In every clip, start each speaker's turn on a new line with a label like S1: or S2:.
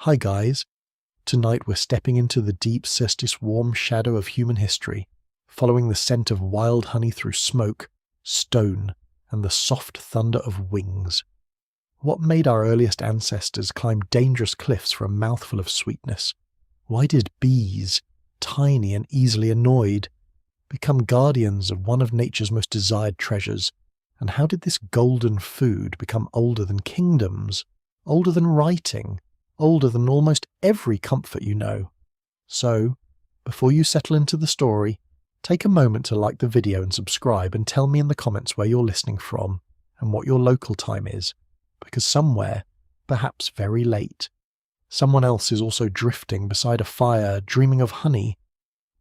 S1: Hi guys, tonight we're stepping into the deep cestus warm shadow of human history, following the scent of wild honey through smoke, stone, and the soft thunder of wings. What made our earliest ancestors climb dangerous cliffs for a mouthful of sweetness? Why did bees, tiny and easily annoyed, become guardians of one of nature's most desired treasures? And how did this golden food become older than kingdoms, older than writing, older than almost every comfort you know? So, before you settle into the story, take a moment to like the video and subscribe, and tell me in the comments where you're listening from and what your local time is, because somewhere, perhaps very late, someone else is also drifting beside a fire, dreaming of honey.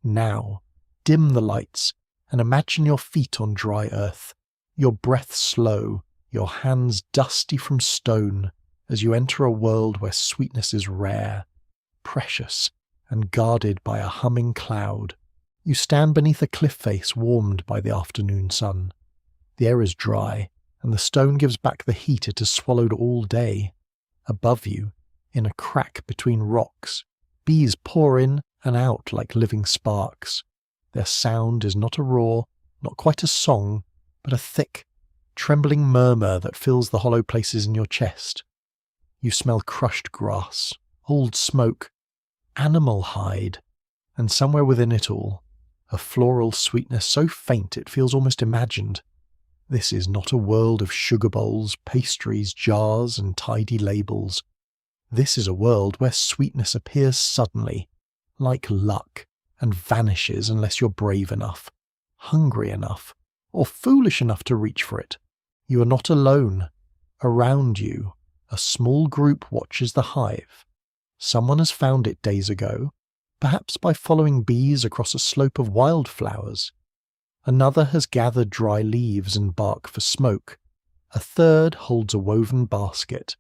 S1: Now, dim the lights and imagine your feet on dry earth, your breath slow, your hands dusty from stone, as you enter a world where sweetness is rare, precious, and guarded by a humming cloud. You stand beneath a cliff face warmed by the afternoon sun. The air is dry, and the stone gives back the heat it has swallowed all day. Above you, in a crack between rocks, bees pour in and out like living sparks. Their sound is not a roar, not quite a song, but a thick, trembling murmur that fills the hollow places in your chest. You smell crushed grass, old smoke, animal hide, and somewhere within it all, a floral sweetness so faint it feels almost imagined. This is not a world of sugar bowls, pastries, jars, and tidy labels. This is a world where sweetness appears suddenly, like luck, and vanishes unless you're brave enough, hungry enough, or foolish enough to reach for it. You are not alone. Around you, a small group watches the hive. Someone has found it days ago, perhaps by following bees across a slope of wildflowers. Another has gathered dry leaves and bark for smoke. A third holds a woven basket,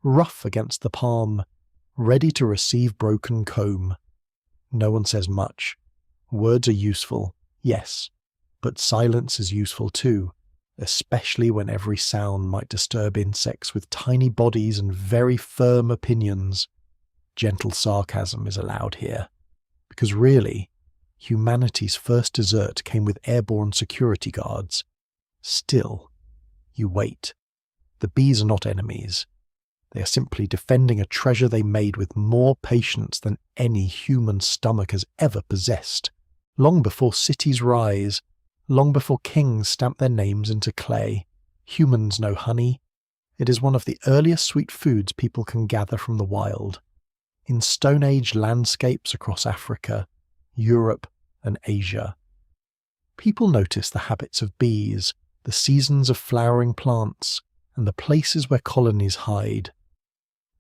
S1: rough against the palm, ready to receive broken comb. No one says much. Words are useful, yes, but silence is useful too, especially when every sound might disturb insects with tiny bodies and very firm opinions. Gentle sarcasm is allowed here, because really, humanity's first dessert came with airborne security guards. Still, you wait. The bees are not enemies. They are simply defending a treasure they made with more patience than any human stomach has ever possessed. Long before cities rise, long before kings stamp their names into clay, humans know honey. It is one of the earliest sweet foods people can gather from the wild. In Stone Age landscapes across Africa, Europe, and Asia, people notice the habits of bees, the seasons of flowering plants, and the places where colonies hide.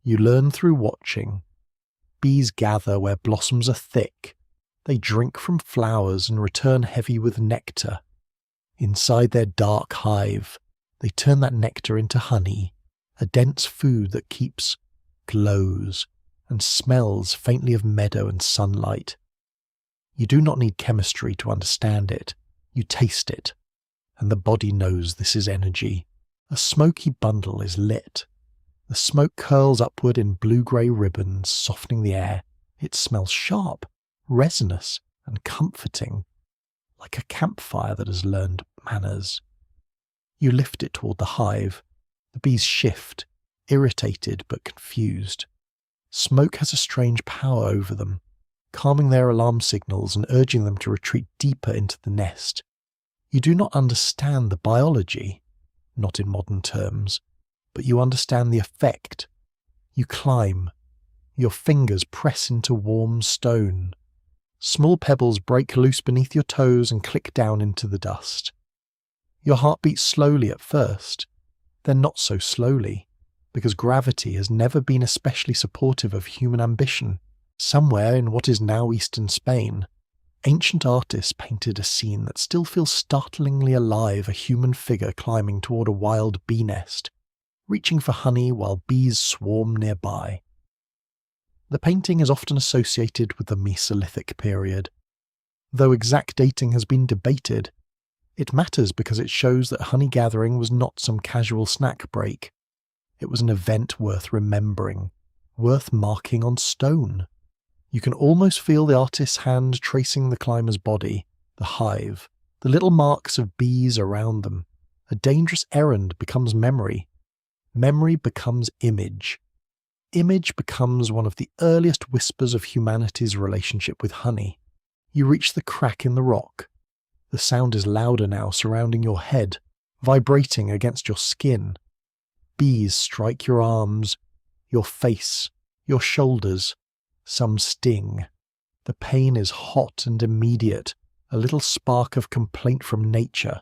S1: You learn through watching. Bees gather where blossoms are thick. They drink from flowers and return heavy with nectar. Inside their dark hive, they turn that nectar into honey, a dense food that keeps, glows, and smells faintly of meadow and sunlight. You do not need chemistry to understand it. You taste it, and the body knows this is energy. A smoky bundle is lit. The smoke curls upward in blue-grey ribbons, softening the air. It smells sharp, resinous, and comforting, like a campfire that has learned manners. You lift it toward the hive. The bees shift, irritated but confused. Smoke has a strange power over them, calming their alarm signals and urging them to retreat deeper into the nest. You do not understand the biology, not in modern terms, but you understand the effect. You climb. Your fingers press into warm stone. Small pebbles break loose beneath your toes and click down into the dust. Your heart beats slowly at first, then not so slowly, because gravity has never been especially supportive of human ambition. Somewhere in what is now eastern Spain, ancient artists painted a scene that still feels startlingly alive: a human figure climbing toward a wild bee nest, reaching for honey while bees swarm nearby. The painting is often associated with the Mesolithic period. Though exact dating has been debated, it matters because it shows that honey gathering was not some casual snack break. It was an event worth remembering, worth marking on stone. You can almost feel the artist's hand tracing the climber's body, the hive, the little marks of bees around them. A dangerous errand becomes memory. Memory becomes image. Image becomes one of the earliest whispers of humanity's relationship with honey. You reach the crack in the rock. The sound is louder now, surrounding your head, vibrating against your skin. Bees strike your arms, your face, your shoulders. Some sting. The pain is hot and immediate, a little spark of complaint from nature.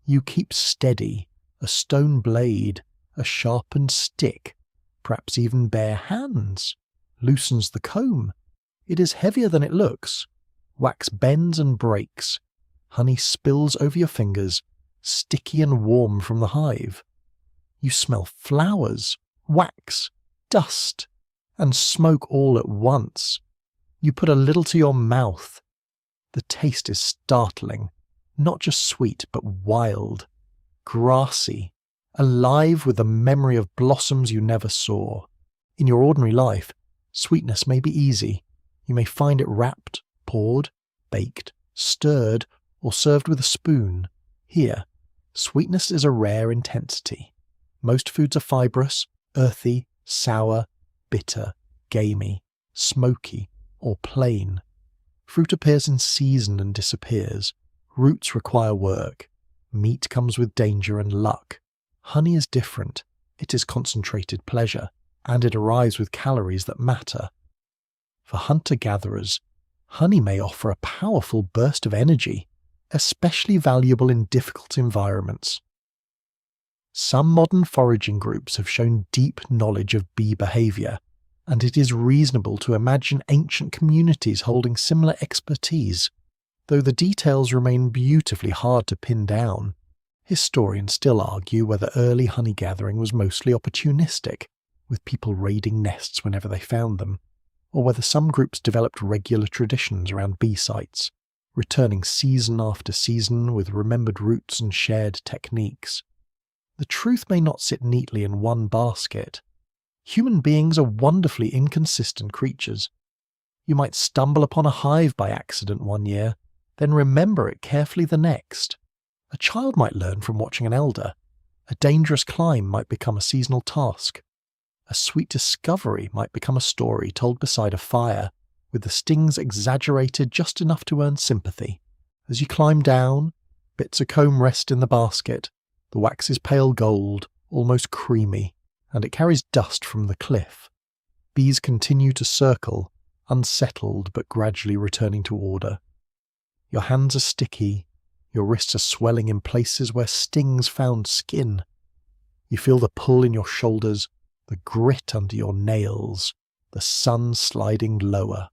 S1: You keep steady, a stone blade, a sharpened stick, perhaps even bare hands, loosens the comb. It is heavier than it looks. Wax bends and breaks. Honey spills over your fingers, sticky and warm from the hive. You smell flowers, wax, dust, and smoke all at once. You put a little to your mouth. The taste is startling, not just sweet, but wild, grassy, alive with the memory of blossoms you never saw. In your ordinary life, sweetness may be easy. You may find it wrapped, poured, baked, stirred, or served with a spoon. Here, sweetness is a rare intensity. Most foods are fibrous, earthy, sour, bitter, gamey, smoky, or plain. Fruit appears in season and disappears. Roots require work. Meat comes with danger and luck. Honey is different. It is concentrated pleasure, and it arrives with calories that matter. For hunter-gatherers, honey may offer a powerful burst of energy, especially valuable in difficult environments. Some modern foraging groups have shown deep knowledge of bee behavior, and it is reasonable to imagine ancient communities holding similar expertise. Though the details remain beautifully hard to pin down, historians still argue whether early honey gathering was mostly opportunistic, with people raiding nests whenever they found them, or whether some groups developed regular traditions around bee sites, returning season after season with remembered routes and shared techniques. The truth may not sit neatly in one basket. Human beings are wonderfully inconsistent creatures. You might stumble upon a hive by accident one year, then remember it carefully the next. A child might learn from watching an elder. A dangerous climb might become a seasonal task. A sweet discovery might become a story told beside a fire, with the stings exaggerated just enough to earn sympathy. As you climb down, bits of comb rest in the basket. The wax is pale gold, almost creamy, and it carries dust from the cliff. Bees continue to circle, unsettled but gradually returning to order. Your hands are sticky, your wrists are swelling in places where stings found skin. You feel the pull in your shoulders, the grit under your nails, the sun sliding lower.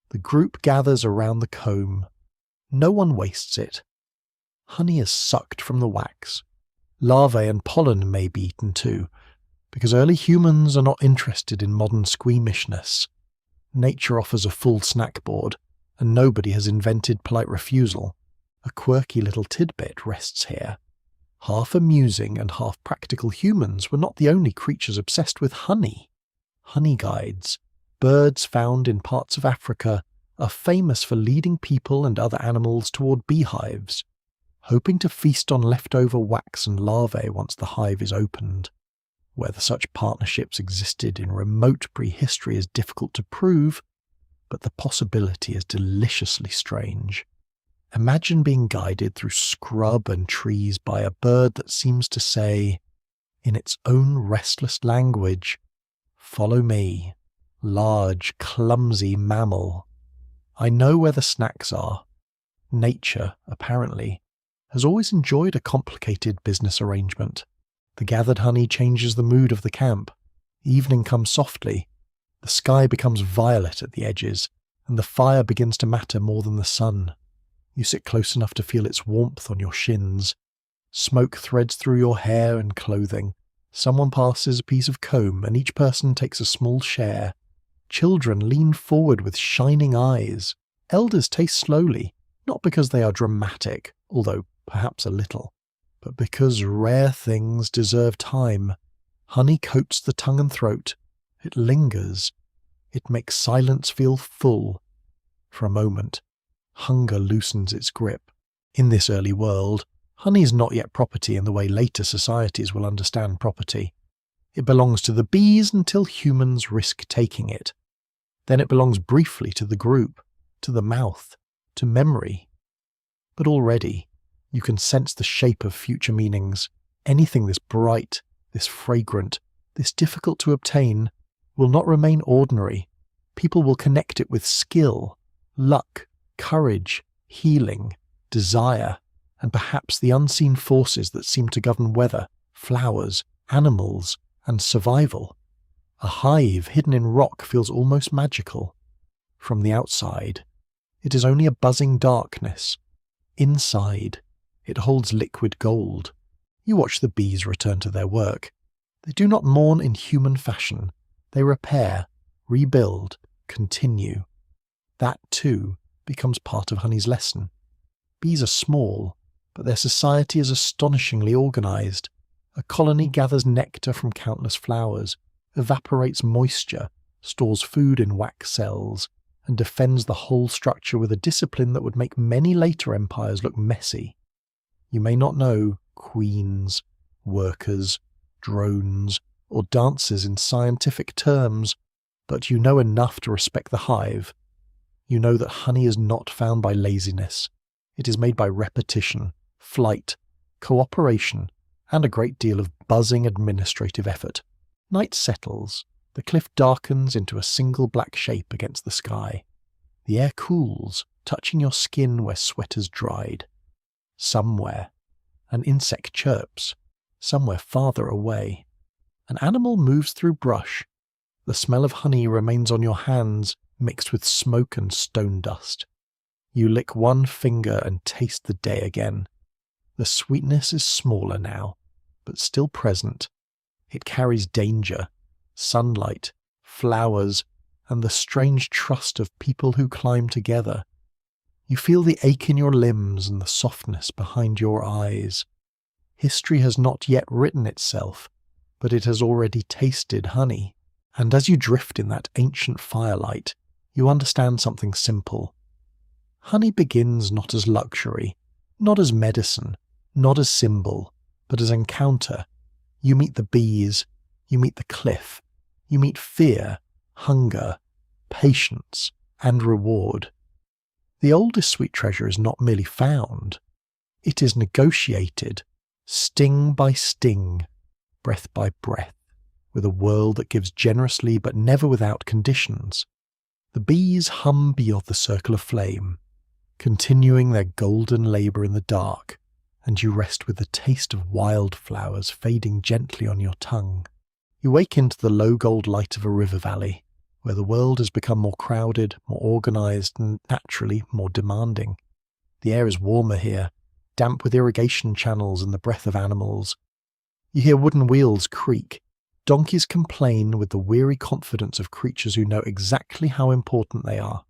S1: The group gathers around the comb. No one wastes it. Honey is sucked from the wax. Larvae and pollen may be eaten too, because early humans are not interested in modern squeamishness. Nature offers a full snack board, and nobody has invented polite refusal. A quirky little tidbit rests here. Half amusing and half practical humans were not the only creatures obsessed with honey. Honey guides, birds found in parts of Africa, are famous for leading people and other animals toward beehives, hoping to feast on leftover wax and larvae once the hive is opened. Whether such partnerships existed in remote prehistory is difficult to prove, but the possibility is deliciously strange. Imagine being guided through scrub and trees by a bird that seems to say, in its own restless language, "Follow me, large, clumsy mammal. I know where the snacks are." Nature, apparently, has always enjoyed a complicated business arrangement. The gathered honey changes the mood of the camp. Evening comes softly. The sky becomes violet at the edges, and the fire begins to matter more than the sun. You sit close enough to feel its warmth on your shins. Smoke threads through your hair and clothing. Someone passes a piece of comb, and each person takes a small share. Children lean forward with shining eyes. Elders taste slowly, not because they are dramatic, although perhaps a little, but because rare things deserve time. Honey coats the tongue and throat. It lingers. It makes silence feel full. For a moment, hunger loosens its grip. In this early world, honey is not yet property in the way later societies will understand property. It belongs to the bees until humans risk taking it. Then it belongs briefly to the group, to the mouth, to memory. But already, you can sense the shape of future meanings. Anything this bright, this fragrant, this difficult to obtain will not remain ordinary. People will connect it with skill, luck, courage, healing, desire, and perhaps the unseen forces that seem to govern weather, flowers, animals, and survival. A hive hidden in rock feels almost magical. From the outside, it is only a buzzing darkness. Inside, it holds liquid gold. You watch the bees return to their work. They do not mourn in human fashion. They repair, rebuild, continue. That, too, becomes part of honey's lesson. Bees are small, but their society is astonishingly organized. A colony gathers nectar from countless flowers, evaporates moisture, stores food in wax cells, and defends the whole structure with a discipline that would make many later empires look messy. You may not know queens, workers, drones, or dancers in scientific terms, but you know enough to respect the hive. You know that honey is not found by laziness. It is made by repetition, flight, cooperation, and a great deal of buzzing administrative effort. Night settles. The cliff darkens into a single black shape against the sky. The air cools, touching your skin where sweat has dried. Somewhere, an insect chirps. Somewhere farther away, an animal moves through brush. The smell of honey remains on your hands, mixed with smoke and stone dust. You lick one finger and taste the day again. The sweetness is smaller now, but still present. It carries danger, sunlight, flowers, and the strange trust of people who climb together. You feel the ache in your limbs and the softness behind your eyes. History has not yet written itself, but it has already tasted honey. And as you drift in that ancient firelight, you understand something simple. Honey begins not as luxury, not as medicine, not as symbol, but as encounter. You meet the bees, you meet the cliff, you meet fear, hunger, patience, and reward. The oldest sweet treasure is not merely found, it is negotiated, sting by sting, breath by breath, with a world that gives generously but never without conditions. The bees hum beyond the circle of flame, continuing their golden labour in the dark, and you rest with the taste of wildflowers fading gently on your tongue. You wake into the low gold light of a river valley, where the world has become more crowded, more organised, and naturally more demanding. The air is warmer here, damp with irrigation channels and the breath of animals. You hear wooden wheels creak. Donkeys complain with the weary confidence of creatures who know exactly how important they are.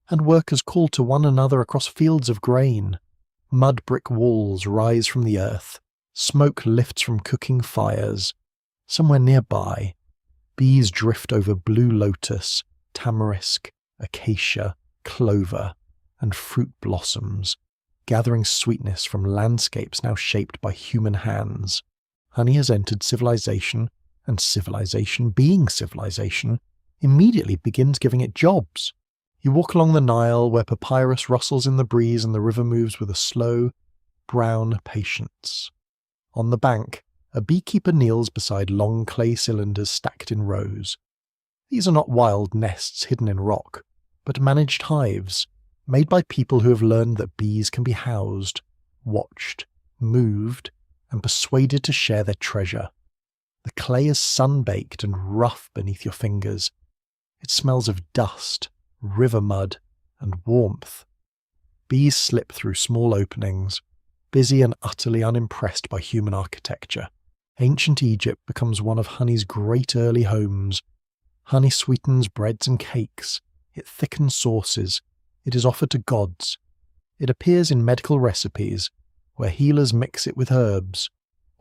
S1: And workers call to one another across fields of grain. Mud brick walls rise from the earth. Smoke lifts from cooking fires. Somewhere nearby, bees drift over blue lotus, tamarisk, acacia, clover, and fruit blossoms, gathering sweetness from landscapes now shaped by human hands. Honey has entered civilization, and civilization, being civilization, immediately begins giving it jobs. You walk along the Nile, where papyrus rustles in the breeze and the river moves with a slow, brown patience. On the bank, a beekeeper kneels beside long clay cylinders stacked in rows. These are not wild nests hidden in rock, but managed hives, made by people who have learned that bees can be housed, watched, moved, and persuaded to share their treasure. The clay is sun-baked and rough beneath your fingers. It smells of dust, river mud, and warmth. Bees slip through small openings, busy and utterly unimpressed by human architecture. Ancient Egypt becomes one of honey's great early homes. Honey sweetens breads and cakes. It thickens sauces. It is offered to gods. It appears in medical recipes, where healers mix it with herbs,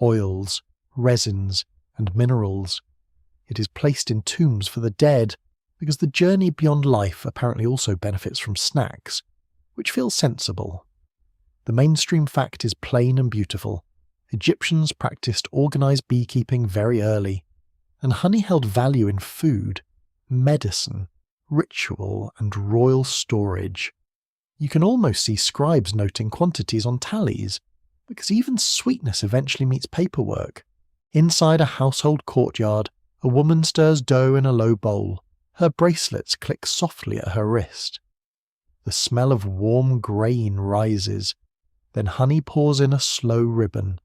S1: oils, resins, and minerals. It is placed in tombs for the dead, because the journey beyond life apparently also benefits from snacks, which feels sensible. The mainstream fact is plain and beautiful. Egyptians practiced organized beekeeping very early, and honey held value in food, medicine, ritual, and royal storage. You can almost see scribes noting quantities on tallies, because even sweetness eventually meets paperwork. Inside a household courtyard, a woman stirs dough in a low bowl. Her bracelets click softly at her wrist. The smell of warm grain rises. Then honey pours in a slow ribbon,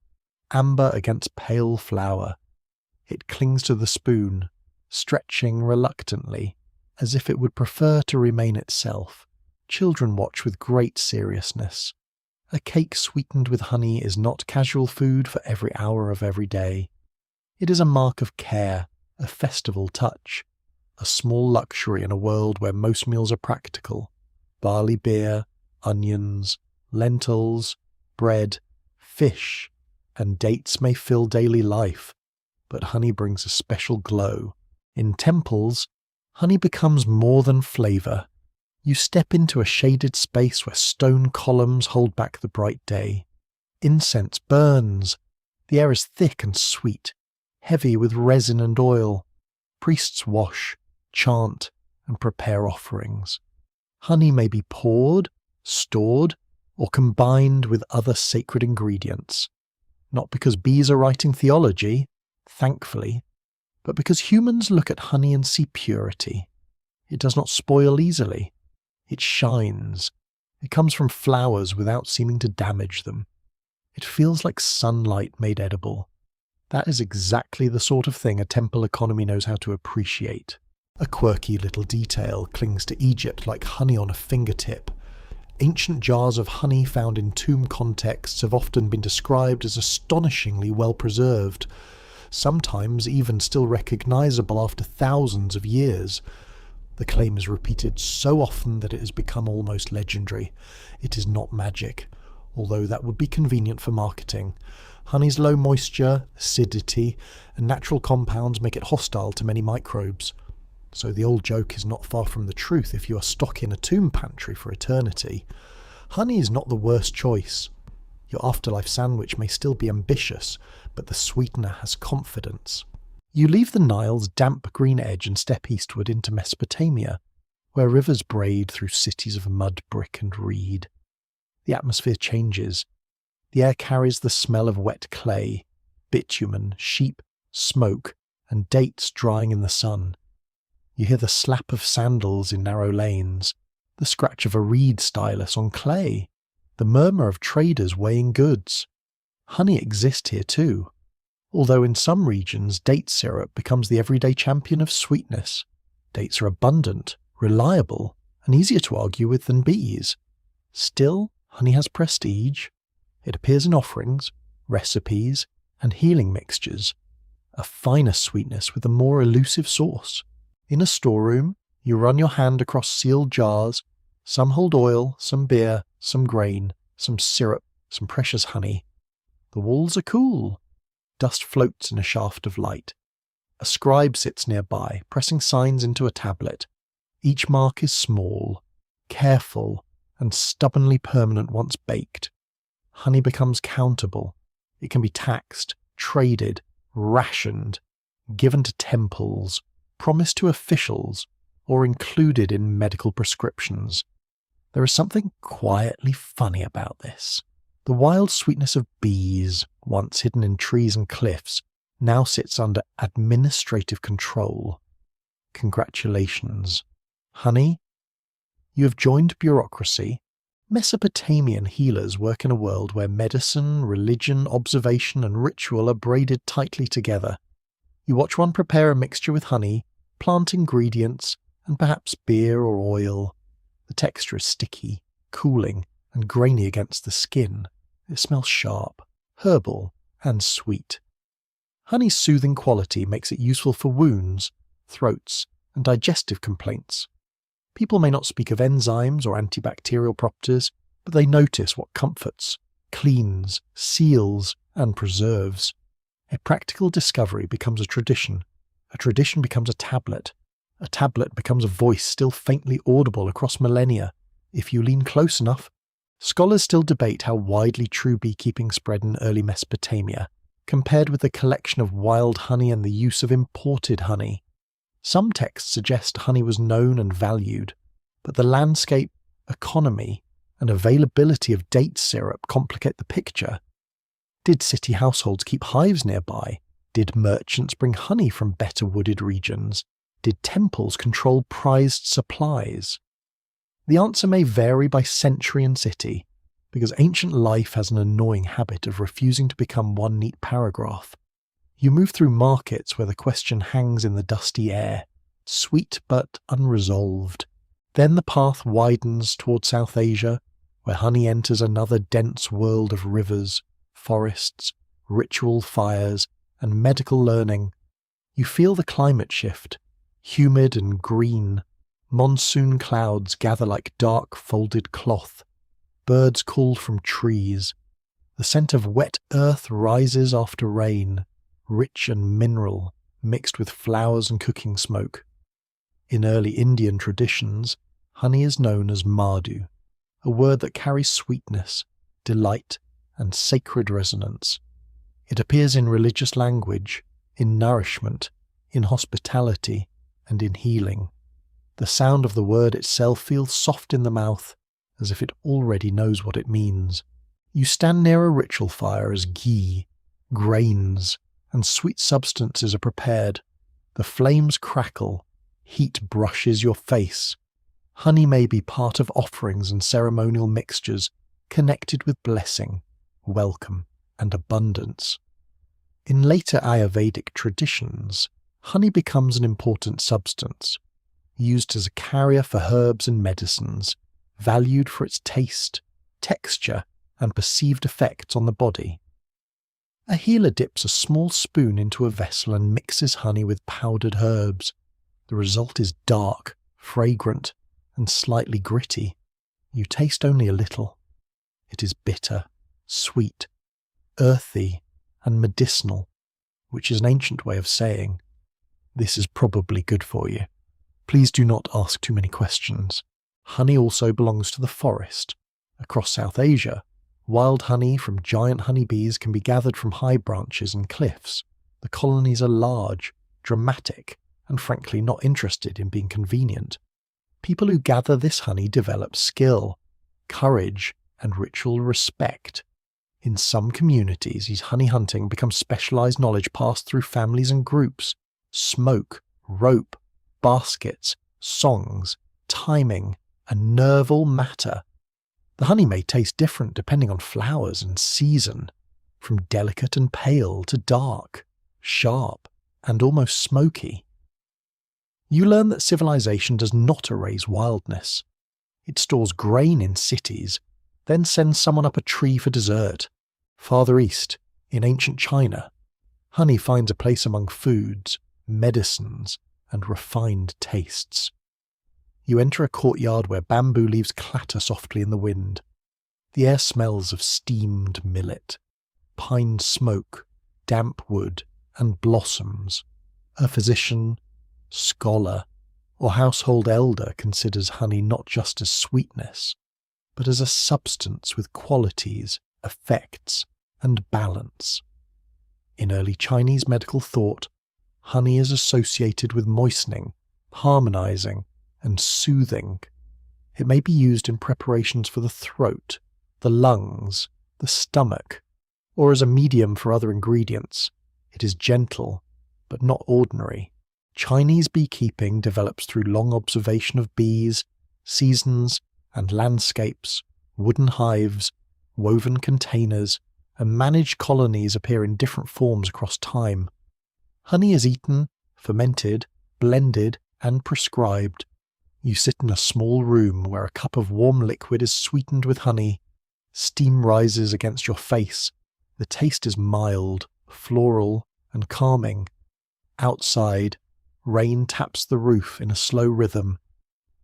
S1: amber against pale flour. It clings to the spoon, stretching reluctantly, as if it would prefer to remain itself. Children watch with great seriousness. A cake sweetened with honey is not casual food for every hour of every day. It is a mark of care, a festival touch, a small luxury in a world where most meals are practical. Barley beer, onions, lentils, bread, fish, and dates may fill daily life, but honey brings a special glow. In temples, honey becomes more than flavour. You step into a shaded space where stone columns hold back the bright day. Incense burns. The air is thick and sweet, heavy with resin and oil. Priests wash, chant, and prepare offerings. Honey may be poured, stored, or combined with other sacred ingredients. Not because bees are writing theology, thankfully, but because humans look at honey and see purity. It does not spoil easily. It shines. It comes from flowers without seeming to damage them. It feels like sunlight made edible. That is exactly the sort of thing a temple economy knows how to appreciate. A quirky little detail clings to Egypt like honey on a fingertip. Ancient jars of honey found in tomb contexts have often been described as astonishingly well preserved, sometimes even still recognizable after thousands of years. The claim is repeated so often that it has become almost legendary. It is not magic, although that would be convenient for marketing. Honey's low moisture, acidity, and natural compounds make it hostile to many microbes. So the old joke is not far from the truth if you are stocking a tomb pantry for eternity. Honey is not the worst choice. Your afterlife sandwich may still be ambitious, but the sweetener has confidence. You leave the Nile's damp green edge and step eastward into Mesopotamia, where rivers braid through cities of mud, brick, and reed. The atmosphere changes. The air carries the smell of wet clay, bitumen, sheep, smoke, and dates drying in the sun. You hear the slap of sandals in narrow lanes, the scratch of a reed stylus on clay, the murmur of traders weighing goods. Honey exists here too, although in some regions date syrup becomes the everyday champion of sweetness. Dates are abundant, reliable, and easier to argue with than bees. Still, honey has prestige. It appears in offerings, recipes, and healing mixtures, a finer sweetness with a more elusive source. In a storeroom, you run your hand across sealed jars. Some hold oil, some beer, some grain, some syrup, some precious honey. The walls are cool. Dust floats in a shaft of light. A scribe sits nearby, pressing signs into a tablet. Each mark is small, careful, and stubbornly permanent once baked. Honey becomes countable. It can be taxed, traded, rationed, given to temples, promised to officials, or included in medical prescriptions. There is something quietly funny about this. The wild sweetness of bees, once hidden in trees and cliffs, now sits under administrative control. Congratulations. Honey, you have joined bureaucracy. Mesopotamian healers work in a world where medicine, religion, observation, and ritual are braided tightly together. You watch one prepare a mixture with honey, plant ingredients, and perhaps beer or oil. The texture is sticky, cooling, and grainy against the skin. It smells sharp, herbal, and sweet. Honey's soothing quality makes it useful for wounds, throats, and digestive complaints. People may not speak of enzymes or antibacterial properties, but they notice what comforts, cleans, seals, and preserves. A practical discovery becomes a tradition, A tradition becomes a tablet becomes a voice still faintly audible across millennia, if you lean close enough. Scholars still debate how widely true beekeeping spread in early Mesopotamia, compared with the collection of wild honey and the use of imported honey. Some texts suggest honey was known and valued, but the landscape, economy, and availability of date syrup complicate the picture. Did city households keep hives nearby? Did merchants bring honey from better wooded regions? Did temples control prized supplies? The answer may vary by century and city, because ancient life has an annoying habit of refusing to become one neat paragraph. You move through markets where the question hangs in the dusty air, sweet but unresolved. Then the path widens toward South Asia, where honey enters another dense world of rivers, forests, ritual fires, and medical learning. You feel the climate shift, humid and green. Monsoon clouds gather like dark folded cloth. Birds call from trees. The scent of wet earth rises after rain, rich and mineral, mixed with flowers and cooking smoke. In early Indian traditions, honey is known as madhu, a word that carries sweetness, delight, and sacred resonance. It appears in religious language, in nourishment, in hospitality, and in healing. The sound of the word itself feels soft in the mouth, as if it already knows what it means. You stand near a ritual fire as ghee, grains, and sweet substances are prepared. The flames crackle, heat brushes your face. Honey may be part of offerings and ceremonial mixtures, connected with blessing, welcome, and abundance. In later Ayurvedic traditions, honey becomes an important substance, used as a carrier for herbs and medicines, valued for its taste, texture, and perceived effects on the body. A healer dips a small spoon into a vessel and mixes honey with powdered herbs. The result is dark, fragrant, and slightly gritty. You taste only a little. It is bitter, sweet, earthy, and medicinal, which is an ancient way of saying, "This is probably good for you." Please do not ask too many questions. Honey also belongs to the forest. Across South Asia, wild honey from giant honeybees can be gathered from high branches and cliffs. The colonies are large, dramatic, and frankly not interested in being convenient. People who gather this honey develop skill, courage, and ritual respect. In some communities, these honey hunting becomes specialized knowledge passed through families and groups. Smoke, rope, baskets, songs, timing, and nerve all matter. The honey may taste different depending on flowers and season, from delicate and pale to dark, sharp, and almost smoky. You learn that civilization does not erase wildness. It stores grain in cities, then sends someone up a tree for dessert. Farther east, in ancient China, honey finds a place among foods, medicines, and refined tastes. You enter a courtyard where bamboo leaves clatter softly in the wind. The air smells of steamed millet, pine smoke, damp wood, and blossoms. A physician, scholar, or household elder considers honey not just as sweetness, but as a substance with qualities, effects, and balance. In early Chinese medical thought, honey is associated with moistening, harmonizing, and soothing. It may be used in preparations for the throat, the lungs, the stomach, or as a medium for other ingredients. It is gentle, but not ordinary. Chinese beekeeping develops through long observation of bees, seasons, and landscapes. Wooden hives, woven containers, and managed colonies appear in different forms across time. Honey is eaten, fermented, blended, and prescribed. You sit in a small room where a cup of warm liquid is sweetened with honey. Steam rises against your face. The taste is mild, floral, and calming. Outside, rain taps the roof in a slow rhythm.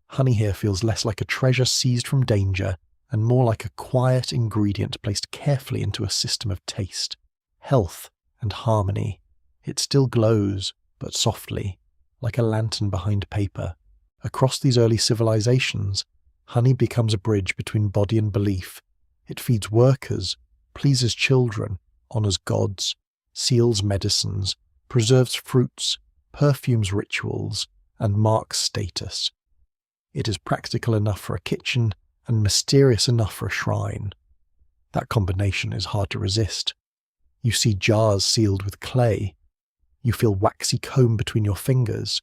S1: Honey here feels less like a treasure seized from danger and more like a quiet ingredient placed carefully into a system of taste, health, and harmony. It still glows, but softly, like a lantern behind paper. Across these early civilizations, honey becomes a bridge between body and belief. It feeds workers, pleases children, honors gods, seals medicines, preserves fruits, perfumes rituals, and marks status. It is practical enough for a kitchen and mysterious enough for a shrine. That combination is hard to resist. You see jars sealed with clay. You feel waxy comb between your fingers.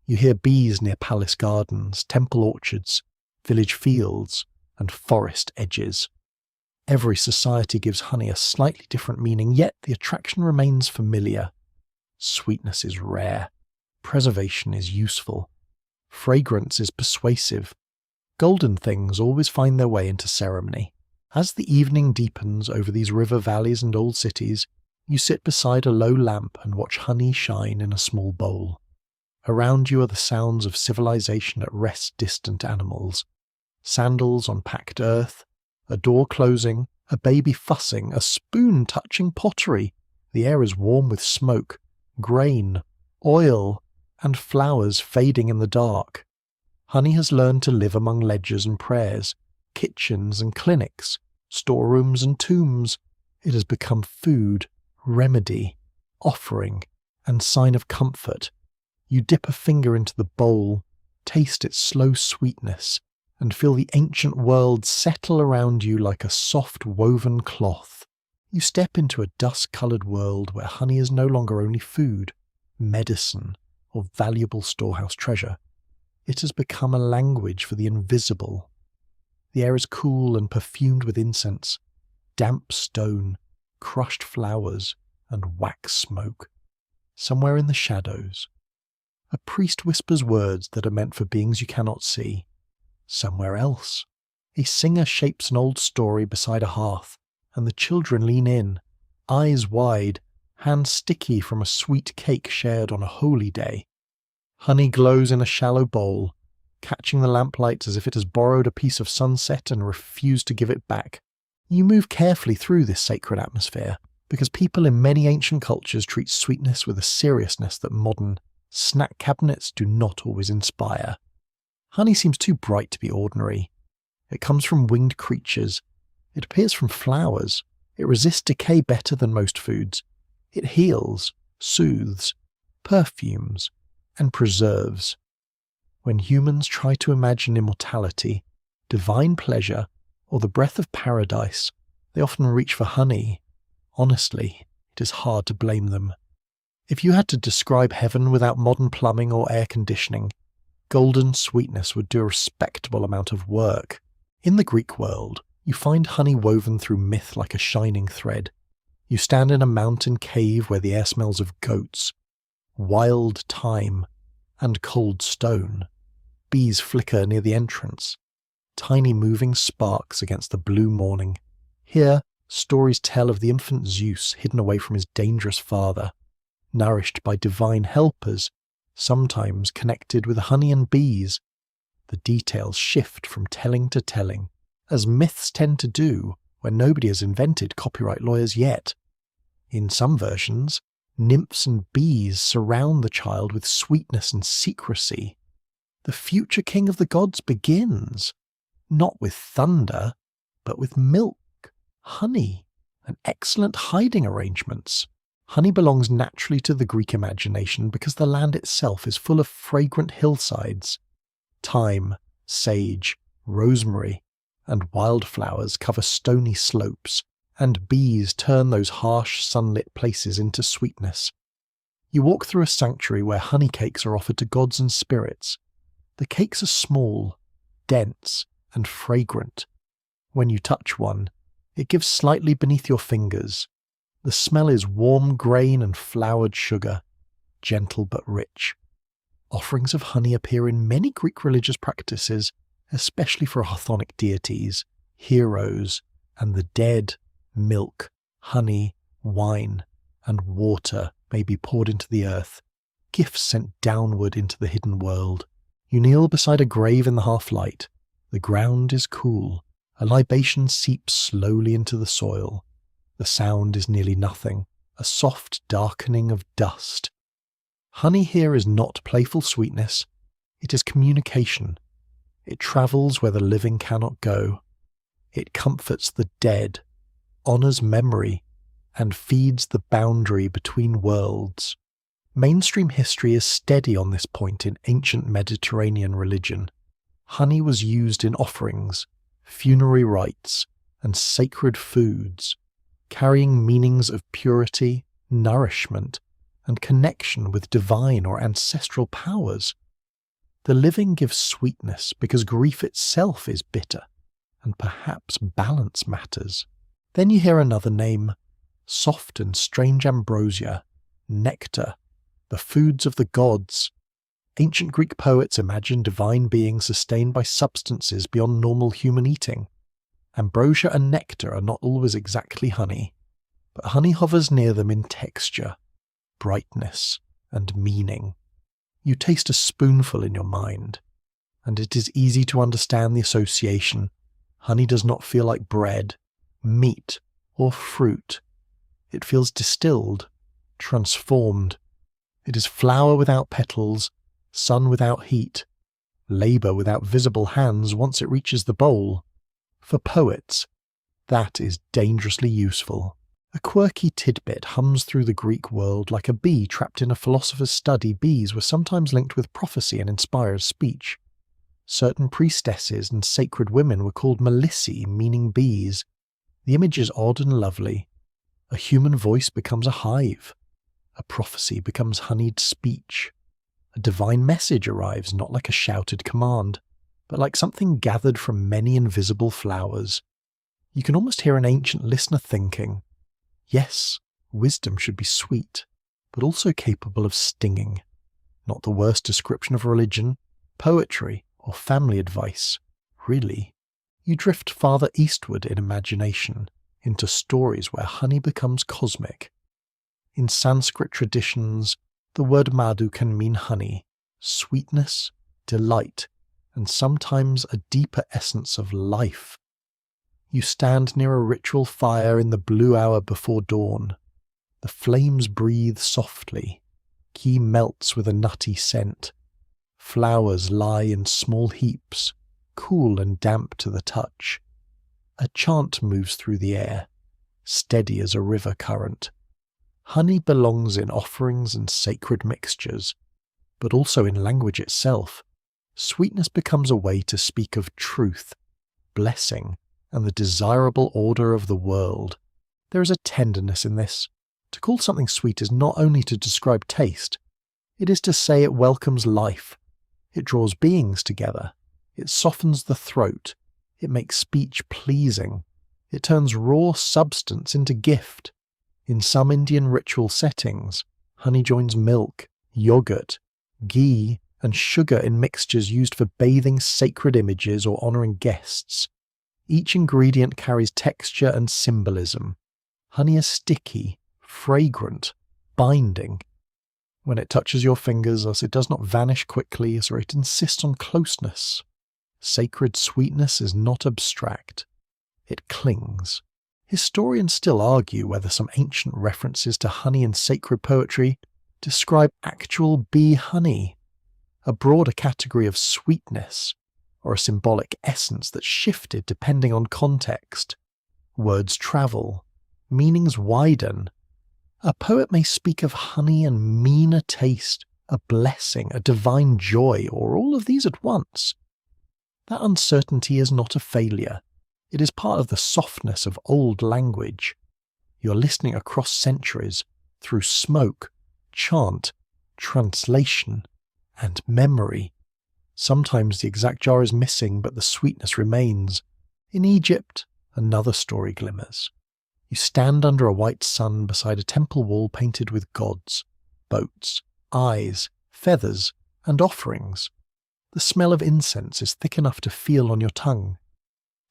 S1: You hear bees near palace gardens, temple orchards, village fields, and forest edges. Every society gives honey a slightly different meaning, yet the attraction remains familiar. Sweetness is rare. Preservation is useful. Fragrance is persuasive. Golden things always find their way into ceremony. As the evening deepens over these river valleys and old cities, you sit beside a low lamp and watch honey shine in a small bowl. Around you are the sounds of civilization at rest, distant animals. Sandals on packed earth, a door closing, a baby fussing, a spoon touching pottery. The air is warm with smoke, grain, oil, and flowers fading in the dark. Honey has learned to live among ledgers and prayers, kitchens and clinics, storerooms and tombs. It has become food, remedy, offering, and sign of comfort. You dip a finger into the bowl, taste its slow sweetness, and feel the ancient world settle around you like a soft woven cloth. You step into a dust-coloured world where honey is no longer only food, medicine, or valuable storehouse treasure. It has become a language for the invisible. The air is cool and perfumed with incense, damp stone, crushed flowers, and wax smoke. Somewhere in the shadows, a priest whispers words that are meant for beings you cannot see. Somewhere else, a singer shapes an old story beside a hearth, and the children lean in, eyes wide, hands sticky from a sweet cake shared on a holy day. Honey glows in a shallow bowl, catching the lamplight as if it has borrowed a piece of sunset and refused to give it back. You move carefully through this sacred atmosphere, because people in many ancient cultures treat sweetness with a seriousness that modern snack cabinets do not always inspire. Honey seems too bright to be ordinary. It comes from winged creatures. It appears from flowers. It resists decay better than most foods. It heals, soothes, perfumes, and preserves. When humans try to imagine immortality, divine pleasure, or the breath of paradise, they often reach for honey. Honestly, it is hard to blame them. If you had to describe heaven without modern plumbing or air conditioning, golden sweetness would do a respectable amount of work. In the Greek world, you find honey woven through myth like a shining thread. You stand in a mountain cave where the air smells of goats, wild thyme, and cold stone. Bees flicker near the entrance, tiny moving sparks against the blue morning. Here, stories tell of the infant Zeus hidden away from his dangerous father, nourished by divine helpers, sometimes connected with honey and bees. The details shift from telling to telling, as myths tend to do when nobody has invented copyright lawyers yet. In some versions, nymphs and bees surround the child with sweetness and secrecy. The future king of the gods begins, not with thunder, but with milk, honey, and excellent hiding arrangements. Honey belongs naturally to the Greek imagination because the land itself is full of fragrant hillsides. Thyme, sage, rosemary, and wildflowers cover stony slopes, and bees turn those harsh, sunlit places into sweetness. You walk through a sanctuary where honey cakes are offered to gods and spirits. The cakes are small, dense, and fragrant. When you touch one, it gives slightly beneath your fingers. The smell is warm grain and flowered sugar, gentle but rich. Offerings of honey appear in many Greek religious practices, especially for chthonic deities, heroes, and the dead. Milk, honey, wine, and water may be poured into the earth, gifts sent downward into the hidden world. You kneel beside a grave in the half-light. The ground is cool. A libation seeps slowly into the soil. The sound is nearly nothing, a soft darkening of dust. Honey here is not playful sweetness, it is communication. It travels where the living cannot go. It comforts the dead, honours memory, and feeds the boundary between worlds. Mainstream history is steady on this point in ancient Mediterranean religion. Honey was used in offerings, funerary rites, and sacred foods, carrying meanings of purity, nourishment, and connection with divine or ancestral powers. The living gives sweetness because grief itself is bitter, and perhaps balance matters. Then you hear another name, soft and strange ambrosia, nectar, the foods of the gods. Ancient Greek poets imagined divine beings sustained by substances beyond normal human eating. Ambrosia and nectar are not always exactly honey, but honey hovers near them in texture, brightness, and meaning. You taste a spoonful in your mind, and it is easy to understand the association. Honey does not feel like bread, meat, or fruit. It feels distilled, transformed. It is flower without petals, sun without heat, labour without visible hands once it reaches the bowl. For poets, that is dangerously useful. A quirky tidbit hums through the Greek world like a bee trapped in a philosopher's study. Bees were sometimes linked with prophecy and inspired speech. Certain priestesses and sacred women were called Melissae, meaning bees. The image is odd and lovely. A human voice becomes a hive. A prophecy becomes honeyed speech. A divine message arrives not like a shouted command, but like something gathered from many invisible flowers. You can almost hear an ancient listener thinking, yes, wisdom should be sweet, but also capable of stinging. Not the worst description of religion, poetry, or family advice, really. You drift farther eastward in imagination, into stories where honey becomes cosmic. In Sanskrit traditions, the word madhu can mean honey, sweetness, delight, and sometimes a deeper essence of life. You stand near a ritual fire in the blue hour before dawn. The flames breathe softly. Ghee melts with a nutty scent. Flowers lie in small heaps, cool and damp to the touch. A chant moves through the air, steady as a river current. Honey belongs in offerings and sacred mixtures, but also in language itself. Sweetness becomes a way to speak of truth, blessing, and the desirable order of the world. There is a tenderness in this. To call something sweet is not only to describe taste, it is to say it welcomes life. It draws beings together. It softens the throat. It makes speech pleasing. It turns raw substance into gift. In some Indian ritual settings, honey joins milk, yogurt, ghee, and sugar in mixtures used for bathing sacred images or honouring guests. Each ingredient carries texture and symbolism. Honey is sticky, fragrant, binding. When it touches your fingers, it does not vanish quickly, so it insists on closeness. Sacred sweetness is not abstract. It clings. Historians still argue whether some ancient references to honey in sacred poetry describe actual bee honey, a broader category of sweetness, or a symbolic essence that shifted depending on context. Words travel, meanings widen. A poet may speak of honey and mean a taste, a blessing, a divine joy, or all of these at once. That uncertainty is not a failure. It is part of the softness of old language. You're listening across centuries, through smoke, chant, translation, and memory. Sometimes the exact jar is missing, but the sweetness remains. In Egypt, another story glimmers. You stand under a white sun beside a temple wall painted with gods, boats, eyes, feathers, and offerings. The smell of incense is thick enough to feel on your tongue.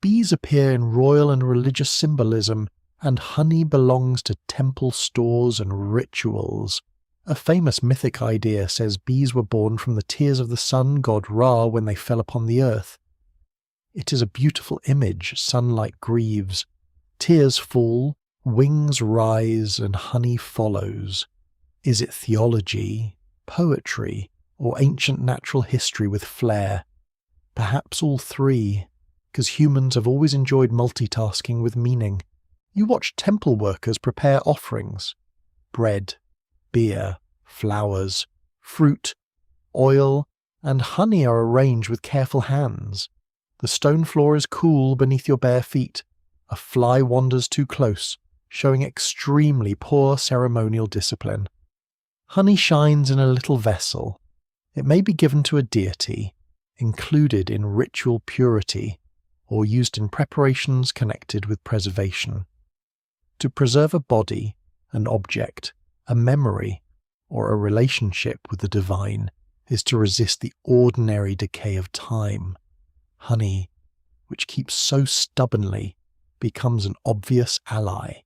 S1: Bees appear in royal and religious symbolism, and honey belongs to temple stores and rituals. A famous mythic idea says bees were born from the tears of the sun god Ra when they fell upon the earth. It is a beautiful image sunlight grieves. Tears fall, wings rise, and honey follows. Is it theology? poetry, or ancient natural history with flair? Perhaps all three, because humans have always enjoyed multitasking with meaning. You watch temple workers prepare offerings. Bread, beer, flowers, fruit, oil, and honey are arranged with careful hands. The stone floor is cool beneath your bare feet. A fly wanders too close, showing extremely poor ceremonial discipline. Honey shines in a little vessel. It may be given to a deity, included in ritual purity, or used in preparations connected with preservation. To preserve a body, an object, a memory, or a relationship with the divine is to resist the ordinary decay of time. Honey, which keeps so stubbornly, becomes an obvious ally.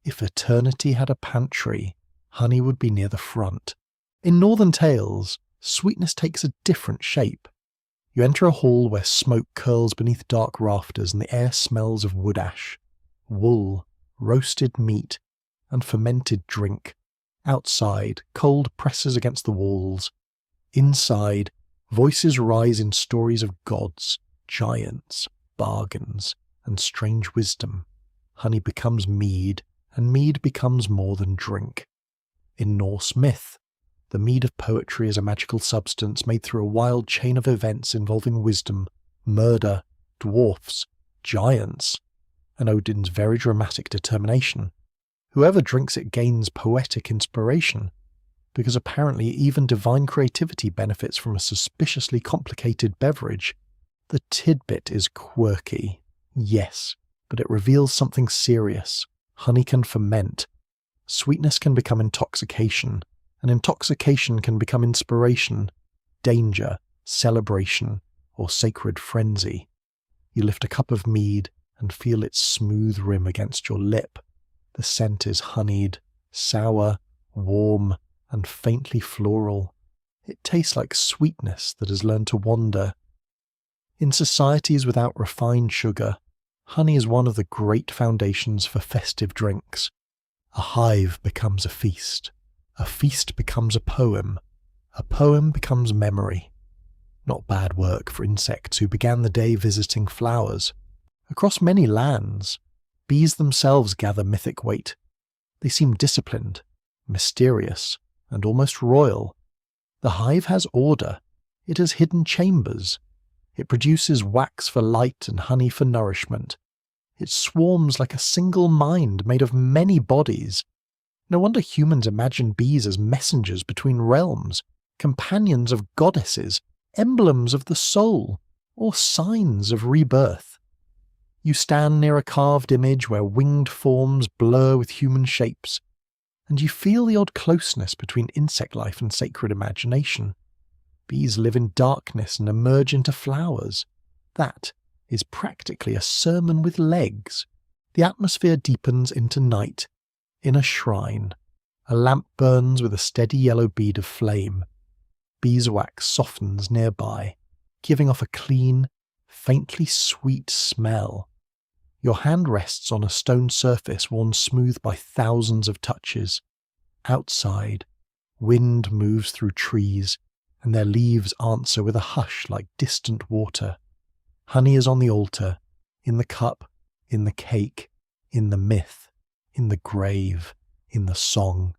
S1: If eternity had a pantry, honey would be near the front. In northern tales, sweetness takes a different shape. You enter a hall where smoke curls beneath dark rafters and the air smells of wood ash, wool, roasted meat, and fermented drink. Outside, cold presses against the walls. Inside, voices rise in stories of gods, giants, bargains, and strange wisdom. Honey becomes mead, and mead becomes more than drink. In Norse myth, the mead of poetry is a magical substance made through a wild chain of events involving wisdom, murder, dwarfs, giants, and Odin's very dramatic determination. Whoever drinks it gains poetic inspiration, because apparently even divine creativity benefits from a suspiciously complicated beverage. The tidbit is quirky, yes, but it reveals something serious. Honey can ferment. Sweetness can become intoxication, and intoxication can become inspiration, danger, celebration, or sacred frenzy. You lift a cup of mead and feel its smooth rim against your lip. The scent is honeyed, sour, warm, and faintly floral. It tastes like sweetness that has learned to wander. In societies without refined sugar, honey is one of the great foundations for festive drinks. A hive becomes a feast becomes a poem becomes memory. Not bad work for insects who began the day visiting flowers. Across many lands, bees themselves gather mythic weight. They seem disciplined, mysterious, and almost royal. The hive has order. It has hidden chambers. It produces wax for light and honey for nourishment. It swarms like a single mind made of many bodies. No wonder humans imagine bees as messengers between realms, companions of goddesses, emblems of the soul, or signs of rebirth. You stand near a carved image where winged forms blur with human shapes, and you feel the odd closeness between insect life and sacred imagination. Bees live in darkness and emerge into flowers. That is practically a sermon with legs. The atmosphere deepens into night. In a shrine, a lamp burns with a steady yellow bead of flame. Beeswax softens nearby, giving off a clean, faintly sweet smell. Your hand rests on a stone surface worn smooth by thousands of touches. Outside, wind moves through trees, and their leaves answer with a hush like distant water. Honey is on the altar, in the cup, in the cake, in the myth, in the grave, in the song.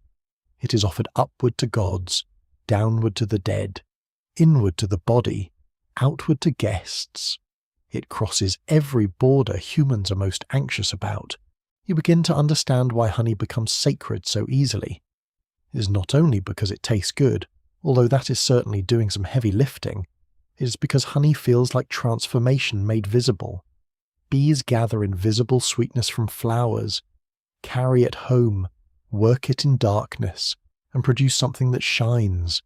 S1: It is offered upward to gods, downward to the dead, inward to the body, outward to guests. It crosses every border humans are most anxious about. You begin to understand why honey becomes sacred so easily. It is not only because it tastes good, although that is certainly doing some heavy lifting. It is because honey feels like transformation made visible. Bees gather invisible sweetness from flowers, carry it home, work it in darkness, and produce something that shines.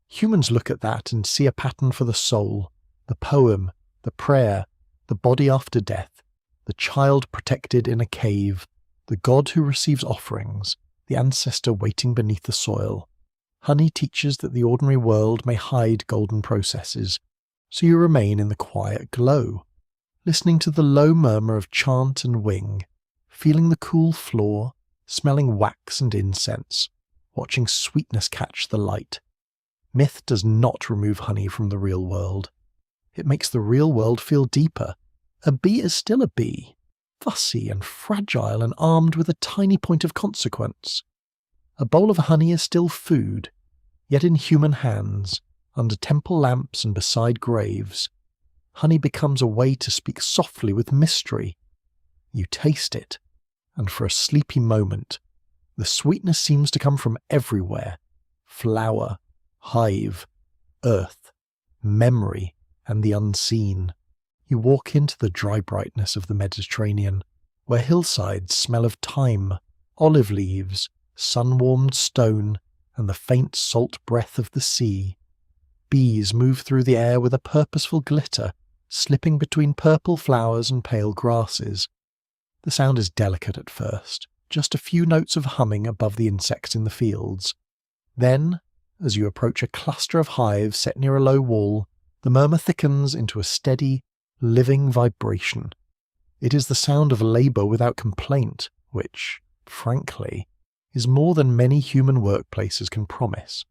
S1: Humans look at that and see a pattern for the soul, the poem, the prayer, the body after death, the child protected in a cave, the god who receives offerings, the ancestor waiting beneath the soil. Honey teaches that the ordinary world may hide golden processes, so you remain in the quiet glow, listening to the low murmur of chant and wing, feeling the cool floor, smelling wax and incense, watching sweetness catch the light. Myth does not remove honey from the real world. It makes the real world feel deeper. A bee is still a bee, fussy and fragile and armed with a tiny point of consequence. A bowl of honey is still food, yet in human hands, under temple lamps and beside graves, honey becomes a way to speak softly with mystery. You taste it, and for a sleepy moment, the sweetness seems to come from everywhere: flower, hive, earth, memory, and the unseen. You walk into the dry brightness of the Mediterranean, where hillsides smell of thyme, olive leaves, sun-warmed stone, and the faint salt breath of the sea. Bees move through the air with a purposeful glitter, slipping between purple flowers and pale grasses. The sound is delicate at first, just a few notes of humming above the insects in the fields. Then, as you approach a cluster of hives set near a low wall, the murmur thickens into a steady, living vibration. It is the sound of labour without complaint, which, frankly, is more than many human workplaces can promise.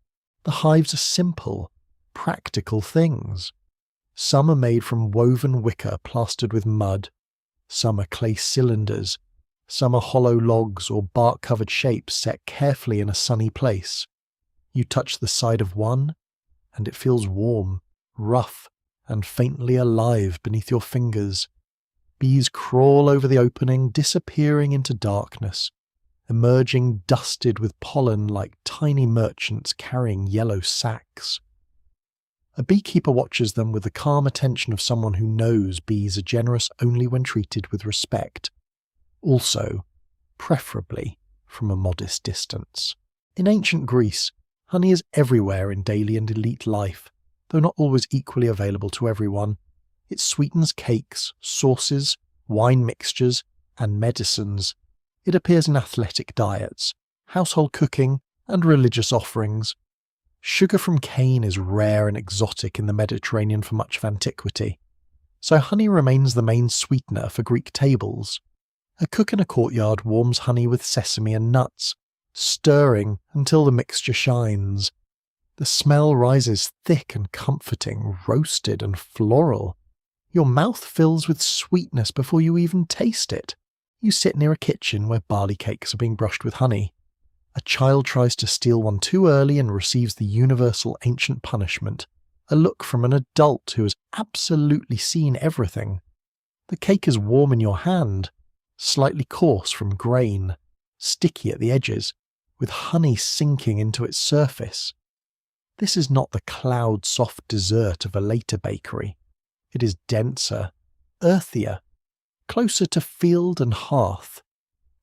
S1: The hives are simple, practical things. Some are made from woven wicker plastered with mud. Some are clay cylinders. Some are hollow logs or bark-covered shapes set carefully in a sunny place. You touch the side of one, and it feels warm, rough, and faintly alive beneath your fingers. Bees crawl over the opening, disappearing into darkness, emerging dusted with pollen like tiny merchants carrying yellow sacks. A beekeeper watches them with the calm attention of someone who knows bees are generous only when treated with respect. Also, preferably from a modest distance. In ancient Greece, honey is everywhere in daily and elite life, though not always equally available to everyone. It sweetens cakes, sauces, wine mixtures, and medicines. It appears in athletic diets, household cooking, and religious offerings. Sugar from cane is rare and exotic in the Mediterranean for much of antiquity, so honey remains the main sweetener for Greek tables. A cook in a courtyard warms honey with sesame and nuts, stirring until the mixture shines. The smell rises thick and comforting, roasted and floral. Your mouth fills with sweetness before you even taste it. You sit near a kitchen where barley cakes are being brushed with honey. A child tries to steal one too early and receives the universal ancient punishment, a look from an adult who has absolutely seen everything. The cake is warm in your hand, slightly coarse from grain, sticky at the edges, with honey sinking into its surface. This is not the cloud-soft dessert of a later bakery. It is denser, earthier, closer to field and hearth.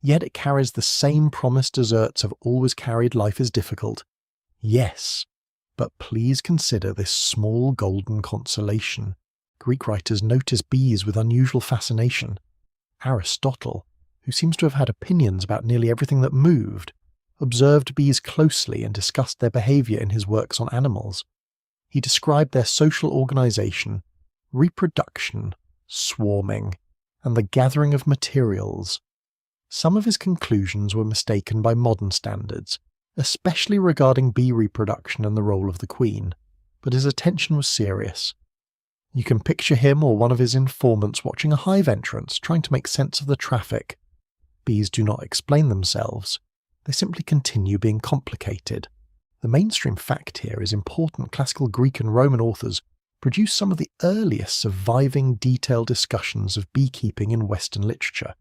S1: Yet it carries the same promise desserts have always carried. Life is difficult. Yes, but please consider this small golden consolation. Greek writers notice bees with unusual fascination. Aristotle, who seems to have had opinions about nearly everything that moved, observed bees closely and discussed their behaviour in his works on animals. He described their social organisation, reproduction, swarming, and the gathering of materials. Some of his conclusions were mistaken by modern standards, especially regarding bee reproduction and the role of the queen, but his attention was serious. You can picture him or one of his informants watching a hive entrance, trying to make sense of the traffic. Bees do not explain themselves. They simply continue being complicated. The mainstream fact here is important classical Greek and Roman authors produced some of the earliest surviving detailed discussions of beekeeping in Western literature.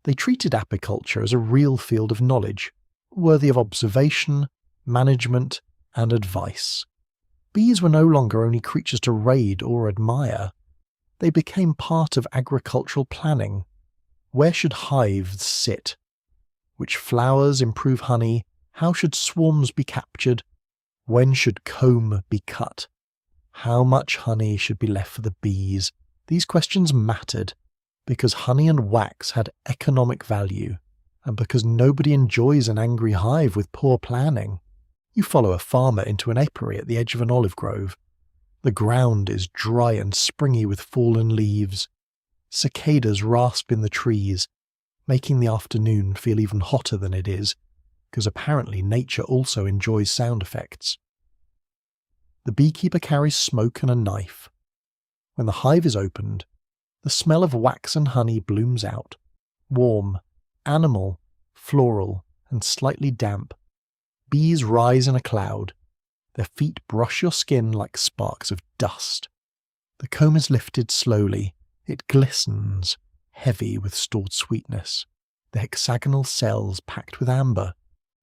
S1: They treated apiculture as a real field of knowledge, worthy of observation, management, and advice. Bees were no longer only creatures to raid or admire. They became part of agricultural planning. Where should hives sit? Which flowers improve honey? How should swarms be captured? When should comb be cut? How much honey should be left for the bees? These questions mattered, because honey and wax had economic value, and because nobody enjoys an angry hive with poor planning. You follow a farmer into an apiary at the edge of an olive grove. The ground is dry and springy with fallen leaves. Cicadas rasp in the trees, making the afternoon feel even hotter than it is, because apparently nature also enjoys sound effects. The beekeeper carries smoke and a knife. When the hive is opened, the smell of wax and honey blooms out, warm, animal, floral, and slightly damp. Bees rise in a cloud. Their feet brush your skin like sparks of dust. The comb is lifted slowly. It glistens, heavy with stored sweetness, the hexagonal cells packed with amber.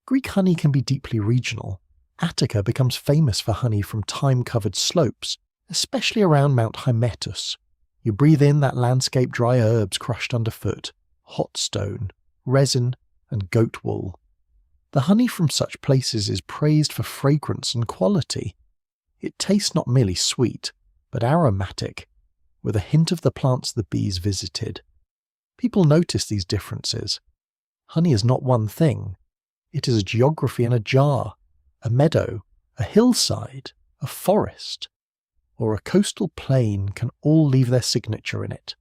S1: Greek honey can be deeply regional. Attica becomes famous for honey from thyme-covered slopes, especially around Mount Hymettus. You breathe in that landscape dry herbs crushed underfoot, hot stone, resin, and goat wool. The honey from such places is praised for fragrance and quality. It tastes not merely sweet, but aromatic, with a hint of the plants the bees visited. People notice these differences. Honey is not one thing. It is a geography in a jar, a meadow, a hillside, a forest, or a coastal plain can all leave their signature in it.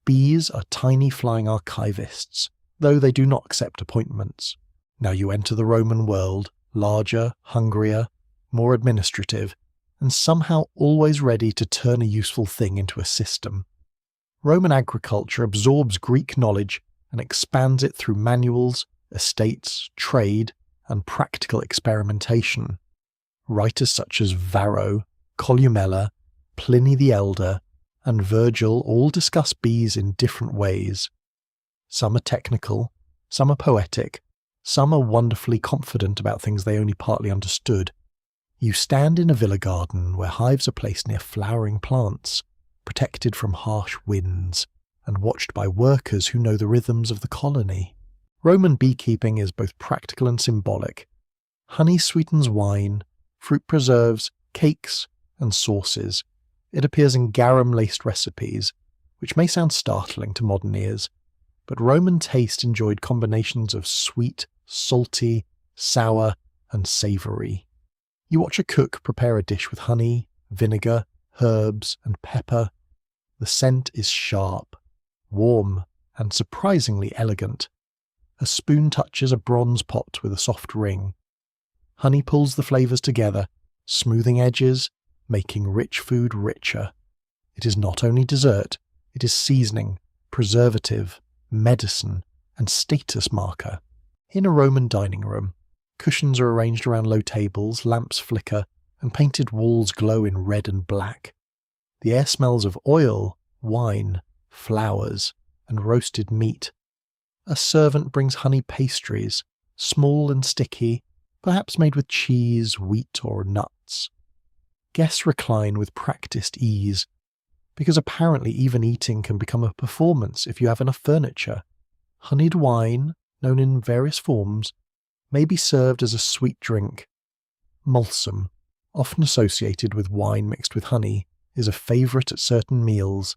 S1: Bees are tiny flying archivists, though they do not accept appointments. Now you enter the Roman world, larger, hungrier, more administrative, and somehow always ready to turn a useful thing into a system. Roman agriculture absorbs Greek knowledge and expands it through manuals, estates, trade, and practical experimentation. Writers such as Varro, Columella, Pliny the Elder, and Virgil all discuss bees in different ways. Some are technical, some are poetic, some are wonderfully confident about things they only partly understood. You stand in a villa garden where hives are placed near flowering plants, protected from harsh winds, and watched by workers who know the rhythms of the colony. Roman beekeeping is both practical and symbolic. Honey sweetens wine, fruit preserves, cakes, and sauces. It appears in garum-laced recipes, which may sound startling to modern ears, but Roman taste enjoyed combinations of sweet, salty, sour, and savoury. You watch a cook prepare a dish with honey, vinegar, herbs, and pepper. The scent is sharp, warm, and surprisingly elegant. A spoon touches a bronze pot with a soft ring. Honey pulls the flavours together, smoothing edges, making rich food richer. It is not only dessert, it is seasoning, preservative, medicine, and status marker. In a Roman dining room, cushions are arranged around low tables, lamps flicker, and painted walls glow in red and black. The air smells of oil, wine, flowers, and roasted meat. A servant brings honey pastries, small and sticky, perhaps made with cheese, wheat, or nuts. Guests recline with practiced ease, because apparently even eating can become a performance if you have enough furniture. Honeyed wine, known in various forms, may be served as a sweet drink. Mulsum, often associated with wine mixed with honey, is a favourite at certain meals.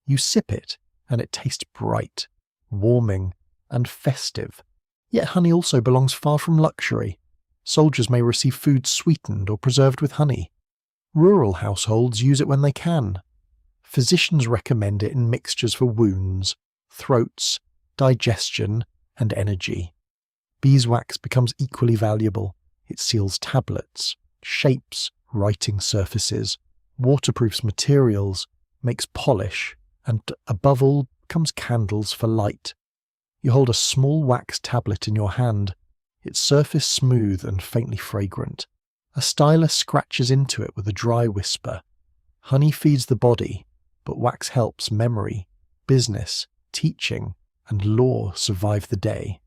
S1: You sip it, and it tastes bright, warming, and festive. Yet honey also belongs far from luxury. Soldiers may receive food sweetened or preserved with honey. Rural households use it when they can. Physicians recommend it in mixtures for wounds, throats, digestion, and energy. Beeswax becomes equally valuable. It seals tablets, shapes writing surfaces, waterproofs materials, makes polish, and above all becomes candles for light. You hold a small wax tablet in your hand, its surface smooth and faintly fragrant. A stylus scratches into it with a dry whisper. Honey feeds the body, but wax helps memory, business, teaching, and law survive the day.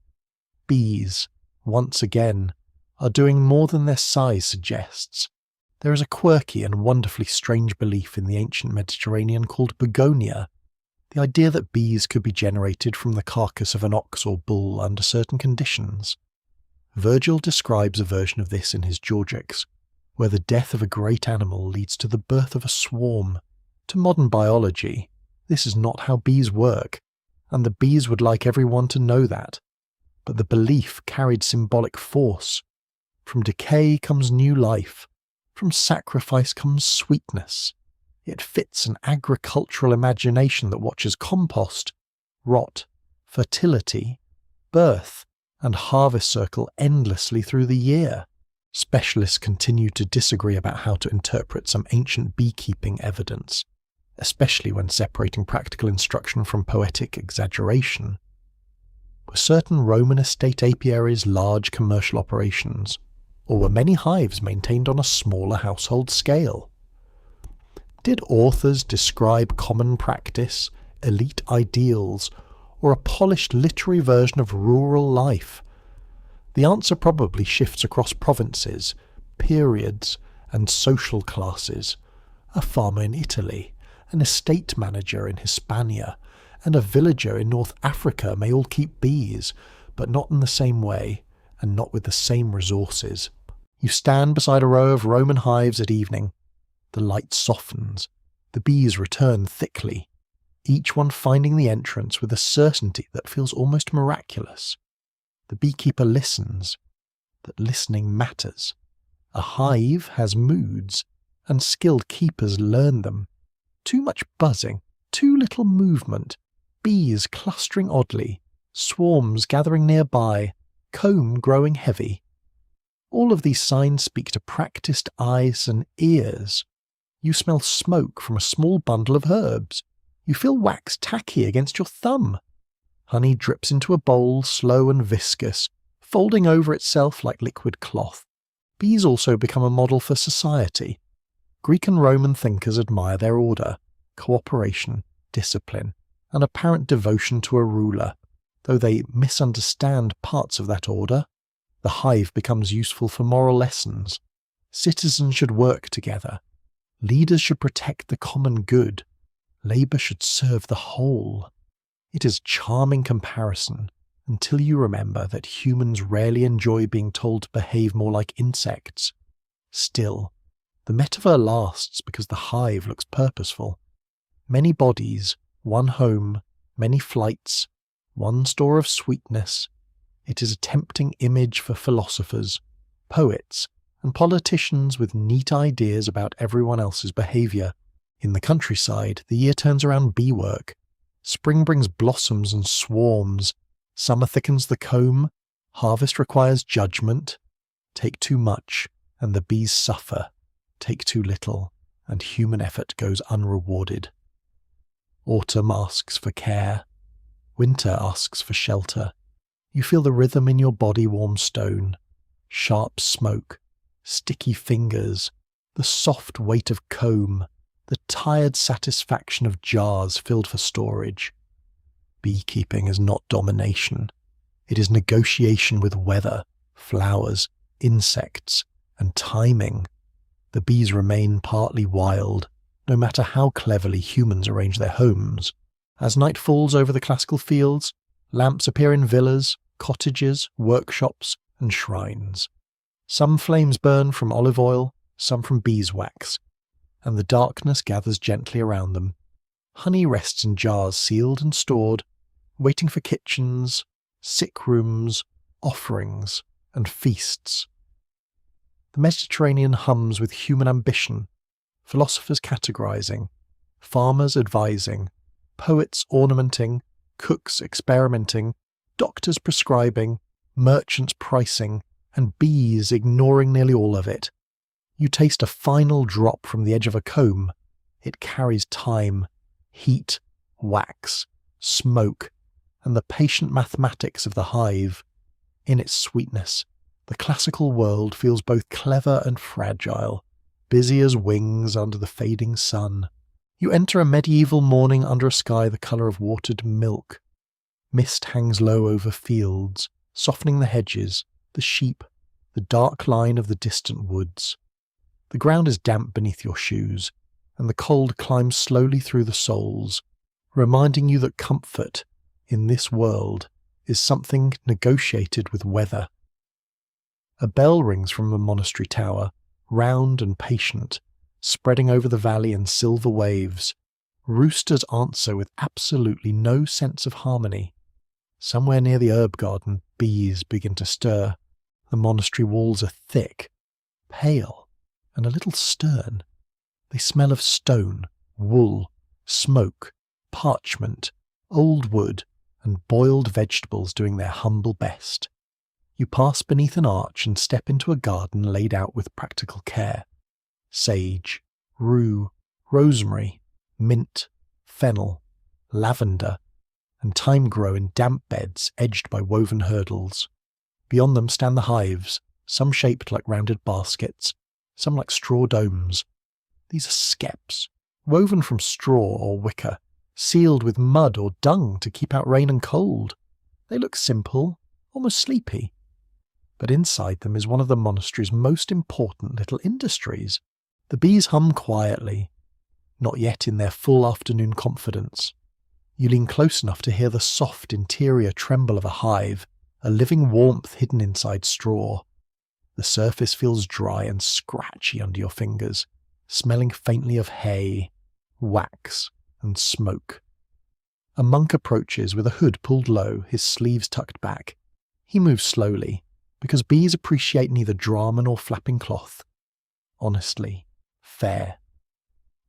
S1: Bees, once again, are doing more than their size suggests. There is a quirky and wonderfully strange belief in the ancient Mediterranean called begonia, the idea that bees could be generated from the carcass of an ox or bull under certain conditions. Virgil describes a version of this in his Georgics, where the death of a great animal leads to the birth of a swarm. To modern biology, this is not how bees work, and the bees would like everyone to know that. But the belief carried symbolic force. From decay comes new life. From sacrifice comes sweetness. It fits an agricultural imagination that watches compost, rot, fertility, birth, and harvest circle endlessly through the year. Specialists continue to disagree about how to interpret some ancient beekeeping evidence, especially when separating practical instruction from poetic exaggeration. Were certain Roman estate apiaries large commercial operations, or were many hives maintained on a smaller household scale? Did authors describe common practice, elite ideals, or a polished literary version of rural life? The answer probably shifts across provinces, periods, and social classes. A farmer in Italy, an estate manager in Hispania, and a villager in North Africa may all keep bees, but not in the same way, and not with the same resources. You stand beside a row of Roman hives at evening. The light softens. The bees return thickly, each one finding the entrance with a certainty that feels almost miraculous. The beekeeper listens. That listening matters. A hive has moods, and skilled keepers learn them. Too much buzzing, too little movement, bees clustering oddly, swarms gathering nearby, comb growing heavy. All of these signs speak to practiced eyes and ears. You smell smoke from a small bundle of herbs. You feel wax tacky against your thumb. Honey drips into a bowl, slow and viscous, folding over itself like liquid cloth. Bees also become a model for society. Greek and Roman thinkers admire their order, cooperation, discipline, and apparent devotion to a ruler. Though they misunderstand parts of that order, the hive becomes useful for moral lessons. Citizens should work together. Leaders should protect the common good. Labour should serve the whole. It is a charming comparison, until you remember that humans rarely enjoy being told to behave more like insects. Still, the metaphor lasts because the hive looks purposeful. Many bodies, one home, many flights, one store of sweetness. It is a tempting image for philosophers, poets, and politicians with neat ideas about everyone else's behaviour. In the countryside, the year turns around beework. Spring brings blossoms and swarms. Summer thickens the comb. Harvest requires judgment. Take too much, and the bees suffer. Take too little, and human effort goes unrewarded. Autumn asks for care. Winter asks for shelter. You feel the rhythm in your body warm stone. Sharp smoke, sticky fingers, the soft weight of comb, the tired satisfaction of jars filled for storage. Beekeeping is not domination. It is negotiation with weather, flowers, insects, and timing. The bees remain partly wild, no matter how cleverly humans arrange their homes. As night falls over the classical fields, lamps appear in villas, cottages, workshops, and shrines. Some flames burn from olive oil, some from beeswax, and the darkness gathers gently around them. Honey rests in jars sealed and stored, waiting for kitchens, sick rooms, offerings, and feasts. The Mediterranean hums with human ambition, philosophers categorizing, farmers advising, poets ornamenting, cooks experimenting, doctors prescribing, merchants pricing, and bees ignoring nearly all of it. You taste a final drop from the edge of a comb. It carries time, heat, wax, smoke, and the patient mathematics of the hive. In its sweetness, the classical world feels both clever and fragile, busy as wings under the fading sun. You enter a medieval morning under a sky the colour of watered milk. Mist hangs low over fields, softening the hedges, the sheep, the dark line of the distant woods. The ground is damp beneath your shoes, and the cold climbs slowly through the soles, reminding you that comfort, in this world, is something negotiated with weather. A bell rings from the monastery tower, round and patient, spreading over the valley in silver waves. Roosters answer with absolutely no sense of harmony. Somewhere near the herb garden, bees begin to stir. The monastery walls are thick, pale, and a little stern. They smell of stone, wool, smoke, parchment, old wood, and boiled vegetables doing their humble best. You pass beneath an arch and step into a garden laid out with practical care. Sage, rue, rosemary, mint, fennel, lavender, and thyme grow in damp beds edged by woven hurdles. Beyond them stand the hives, some shaped like rounded baskets, some like straw domes. These are skeps, woven from straw or wicker, sealed with mud or dung to keep out rain and cold. They look simple, almost sleepy. But inside them is one of the monastery's most important little industries. The bees hum quietly, not yet in their full afternoon confidence. You lean close enough to hear the soft interior tremble of a hive, a living warmth hidden inside straw. The surface feels dry and scratchy under your fingers, smelling faintly of hay, wax, and smoke. A monk approaches with a hood pulled low, his sleeves tucked back. He moves slowly, because bees appreciate neither drama nor flapping cloth. Honestly, fair.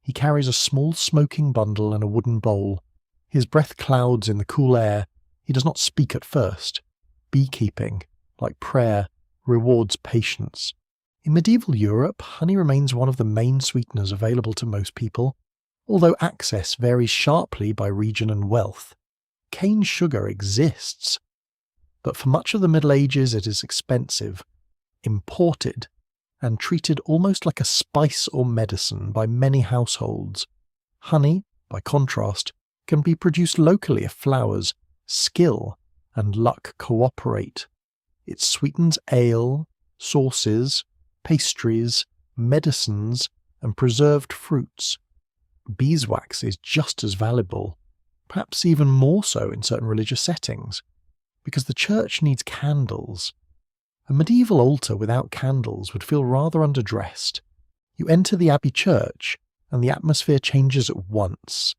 S1: He carries a small smoking bundle and a wooden bowl. His breath clouds in the cool air. He does not speak at first. Beekeeping, like prayer, rewards patience. In medieval Europe, honey remains one of the main sweeteners available to most people, although access varies sharply by region and wealth. Cane sugar exists, but for much of the Middle Ages it is expensive, imported, and treated almost like a spice or medicine by many households. Honey, by contrast, can be produced locally if flowers, skill, and luck cooperate. It sweetens ale, sauces, pastries, medicines, and preserved fruits. Beeswax is just as valuable, perhaps even more so in certain religious settings, because the church needs candles. A medieval altar without candles would feel rather underdressed. You enter the abbey church, and the atmosphere changes at once.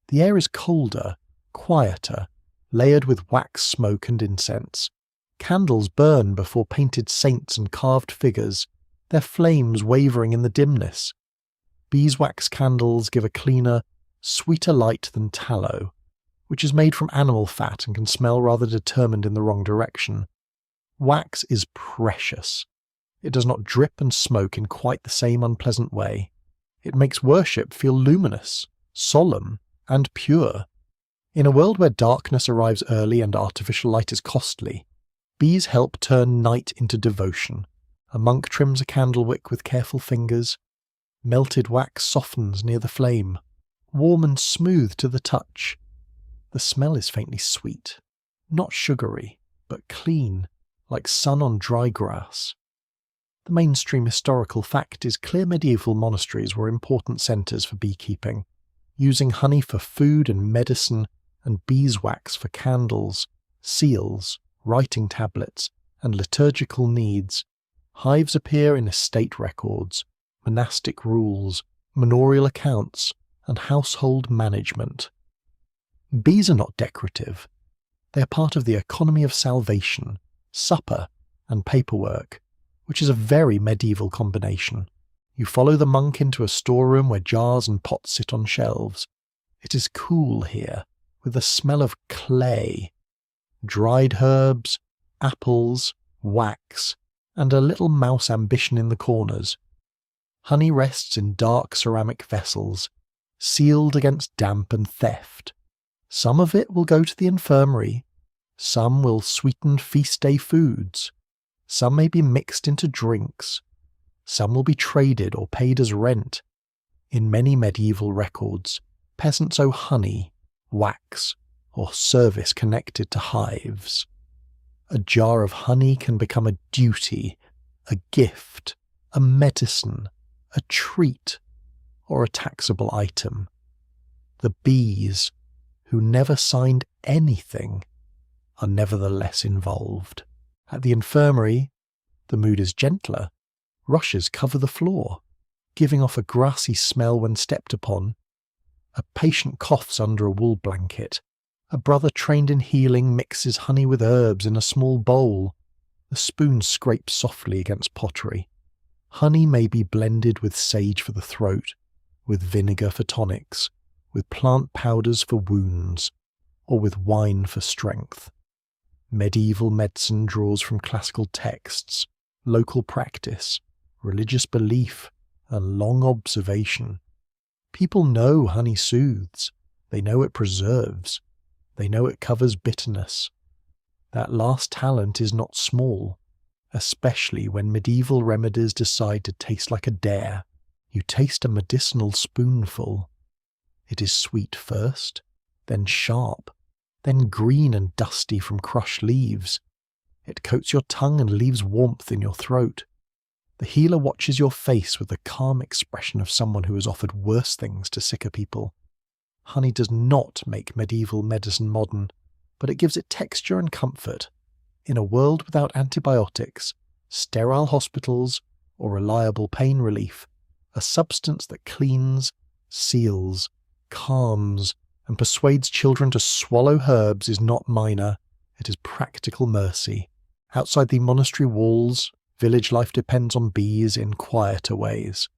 S1: The air is colder, quieter, layered with wax smoke and incense. Candles burn before painted saints and carved figures, their flames wavering in the dimness. Beeswax candles give a cleaner, sweeter light than tallow, which is made from animal fat and can smell rather determined in the wrong direction. Wax is precious. It does not drip and smoke in quite the same unpleasant way. It makes worship feel luminous, solemn, and pure. In a world where darkness arrives early and artificial light is costly, bees help turn night into devotion. A monk trims a candle wick with careful fingers. Melted wax softens near the flame, warm and smooth to the touch. The smell is faintly sweet, not sugary, but clean, like sun on dry grass. The mainstream historical fact is clear medieval monasteries were important centres for beekeeping, using honey for food and medicine and beeswax for candles, seals, writing tablets, and liturgical needs. Hives appear in estate records, monastic rules, manorial accounts, and household management. Bees are not decorative. They are part of the economy of salvation, supper, and paperwork, which is a very medieval combination. You follow the monk into a storeroom where jars and pots sit on shelves. It is cool here, with the smell of clay, dried herbs, apples, wax, and a little mouse ambition in the corners. Honey rests in dark ceramic vessels, sealed against damp and theft. Some of it will go to the infirmary, some will sweeten feast day foods, some may be mixed into drinks, some will be traded or paid as rent. In many medieval records, peasants owe honey, wax, or service connected to hives. A jar of honey can become a duty, a gift, a medicine, a treat, or a taxable item. The bees, who never signed anything, are nevertheless involved. At the infirmary, the mood is gentler. Rushes cover the floor, giving off a grassy smell when stepped upon. A patient coughs under a wool blanket. A brother trained in healing mixes honey with herbs in a small bowl. The spoon scrapes softly against pottery. Honey may be blended with sage for the throat, with vinegar for tonics, with plant powders for wounds, or with wine for strength. Medieval medicine draws from classical texts, local practice, religious belief, and long observation. People know honey soothes. They know it preserves. They know it covers bitterness. That last talent is not small, especially when medieval remedies decide to taste like a dare. You taste a medicinal spoonful. It is sweet first, then sharp, then green and dusty from crushed leaves. It coats your tongue and leaves warmth in your throat. The healer watches your face with the calm expression of someone who has offered worse things to sicker people. Honey does not make medieval medicine modern, but it gives it texture and comfort. In a world without antibiotics, sterile hospitals, or reliable pain relief, a substance that cleans, seals, calms, and persuades children to swallow herbs is not minor, it is practical mercy. Outside the monastery walls, village life depends on bees in quieter ways.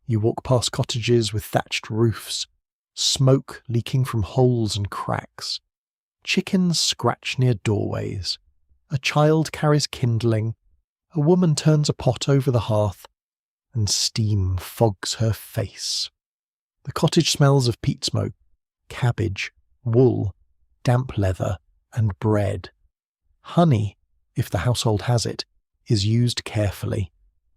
S1: You walk past cottages with thatched roofs, smoke leaking from holes and cracks. Chickens scratch near doorways. A child carries kindling. A woman turns a pot over the hearth, and steam fogs her face. The cottage smells of peat smoke, cabbage, wool, damp leather, and bread. Honey, if the household has it, is used carefully.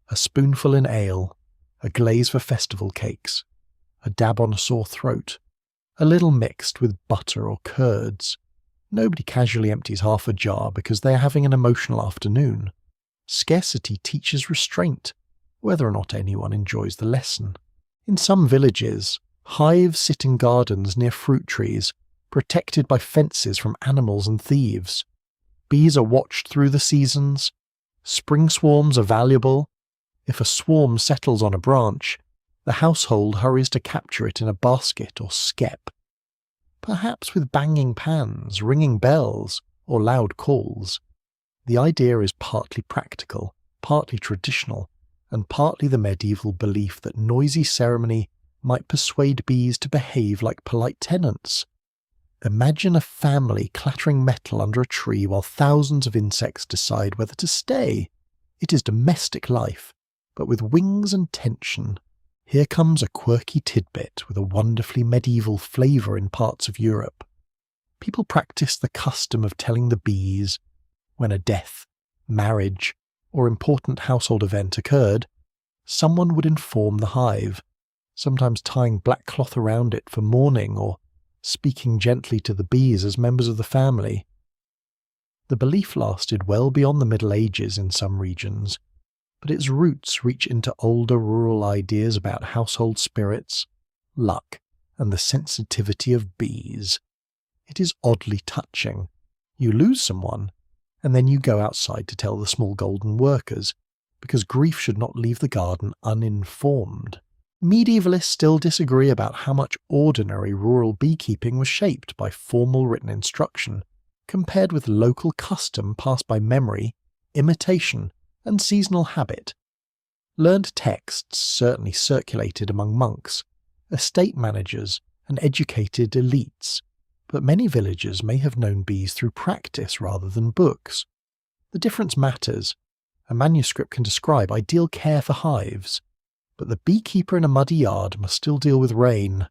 S1: A spoonful in ale, a glaze for festival cakes, a dab on a sore throat, a little mixed with butter or curds. Nobody casually empties half a jar because they are having an emotional afternoon. Scarcity teaches restraint, whether or not anyone enjoys the lesson. In some villages, hives sit in gardens near fruit trees, protected by fences from animals and thieves. Bees are watched through the seasons. Spring swarms are valuable. If a swarm settles on a branch, the household hurries to capture it in a basket or skep. Perhaps with banging pans, ringing bells, or loud calls. The idea is partly practical, partly traditional, and partly the medieval belief that noisy ceremony might persuade bees to behave like polite tenants. Imagine a family clattering metal under a tree while thousands of insects decide whether to stay. It is domestic life, but with wings and tension. Here comes a quirky tidbit with a wonderfully medieval flavour in parts of Europe. People practice the custom of telling the bees, when a death, marriage, or important household event occurred, someone would inform the hive, sometimes tying black cloth around it for mourning or speaking gently to the bees as members of the family. The belief lasted well beyond the Middle Ages in some regions, but its roots reach into older rural ideas about household spirits, luck, and the sensitivity of bees. It is oddly touching. You lose someone, and then you go outside to tell the small golden workers, because grief should not leave the garden uninformed. Medievalists still disagree about how much ordinary rural beekeeping was shaped by formal written instruction, compared with local custom passed by memory, imitation, and seasonal habit. Learned texts certainly circulated among monks, estate managers, and educated elites, but many villagers may have known bees through practice rather than books. The difference matters. A manuscript can describe ideal care for hives, but the beekeeper in a muddy yard must still deal with rain.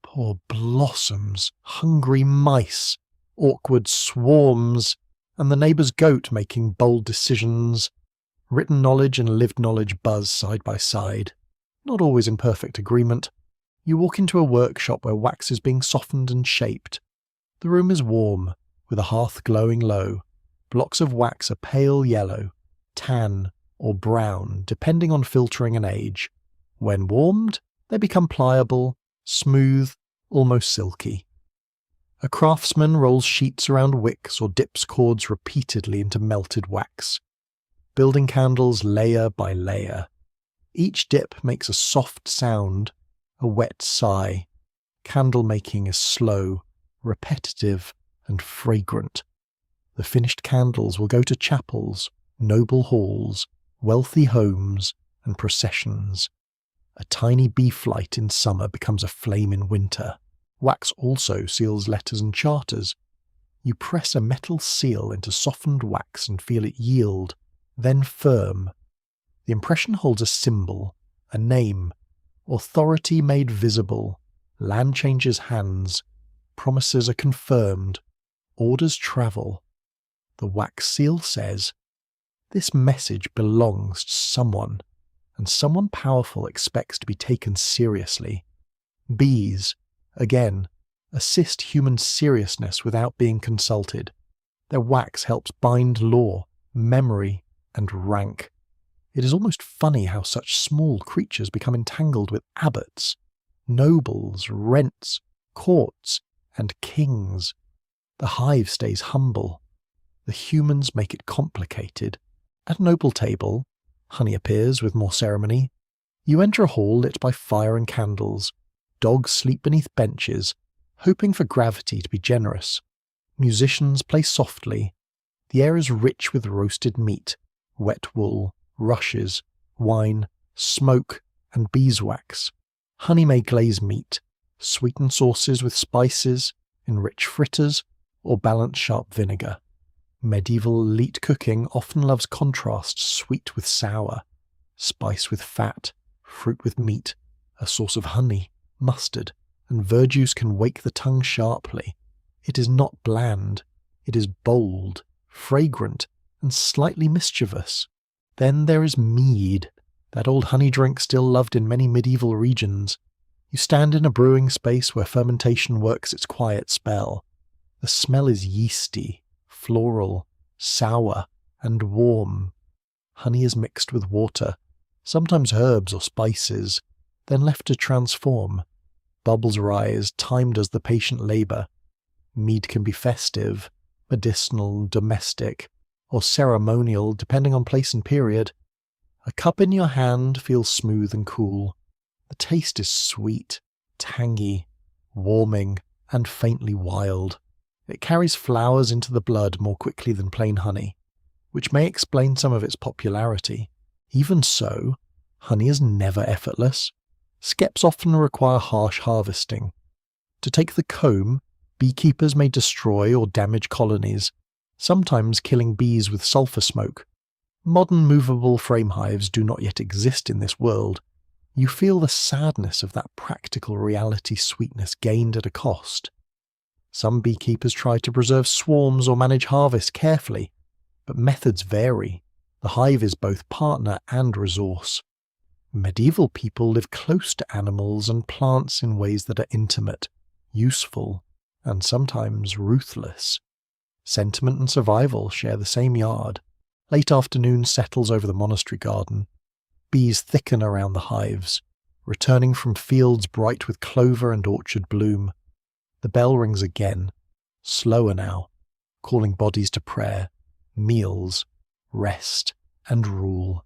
S1: Poor blossoms, hungry mice, awkward swarms, and the neighbour's goat making bold decisions. Written knowledge and lived knowledge buzz side by side, not always in perfect agreement. You walk into a workshop where wax is being softened and shaped. The room is warm, with a hearth glowing low. Blocks of wax are pale yellow, tan, or brown, depending on filtering and age. When warmed, they become pliable, smooth, almost silky. A craftsman rolls sheets around wicks or dips cords repeatedly into melted wax, building candles layer by layer. Each dip makes a soft sound, a wet sigh. Candle making is slow, repetitive, and fragrant. The finished candles will go to chapels, noble halls, wealthy homes, and processions. A tiny bee flight in summer becomes a flame in winter. Wax also seals letters and charters. You press a metal seal into softened wax and feel it yield, then firm. The impression holds a symbol, a name, authority made visible, land changes hands, promises are confirmed, orders travel. The wax seal says, "This message belongs to someone, and someone powerful expects to be taken seriously." Bees, again, assist human seriousness without being consulted. Their wax helps bind law, memory, and rank. It is almost funny how such small creatures become entangled with abbots, nobles, rents, courts, and kings. The hive stays humble. The humans make it complicated. At an opal table, honey appears with more ceremony. You enter a hall lit by fire and candles. Dogs sleep beneath benches, hoping for gravity to be generous. Musicians play softly. The air is rich with roasted meat, wet wool, rushes, wine, smoke, and beeswax. Honey may glaze meat, sweeten sauces with spices, enrich fritters, or balance sharp vinegar. Medieval elite cooking often loves contrast sweet with sour, spice with fat, fruit with meat, a source of honey, mustard, and verjuice can wake the tongue sharply. It is not bland. It is bold, fragrant, and slightly mischievous. Then there is mead, that old honey drink still loved in many medieval regions. You stand in a brewing space where fermentation works its quiet spell. The smell is yeasty, floral, sour, and warm. Honey is mixed with water, sometimes herbs or spices, then left to transform. Bubbles rise, timed as the patient labour. Mead can be festive, medicinal, domestic, or ceremonial depending on place and period. A cup in your hand feels smooth and cool. The taste is sweet, tangy, warming, and faintly wild. It carries flowers into the blood more quickly than plain honey, which may explain some of its popularity. Even so, honey is never effortless. Skeps often require harsh harvesting. To take the comb, beekeepers may destroy or damage colonies, sometimes killing bees with sulfur smoke. Modern movable frame hives do not yet exist in this world. You feel the sadness of that practical reality sweetness gained at a cost. Some beekeepers try to preserve swarms or manage harvest carefully, but methods vary. The hive is both partner and resource. Medieval people live close to animals and plants in ways that are intimate, useful, and sometimes ruthless. Sentiment and survival share the same yard. Late afternoon settles over the monastery garden. Bees thicken around the hives, returning from fields bright with clover and orchard bloom. The bell rings again, slower now, calling bodies to prayer, meals, rest, and rule.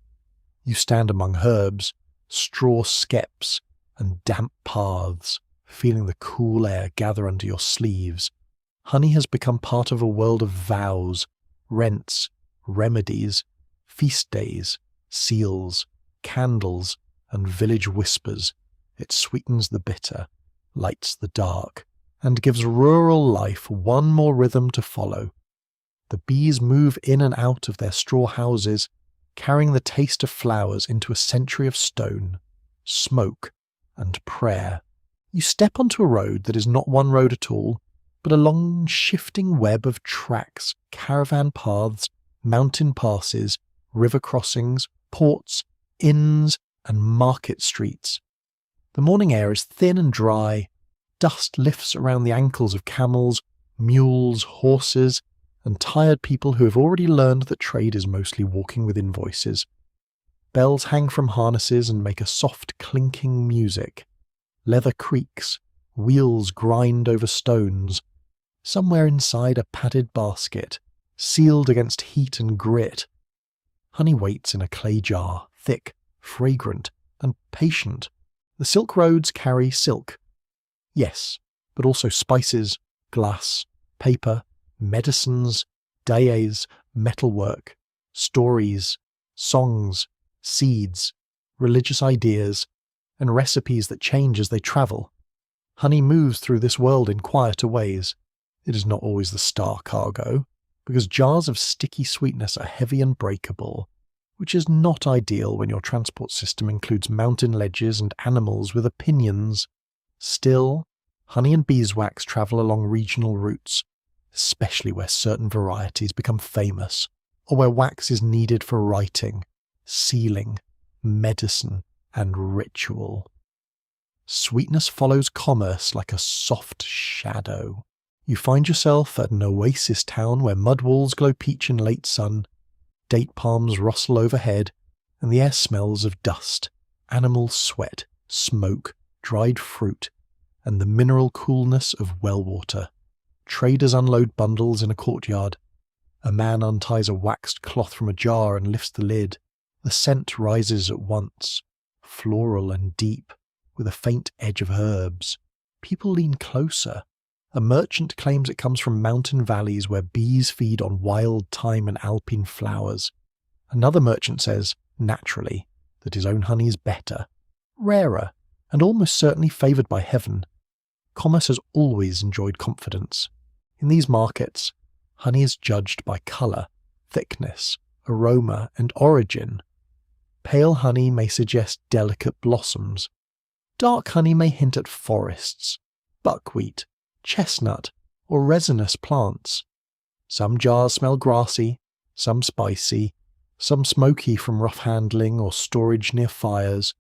S1: You stand among herbs, straw skeps, and damp paths, feeling the cool air gather under your sleeves. Honey has become part of a world of vows, rents, remedies, feast days, seals, candles, and village whispers. It sweetens the bitter, lights the dark, and gives rural life one more rhythm to follow. The bees move in and out of their straw houses, carrying the taste of flowers into a century of stone, smoke, and prayer. You step onto a road that is not one road at all, but a long shifting web of tracks, caravan paths, mountain passes, river crossings, ports, inns, and market streets. The morning air is thin and dry. Dust lifts around the ankles of camels, mules, horses, and tired people who have already learned that trade is mostly walking with invoices. Bells hang from harnesses and make a soft clinking music. Leather creaks, wheels grind over stones. Somewhere inside a padded basket, sealed against heat and grit. Honey waits in a clay jar, thick, fragrant, and patient. The silk roads carry silk. Yes, but also spices, glass, paper, medicines, dayes, metalwork, stories, songs, seeds, religious ideas, and recipes that change as they travel. Honey moves through this world in quieter ways. It is not always the star cargo, because jars of sticky sweetness are heavy and breakable, which is not ideal when your transport system includes mountain ledges and animals with opinions. Still, honey and beeswax travel along regional routes, especially where certain varieties become famous, or where wax is needed for writing, sealing, medicine, and ritual. Sweetness follows commerce like a soft shadow. You find yourself at an oasis town where mud walls glow peach in late sun, date palms rustle overhead, and the air smells of dust, animal sweat, smoke, dried fruit, and the mineral coolness of well water. Traders unload bundles in a courtyard. A man unties a waxed cloth from a jar and lifts the lid. The scent rises at once, floral and deep, with a faint edge of herbs. People lean closer. A merchant claims it comes from mountain valleys where bees feed on wild thyme and alpine flowers. Another merchant says, naturally, that his own honey is better, rarer, and almost certainly favoured by heaven. Commerce has always enjoyed confidence. In these markets, honey is judged by colour, thickness, aroma, and origin. Pale honey may suggest delicate blossoms. Dark honey may hint at forests, buckwheat, chestnut, or resinous plants. Some jars smell grassy, some spicy, some smoky from rough handling or storage near fires.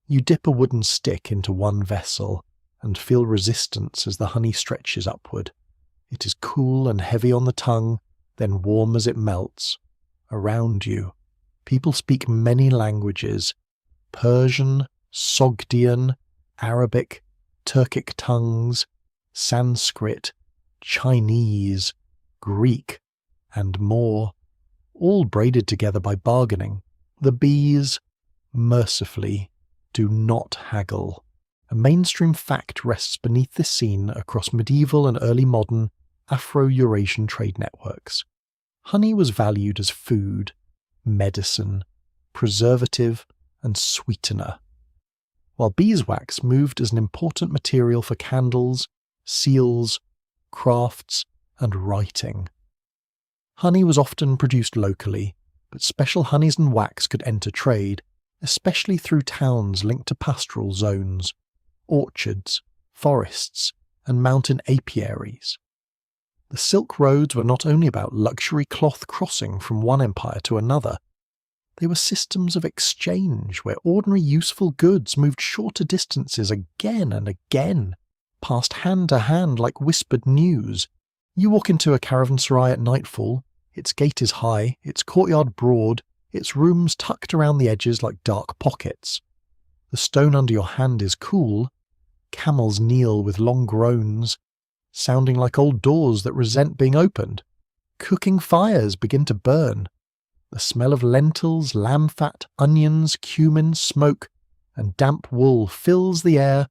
S1: You dip a wooden stick into one vessel and feel resistance as the honey stretches upward. It is cool and heavy on the tongue, then warm as it melts. Around you, people speak many languages: Persian, Sogdian, Arabic, Turkic tongues, Sanskrit, Chinese, Greek, and more, all braided together by bargaining. The bees, mercifully, do not haggle. A mainstream fact rests beneath this scene across medieval and early modern Afro-Eurasian trade networks. Honey was valued as food, medicine, preservative, and sweetener, while beeswax moved as an important material for candles, seals, crafts, and writing. Honey was often produced locally, but special honeys and wax could enter trade, especially through towns linked to pastoral zones, orchards, forests, and mountain apiaries. The Silk Roads were not only about luxury cloth crossing from one empire to another. They were systems of exchange where ordinary useful goods moved shorter distances again and again, passed hand to hand like whispered news. You walk into a caravanserai at nightfall, its gate is high, its courtyard broad, its rooms tucked around the edges like dark pockets. The stone under your hand is cool. Camels kneel with long groans, sounding like old doors that resent being opened. Cooking fires begin to burn. The smell of lentils, lamb fat, onions, cumin, smoke, and damp wool fills the air.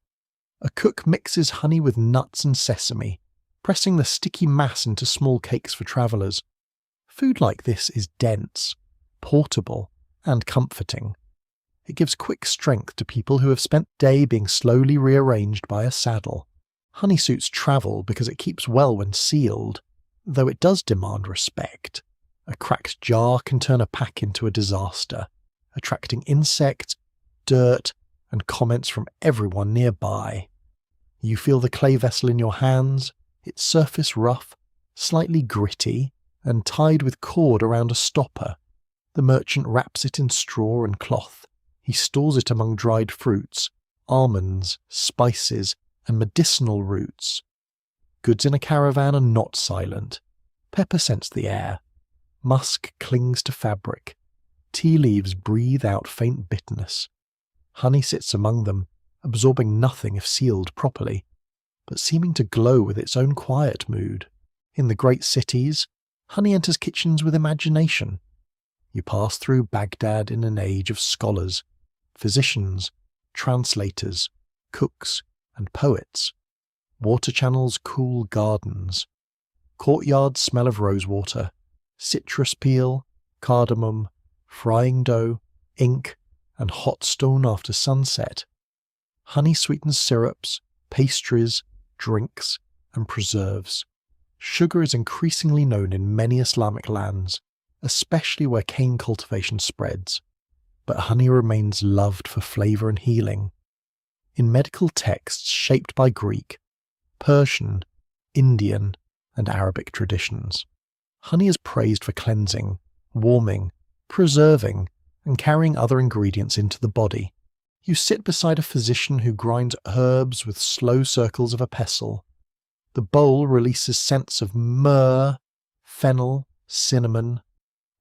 S1: A cook mixes honey with nuts and sesame, pressing the sticky mass into small cakes for travellers. Food like this is dense, portable, and comforting. It gives quick strength to people who have spent the day being slowly rearranged by a saddle. Honey suits travel because it keeps well when sealed, though it does demand respect. A cracked jar can turn a pack into a disaster, attracting insects, dirt, and comments from everyone nearby. You feel the clay vessel in your hands, its surface rough, slightly gritty, and tied with cord around a stopper. The merchant wraps it in straw and cloth. He stores it among dried fruits, almonds, spices, and medicinal roots. Goods in a caravan are not silent. Pepper scents the air. Musk clings to fabric. Tea leaves breathe out faint bitterness. Honey sits among them, absorbing nothing if sealed properly, but seeming to glow with its own quiet mood. In the great cities, honey enters kitchens with imagination. You pass through Baghdad in an age of scholars, physicians, translators, cooks, and poets. Water channels cool gardens. Courtyards smell of rosewater, citrus peel, cardamom, frying dough, ink, and hot stone after sunset. Honey sweetens syrups, pastries, drinks, and preserves. Sugar is increasingly known in many Islamic lands, especially where cane cultivation spreads, but honey remains loved for flavour and healing. In medical texts shaped by Greek, Persian, Indian, and Arabic traditions, honey is praised for cleansing, warming, preserving, and carrying other ingredients into the body. You sit beside a physician who grinds herbs with slow circles of a pestle. The bowl releases scents of myrrh, fennel, cinnamon,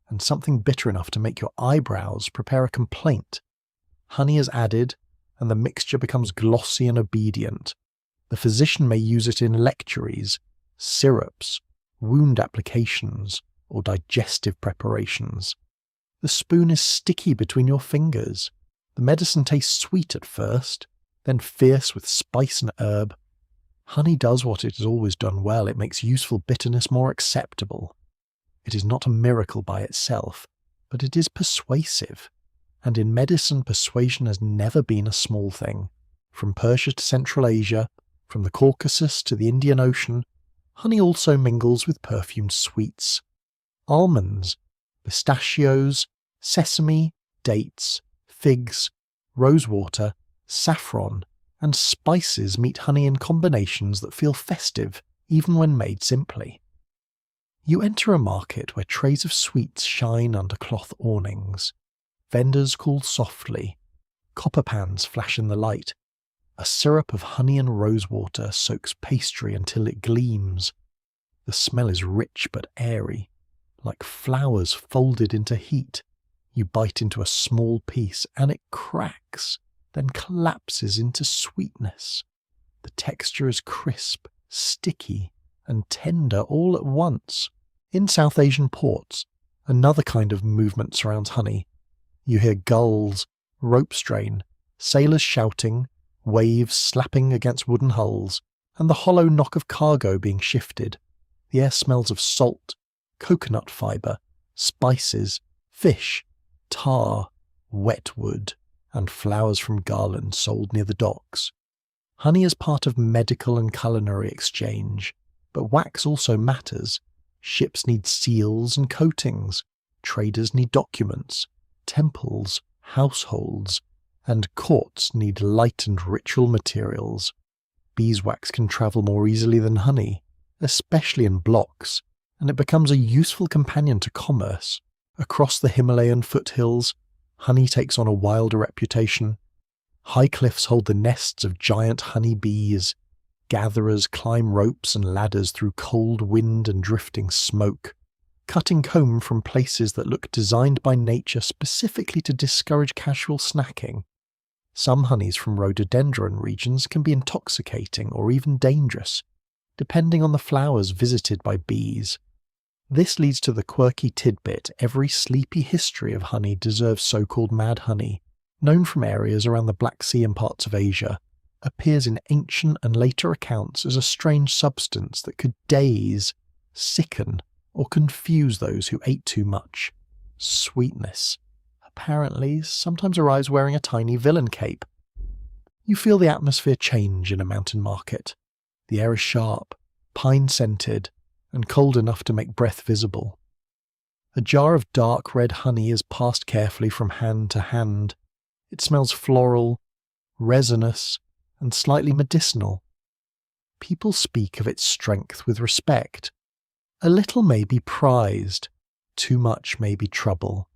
S1: and something bitter enough to make your eyebrows prepare a complaint. Honey is added, and the mixture becomes glossy and obedient. The physician may use it in lecturies, syrups, wound applications, or digestive preparations. The spoon is sticky between your fingers. The medicine tastes sweet at first, then fierce with spice and herb. Honey does what it has always done well. It makes useful bitterness more acceptable. It is not a miracle by itself, but it is persuasive. And in medicine, persuasion has never been a small thing. From Persia to Central Asia, from the Caucasus to the Indian Ocean, honey also mingles with perfumed sweets. Almonds, pistachios, sesame, dates, figs, rosewater, saffron, and spices meet honey in combinations that feel festive, even when made simply. You enter a market where trays of sweets shine under cloth awnings. Vendors call softly. Copper pans flash in the light. A syrup of honey and rosewater soaks pastry until it gleams. The smell is rich but airy, like flowers folded into heat. You bite into a small piece and it cracks, then collapses into sweetness. The texture is crisp, sticky, and tender all at once. In South Asian ports, another kind of movement surrounds honey. You hear gulls, rope strain, sailors shouting, waves slapping against wooden hulls, and the hollow knock of cargo being shifted. The air smells of salt, coconut fibre, spices, fish, tar, wet wood, and flowers from garlands sold near the docks. Honey is part of medical and culinary exchange, but wax also matters. Ships need seals and coatings, traders need documents, temples, households, and courts need light and ritual materials. Beeswax can travel more easily than honey, especially in blocks, and it becomes a useful companion to commerce. Across the Himalayan foothills, honey takes on a wilder reputation. High cliffs hold the nests of giant honey bees. Gatherers climb ropes and ladders through cold wind and drifting smoke, cutting comb from places that look designed by nature specifically to discourage casual snacking. Some honeys from rhododendron regions can be intoxicating or even dangerous, depending on the flowers visited by bees. This leads to the quirky tidbit every sleepy history of honey deserves so-called mad honey, known from areas around the Black Sea and parts of Asia, appears in ancient and later accounts as a strange substance that could daze, sicken, or confuse those who ate too much. Sweetness, apparently, sometimes arrives wearing a tiny villain cape. You feel the atmosphere change in a mountain market. The air is sharp, pine-scented, and cold enough to make breath visible. A jar of dark red honey is passed carefully from hand to hand. It smells floral, resinous, and slightly medicinal. People speak of its strength with respect. A little may be prized, too much may be trouble.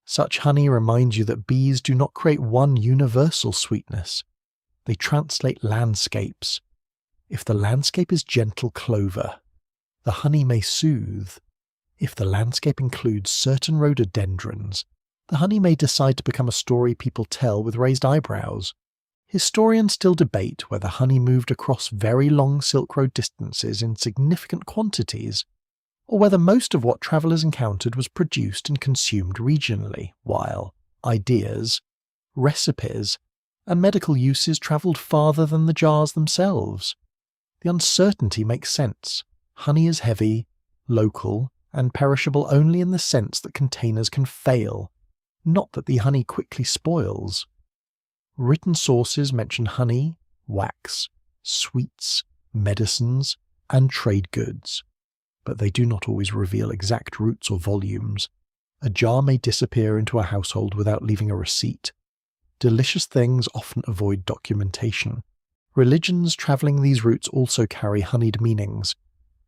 S1: Such honey reminds you that bees do not create one universal sweetness. They translate landscapes. If the landscape is gentle clover, the honey may soothe. If the landscape includes certain rhododendrons, the honey may decide to become a story people tell with raised eyebrows. Historians still debate whether honey moved across very long Silk Road distances in significant quantities, or whether most of what travellers encountered was produced and consumed regionally, while ideas, recipes, and medical uses travelled farther than the jars themselves. The uncertainty makes sense. Honey is heavy, local, and perishable only in the sense that containers can fail, not that the honey quickly spoils. Written sources mention honey, wax, sweets, medicines, and trade goods. but they do not always reveal exact routes or volumes. A jar may disappear into a household without leaving a receipt. Delicious things often avoid documentation. Religions travelling these routes also carry honeyed meanings.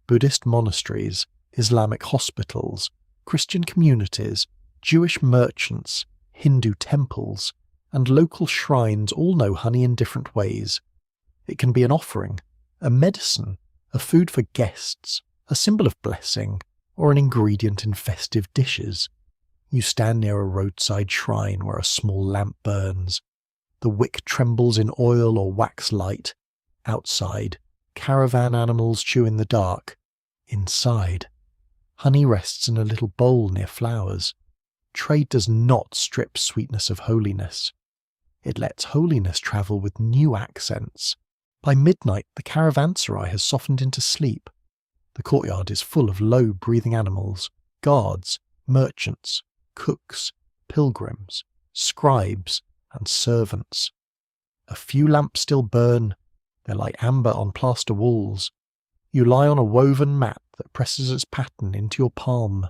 S1: Buddhist monasteries, Islamic hospitals, Christian communities, Jewish merchants, Hindu temples, and local shrines all know honey in different ways. It can be an offering, a medicine, a food for guests, a symbol of blessing, or an ingredient in festive dishes. You stand near a roadside shrine where a small lamp burns. The wick trembles in oil or wax light. Outside, caravan animals chew in the dark. Inside, honey rests in a little bowl near flowers. Trade does not strip sweetness of holiness. It lets holiness travel with new accents. By midnight, the caravanserai has softened into sleep. The courtyard is full of low-breathing animals, guards, merchants, cooks, pilgrims, scribes, and servants. A few lamps still burn. They're like amber on plaster walls. You lie on a woven mat that presses its pattern into your palm.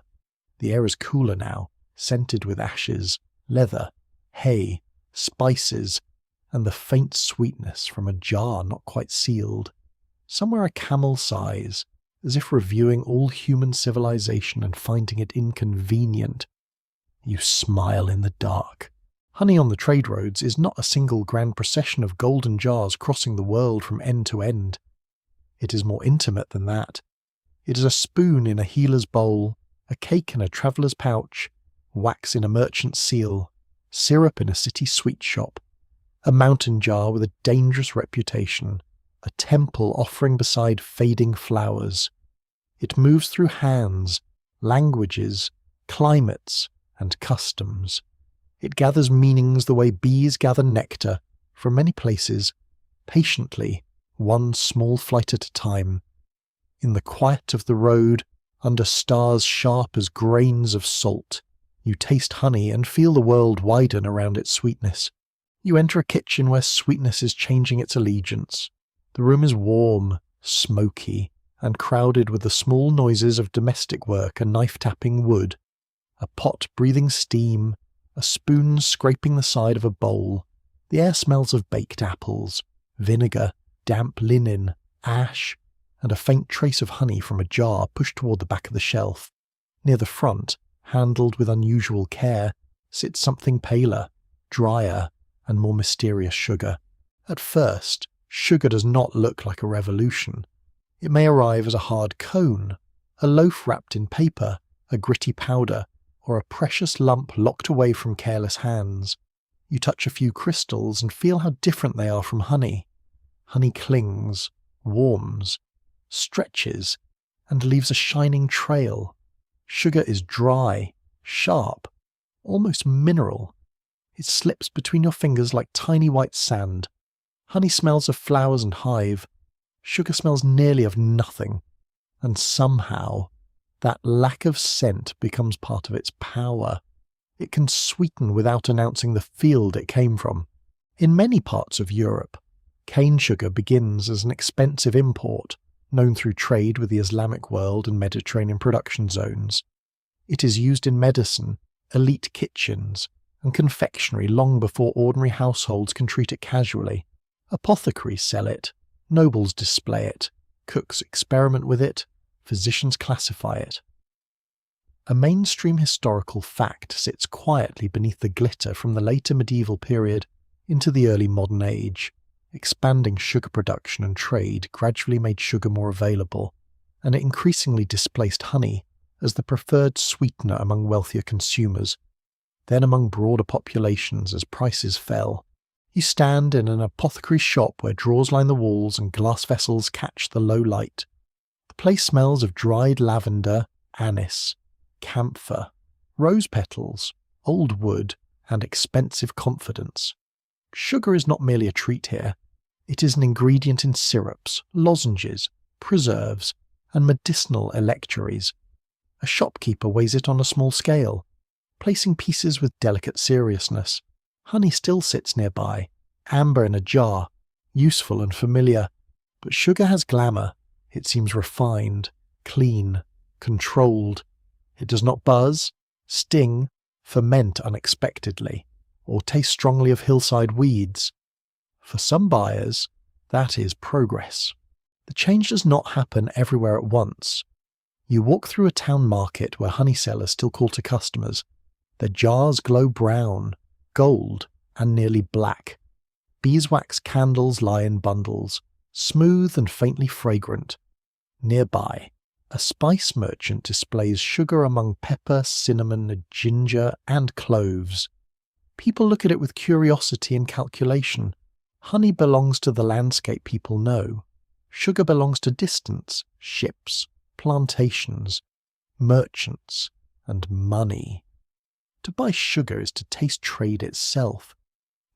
S1: The air is cooler now, scented with ashes, leather, hay, spices, and the faint sweetness from a jar not quite sealed. Somewhere a camel sighs, as if reviewing all human civilization and finding it inconvenient. You smile in the dark. Honey on the trade roads is not a single grand procession of golden jars crossing the world from end to end. It is more intimate than that. It is a spoon in a healer's bowl, a cake in a traveller's pouch, wax in a merchant's seal, syrup in a city sweet shop, a mountain jar with a dangerous reputation, a temple offering beside fading flowers. It moves through hands, languages, climates, and customs. It gathers meanings the way bees gather nectar from many places, patiently, one small flight at a time. In the quiet of the road, under stars sharp as grains of salt, you taste honey and feel the world widen around its sweetness. You enter a kitchen where sweetness is changing its allegiance. The room is warm, smoky, and crowded with the small noises of domestic work, a knife tapping wood, a pot breathing steam, a spoon scraping the side of a bowl. The air smells of baked apples, vinegar, damp linen, ash, and a faint trace of honey from a jar pushed toward the back of the shelf. Near the front, handled with unusual care, sits something paler, drier, and more mysterious sugar. At first, sugar does not look like a revolution. It may arrive as a hard cone, a loaf wrapped in paper, a gritty powder, or a precious lump locked away from careless hands. You touch a few crystals and feel how different they are from honey. Honey clings, warms, stretches, and leaves a shining trail. Sugar is dry, sharp, almost mineral. It slips between your fingers like tiny white sand. Honey smells of flowers and hive. Sugar smells nearly of nothing. And somehow, that lack of scent becomes part of its power. It can sweeten without announcing the field it came from. In many parts of Europe, cane sugar begins as an expensive import, known through trade with the Islamic world and Mediterranean production zones. It is used in medicine, elite kitchens, and confectionery long before ordinary households can treat it casually. Apothecaries sell it, nobles display it, cooks experiment with it, physicians classify it. A mainstream historical fact sits quietly beneath the glitter from the later medieval period into the early modern age. Expanding sugar production and trade gradually made sugar more available, and it increasingly displaced honey as the preferred sweetener among wealthier consumers, then among broader populations as prices fell. You stand in an apothecary shop where drawers line the walls and glass vessels catch the low light. The place smells of dried lavender, anise, camphor, rose petals, old wood, and expensive confidence. Sugar is not merely a treat here. It is an ingredient in syrups, lozenges, preserves, and medicinal electuaries. A shopkeeper weighs it on a small scale, placing pieces with delicate seriousness. Honey still sits nearby, amber in a jar, useful and familiar. But sugar has glamour. It seems refined, clean, controlled. It does not buzz, sting, ferment unexpectedly, or taste strongly of hillside weeds. For some buyers, that is progress. The change does not happen everywhere at once. You walk through a town market where honey sellers still call to customers. Their jars glow brown, gold, and nearly black. Beeswax candles lie in bundles, smooth and faintly fragrant. Nearby, a spice merchant displays sugar among pepper, cinnamon, ginger, and cloves. People look at it with curiosity and calculation. Honey belongs to the landscape people know. Sugar belongs to distance, ships, plantations, merchants, and money. To buy sugar is to taste trade itself,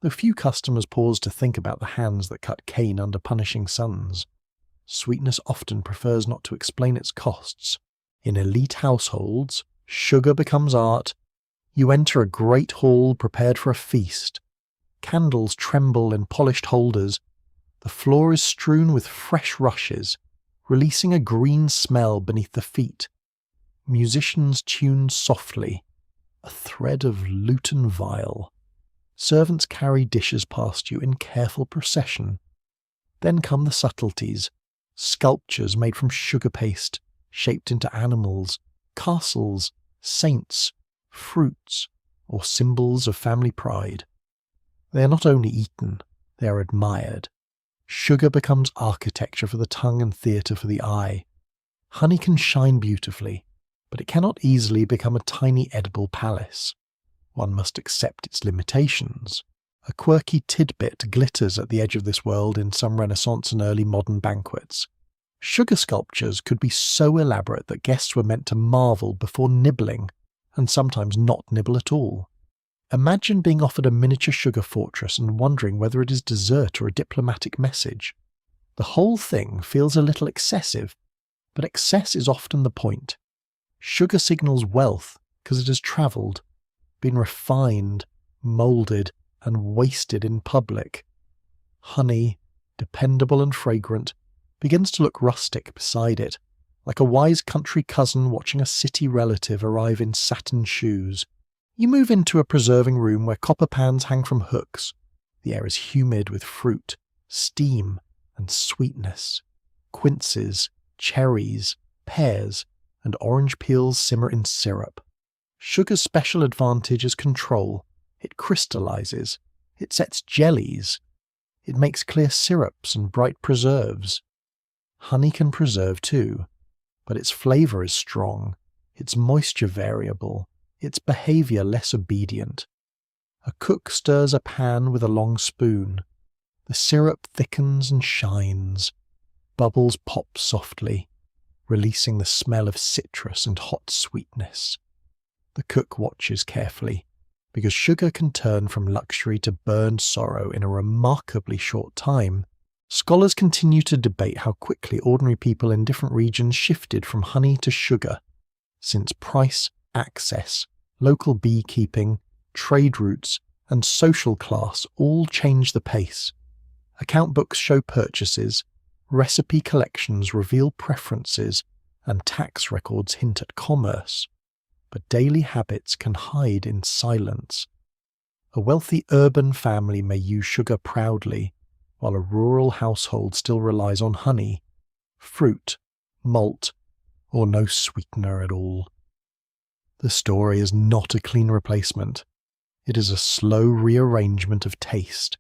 S1: though few customers pause to think about the hands that cut cane under punishing suns. Sweetness often prefers not to explain its costs. In elite households, sugar becomes art. You enter a great hall prepared for a feast. Candles tremble in polished holders. The floor is strewn with fresh rushes, releasing a green smell beneath the feet. Musicians tune softly, a thread of lute and viol. Servants carry dishes past you in careful procession. Then come the subtleties, sculptures made from sugar paste, shaped into animals, castles, saints, fruits, or symbols of family pride. They are not only eaten, they are admired. Sugar becomes architecture for the tongue and theatre for the eye. Honey can shine beautifully, but it cannot easily become a tiny edible palace. One must accept its limitations. A quirky tidbit glitters at the edge of this world in some Renaissance and early modern banquets. Sugar sculptures could be so elaborate that guests were meant to marvel before nibbling, and sometimes not nibble at all. Imagine being offered a miniature sugar fortress and wondering whether it is dessert or a diplomatic message. The whole thing feels a little excessive, but excess is often the point. Sugar signals wealth because it has travelled, been refined, moulded, and wasted in public. Honey, dependable and fragrant, begins to look rustic beside it, like a wise country cousin watching a city relative arrive in satin shoes. You move into a preserving room where copper pans hang from hooks. The air is humid with fruit, steam, and sweetness. Quinces, cherries, pears, and orange peels simmer in syrup. Sugar's special advantage is control. It crystallizes. It sets jellies. It makes clear syrups and bright preserves. Honey can preserve too, but its flavour is strong, its moisture variable, its behaviour less obedient. A cook stirs a pan with a long spoon. The syrup thickens and shines. Bubbles pop softly, releasing the smell of citrus and hot sweetness. The cook watches carefully, because sugar can turn from luxury to burned sorrow in a remarkably short time. Scholars continue to debate how quickly ordinary people in different regions shifted from honey to sugar, since price, access, local beekeeping, trade routes, and social class all change the pace. Account books show purchases, recipe collections reveal preferences, and tax records hint at commerce. But daily habits can hide in silence. A wealthy urban family may use sugar proudly, while a rural household still relies on honey, fruit, malt, or no sweetener at all. The story is not a clean replacement. It is a slow rearrangement of taste.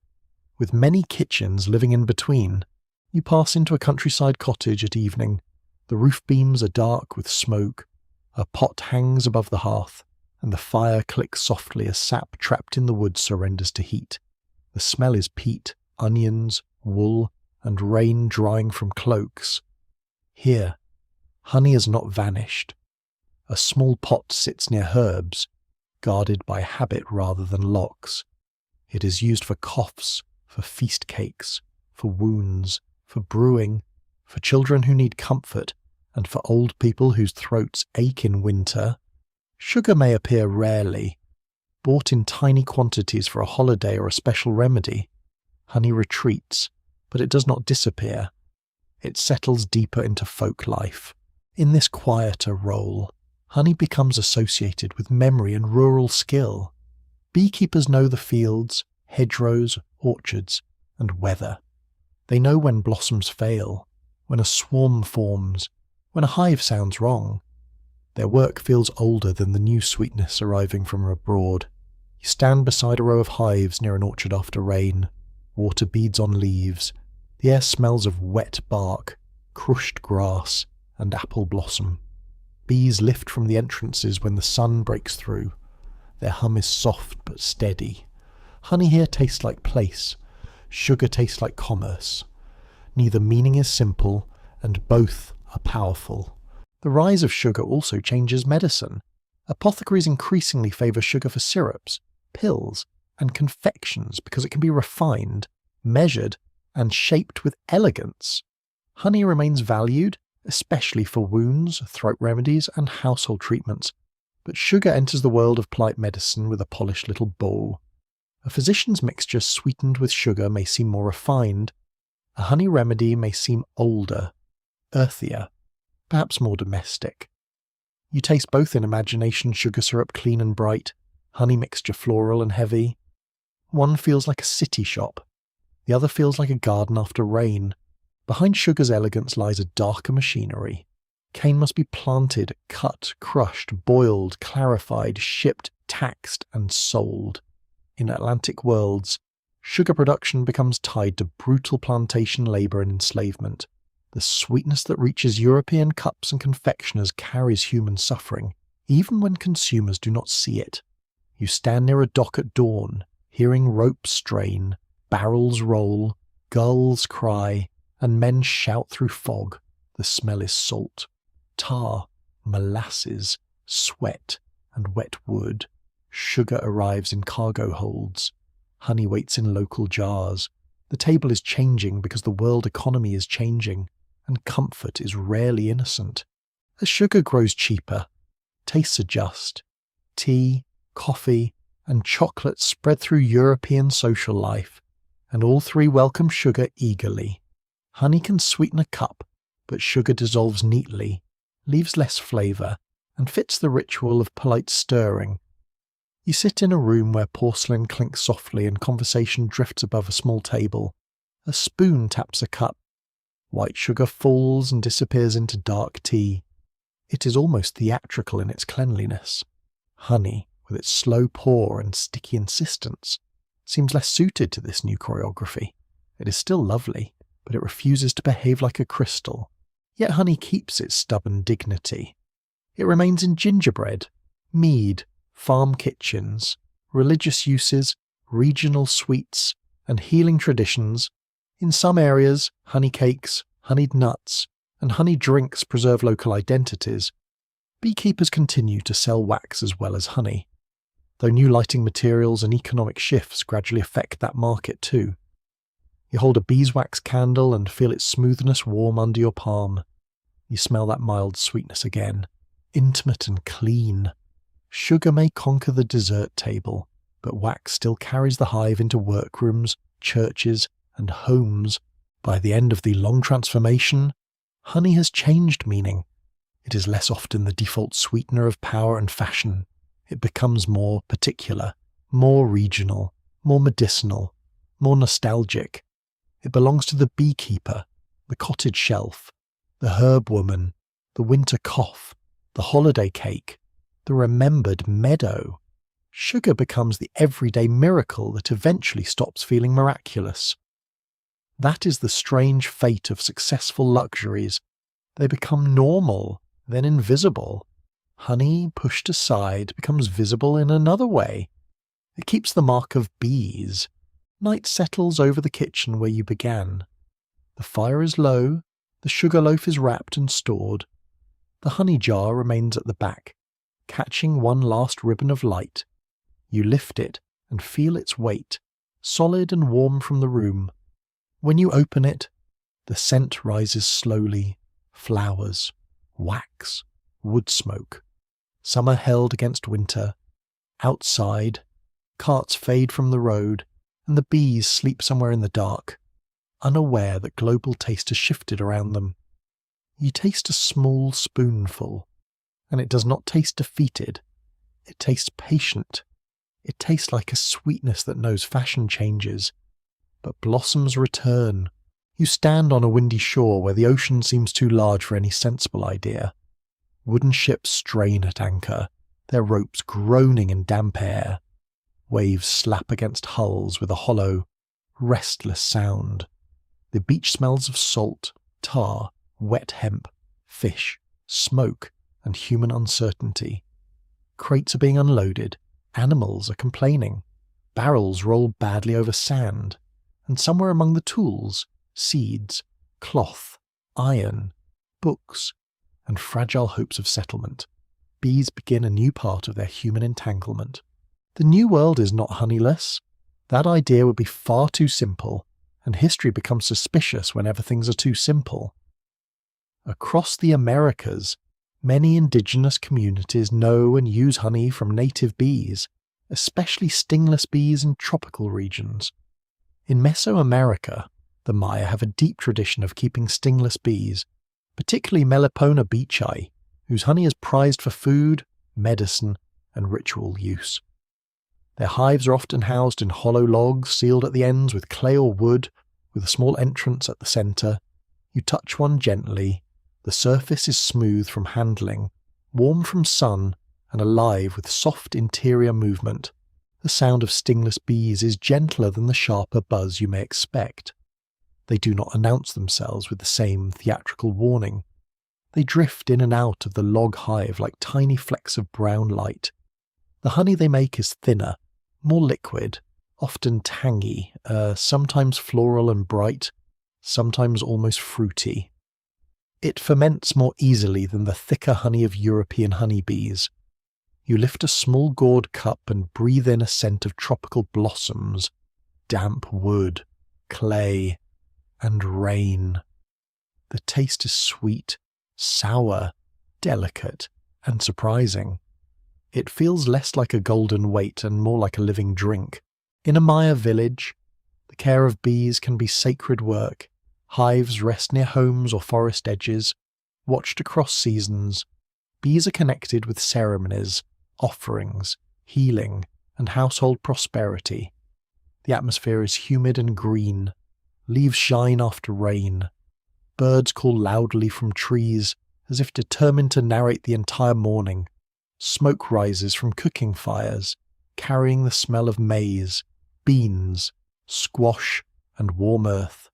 S1: With many kitchens living in between, you pass into a countryside cottage at evening. The roof beams are dark with smoke. A pot hangs above the hearth, and the fire clicks softly as sap trapped in the wood surrenders to heat. The smell is peat, onions, wool, and rain drying from cloaks. Here, honey has not vanished. A small pot sits near herbs, guarded by habit rather than locks. It is used for coughs, for feast cakes, for wounds, for brewing, for children who need comfort, and for old people whose throats ache in winter. Sugar may appear rarely, bought in tiny quantities for a holiday or a special remedy. Honey retreats, but it does not disappear. It settles deeper into folk life. In this quieter role, honey becomes associated with memory and rural skill. Beekeepers know the fields, hedgerows, orchards, and weather. They know when blossoms fail, when a swarm forms, when a hive sounds wrong. Their work feels older than the new sweetness arriving from abroad. You stand beside a row of hives near an orchard after rain. Water beads on leaves. The air smells of wet bark, crushed grass, and apple blossom. Bees lift from the entrances when the sun breaks through. Their hum is soft but steady. Honey here tastes like place. Sugar tastes like commerce. Neither meaning is simple, and both are powerful. The rise of sugar also changes medicine. Apothecaries increasingly favour sugar for syrups, pills, and confections because it can be refined, measured, and shaped with elegance. Honey remains valued, especially for wounds, throat remedies, and household treatments, but sugar enters the world of polite medicine with a polished little bowl. A physician's mixture sweetened with sugar may seem more refined. A honey remedy may seem older, earthier, perhaps more domestic. You taste both in imagination: sugar syrup clean and bright, honey mixture floral and heavy. One feels like a city shop, the other feels like a garden after rain. Behind sugar's elegance lies a darker machinery. Cane must be planted, cut, crushed, boiled, clarified, shipped, taxed, and sold. In Atlantic worlds, sugar production becomes tied to brutal plantation labour and enslavement. The sweetness that reaches European cups and confectioners carries human suffering, even when consumers do not see it. You stand near a dock at dawn, hearing ropes strain, barrels roll, gulls cry, and men shout through fog. The smell is salt, tar, molasses, sweat, and wet wood. Sugar arrives in cargo holds. Honey waits in local jars. The table is changing because the world economy is changing, and comfort is rarely innocent. As sugar grows cheaper, tastes adjust. Tea, coffee, and chocolate spread through European social life, and all three welcome sugar eagerly. Honey can sweeten a cup, but sugar dissolves neatly, leaves less flavour, and fits the ritual of polite stirring. You sit in a room where porcelain clinks softly and conversation drifts above a small table. A spoon taps a cup. White sugar falls and disappears into dark tea. It is almost theatrical in its cleanliness. Honey, with its slow pour and sticky insistence, seems less suited to this new choreography. It is still lovely, but it refuses to behave like a crystal. Yet honey keeps its stubborn dignity. It remains in gingerbread, mead, farm kitchens, religious uses, regional sweets, and healing traditions. In some areas, honey cakes, honeyed nuts, and honey drinks preserve local identities. Beekeepers continue to sell wax as well as honey, though new lighting materials and economic shifts gradually affect that market too. You hold a beeswax candle and feel its smoothness warm under your palm. You smell that mild sweetness again, intimate and clean. Sugar may conquer the dessert table, but wax still carries the hive into workrooms, churches, and homes. By the end of the long transformation, honey has changed meaning. It is less often the default sweetener of power and fashion. It becomes more particular, more regional, more medicinal, more nostalgic. It belongs to the beekeeper, the cottage shelf, the herb woman, the winter cough, the holiday cake, the remembered meadow. Sugar becomes the everyday miracle that eventually stops feeling miraculous. That is the strange fate of successful luxuries. They become normal, then invisible. Honey, pushed aside, becomes visible in another way. It keeps the mark of bees. Night settles over the kitchen where you began. The fire is low, the sugar loaf is wrapped and stored. The honey jar remains at the back, catching one last ribbon of light. You lift it and feel its weight, solid and warm from the room. When you open it, the scent rises slowly. Flowers, wax, wood smoke. Summer held against winter. Outside, carts fade from the road, and the bees sleep somewhere in the dark, unaware that global taste has shifted around them. You taste a small spoonful, and it does not taste defeated. It tastes patient. It tastes like a sweetness that knows fashion changes, but blossoms return. You stand on a windy shore where the ocean seems too large for any sensible idea. Wooden ships strain at anchor, their ropes groaning in damp air. Waves slap against hulls with a hollow, restless sound. The beach smells of salt, tar, wet hemp, fish, smoke, and human uncertainty. Crates are being unloaded, animals are complaining, barrels roll badly over sand, and somewhere among the tools, seeds, cloth, iron, books, and fragile hopes of settlement, bees begin a new part of their human entanglement. The New World is not honeyless. That idea would be far too simple, and history becomes suspicious whenever things are too simple. Across the Americas, many indigenous communities know and use honey from native bees, especially stingless bees in tropical regions. In Mesoamerica, the Maya have a deep tradition of keeping stingless bees, particularly Melipona beechi, whose honey is prized for food, medicine, and ritual use. Their hives are often housed in hollow logs sealed at the ends with clay or wood, with a small entrance at the centre. You touch one gently. The surface is smooth from handling, warm from sun, and alive with soft interior movement. The sound of stingless bees is gentler than the sharper buzz you may expect. They do not announce themselves with the same theatrical warning. They drift in and out of the log hive like tiny flecks of brown light. The honey they make is thinner, more liquid, often tangy, sometimes floral and bright, sometimes almost fruity. It ferments more easily than the thicker honey of European honeybees. You lift a small gourd cup and breathe in a scent of tropical blossoms, damp wood, clay, and rain. The taste is sweet, sour, delicate, and surprising. It feels less like a golden weight and more like a living drink. In a Maya village, the care of bees can be sacred work. Hives rest near homes or forest edges, watched across seasons. Bees are connected with ceremonies, offerings, healing, and household prosperity. The atmosphere is humid and green. Leaves shine after rain. Birds call loudly from trees, as if determined to narrate the entire morning. Smoke rises from cooking fires, carrying the smell of maize, beans, squash, and warm earth.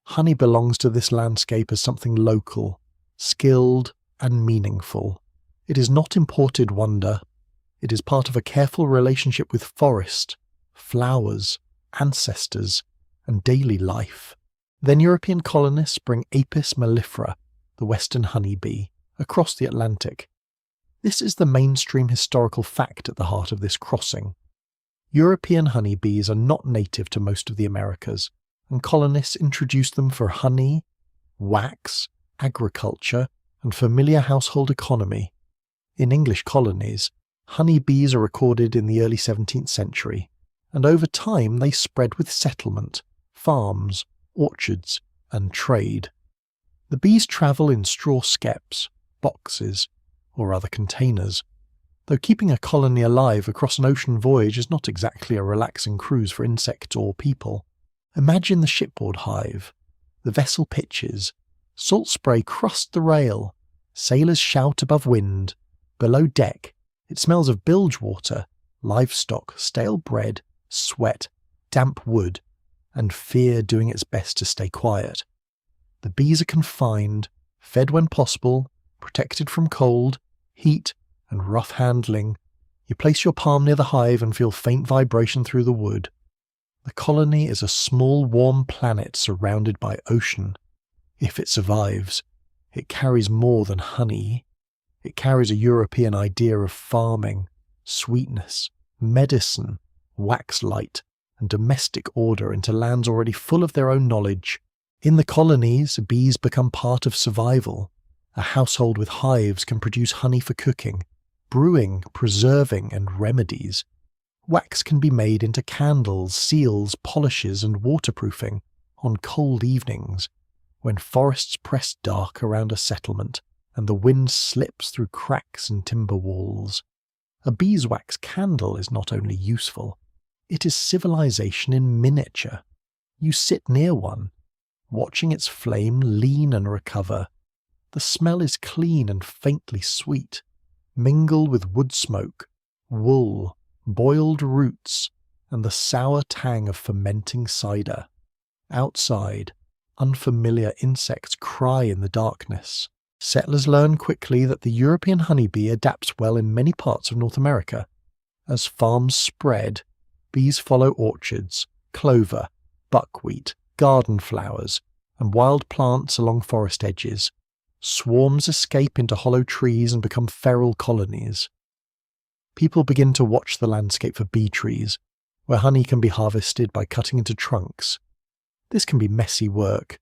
S1: Honey belongs to this landscape as something local, skilled, and meaningful. It is not imported wonder. It is part of a careful relationship with forest, flowers, ancestors, and daily life. Then European colonists bring Apis mellifera, the western honeybee, across the Atlantic. This is the mainstream historical fact at the heart of this crossing. European honeybees are not native to most of the Americas, and colonists introduced them for honey, wax, agriculture, and familiar household economy. In English colonies, honeybees are recorded in the early 17th century, and over time they spread with settlement, farms, orchards, and trade. The bees travel in straw skeps, boxes, or other containers, though keeping a colony alive across an ocean voyage is not exactly a relaxing cruise for insects or people. Imagine the shipboard hive. The vessel pitches. Salt spray crusts the rail. Sailors shout above wind. Below deck, it smells of bilge water, livestock, stale bread, sweat, damp wood, and fear doing its best to stay quiet. The bees are confined, fed when possible, protected from cold, heat, and rough handling. You place your palm near the hive and feel faint vibration through the wood. The colony is a small warm planet surrounded by ocean. If it survives, it carries more than honey. It carries a European idea of farming, sweetness, medicine, waxlight, and domestic order into lands already full of their own knowledge. In the colonies, bees become part of survival. A household with hives can produce honey for cooking, brewing, preserving, and remedies. Wax can be made into candles, seals, polishes, and waterproofing on cold evenings. when forests press dark around a settlement and the wind slips through cracks in timber walls. A beeswax candle is not only useful, it is civilization in miniature. You sit near one, watching its flame lean and recover. The smell is clean and faintly sweet, mingled with wood smoke, wool, boiled roots, and the sour tang of fermenting cider. Outside, unfamiliar insects cry in the darkness. Settlers learn quickly that the European honeybee adapts well in many parts of North America. As farms spread, bees follow orchards, clover, buckwheat, garden flowers, and wild plants along forest edges. Swarms escape into hollow trees and become feral colonies. People begin to watch the landscape for bee trees, where honey can be harvested by cutting into trunks. This can be messy work.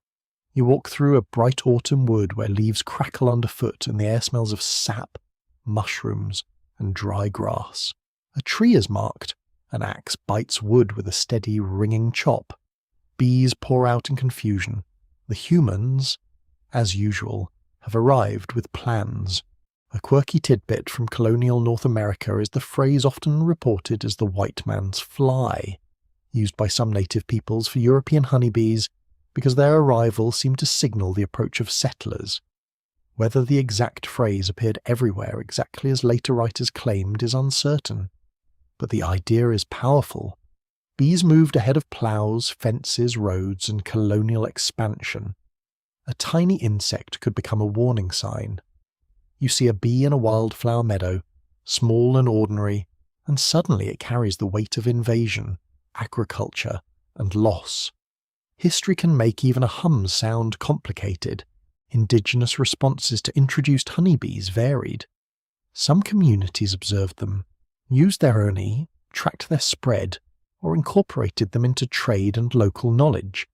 S1: You walk through a bright autumn wood where leaves crackle underfoot and the air smells of sap, mushrooms, and dry grass. A tree is marked. An axe bites wood with a steady, ringing chop. Bees pour out in confusion. The humans, as usual, have arrived with plans. A quirky tidbit from colonial North America is the phrase often reported as the white man's fly, used by some native peoples for European honeybees because their arrival seemed to signal the approach of settlers. Whether the exact phrase appeared everywhere exactly as later writers claimed is uncertain, but the idea is powerful. Bees moved ahead of ploughs, fences, roads, and colonial expansion. A tiny insect could become a warning sign. You see a bee in a wildflower meadow, small and ordinary, and suddenly it carries the weight of invasion, agriculture, and loss. History can make even a hum sound complicated. Indigenous responses to introduced honeybees varied. Some communities observed them, used their honey, tracked their spread, or incorporated them into trade and local knowledge.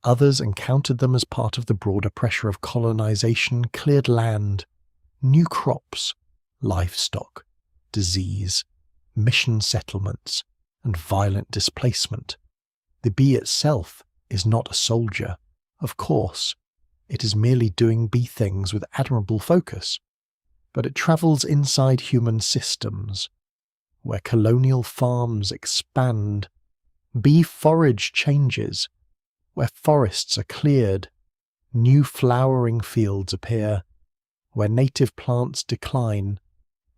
S1: Others encountered them as part of the broader pressure of colonization, cleared land, new crops, livestock, disease, mission settlements, and violent displacement. The bee itself is not a soldier, of course. It is merely doing bee things with admirable focus. But it travels inside human systems, where colonial farms expand, bee forage changes, where forests are cleared, new flowering fields appear, where native plants decline,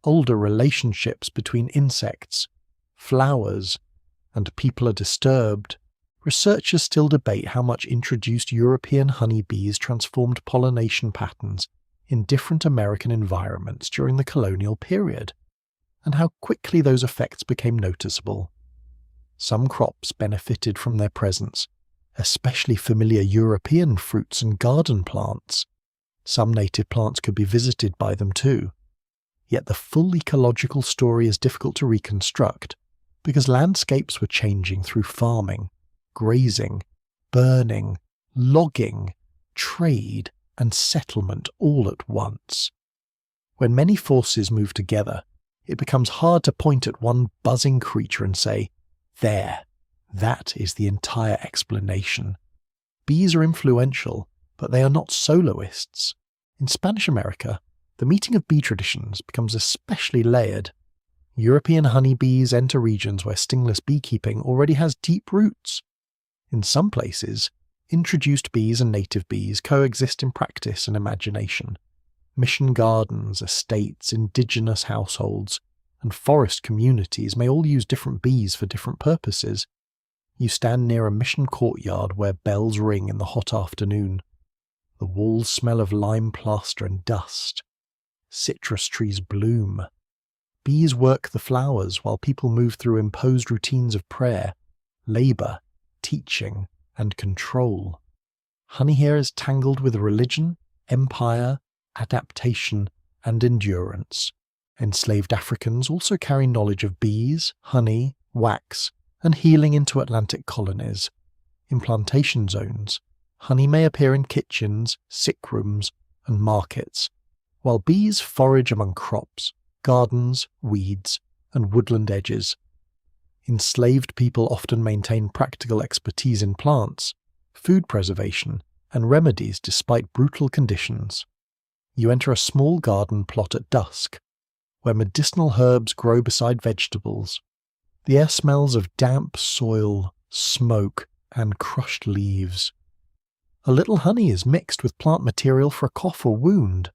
S1: older relationships between insects, flowers, and people are disturbed. Researchers still debate how much introduced European honeybees transformed pollination patterns in different American environments during the colonial period, and how quickly those effects became noticeable. Some crops benefited from their presence, especially familiar European fruits and garden plants. Some native plants could be visited by them too. Yet the full ecological story is difficult to reconstruct, because landscapes were changing through farming, grazing, burning, logging, trade, and settlement all at once. When many forces move together, it becomes hard to point at one buzzing creature and say, "There, that is the entire explanation." Bees are influential, but they are not soloists. In Spanish America, the meeting of bee traditions becomes especially layered. European honeybees enter regions where stingless beekeeping already has deep roots. In some places, introduced bees and native bees coexist in practice and imagination. Mission gardens, estates, indigenous households, and forest communities may all use different bees for different purposes. You stand near a mission courtyard where bells ring in the hot afternoon. The walls smell of lime plaster and dust. Citrus trees bloom. Bees work the flowers while people move through imposed routines of prayer, labour, teaching, and control. Honey here is tangled with religion, empire, adaptation, and endurance. Enslaved Africans also carry knowledge of bees, honey, wax, and healing into Atlantic colonies. In plantation zones, honey may appear in kitchens, sick rooms, and markets, while bees forage among crops, gardens, weeds, and woodland edges. Enslaved people often maintain practical expertise in plants, food preservation, and remedies despite brutal conditions. You enter a small garden plot at dusk, where medicinal herbs grow beside vegetables. The air smells of damp soil, smoke, and crushed leaves. A little honey is mixed with plant material for a cough or wound.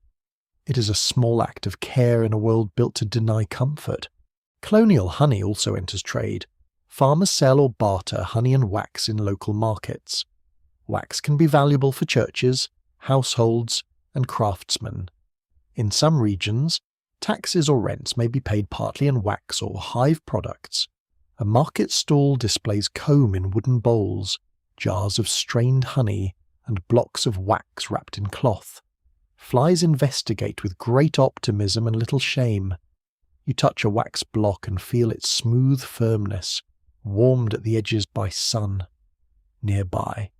S1: It is a small act of care in a world built to deny comfort. Colonial honey also enters trade. Farmers sell or barter honey and wax in local markets. Wax can be valuable for churches, households, and craftsmen. In some regions, taxes or rents may be paid partly in wax or hive products. A market stall displays comb in wooden bowls, jars of strained honey, and blocks of wax wrapped in cloth. Flies investigate with great optimism and little shame. You touch a wax block and feel its smooth firmness, warmed at the edges by sun. Nearby,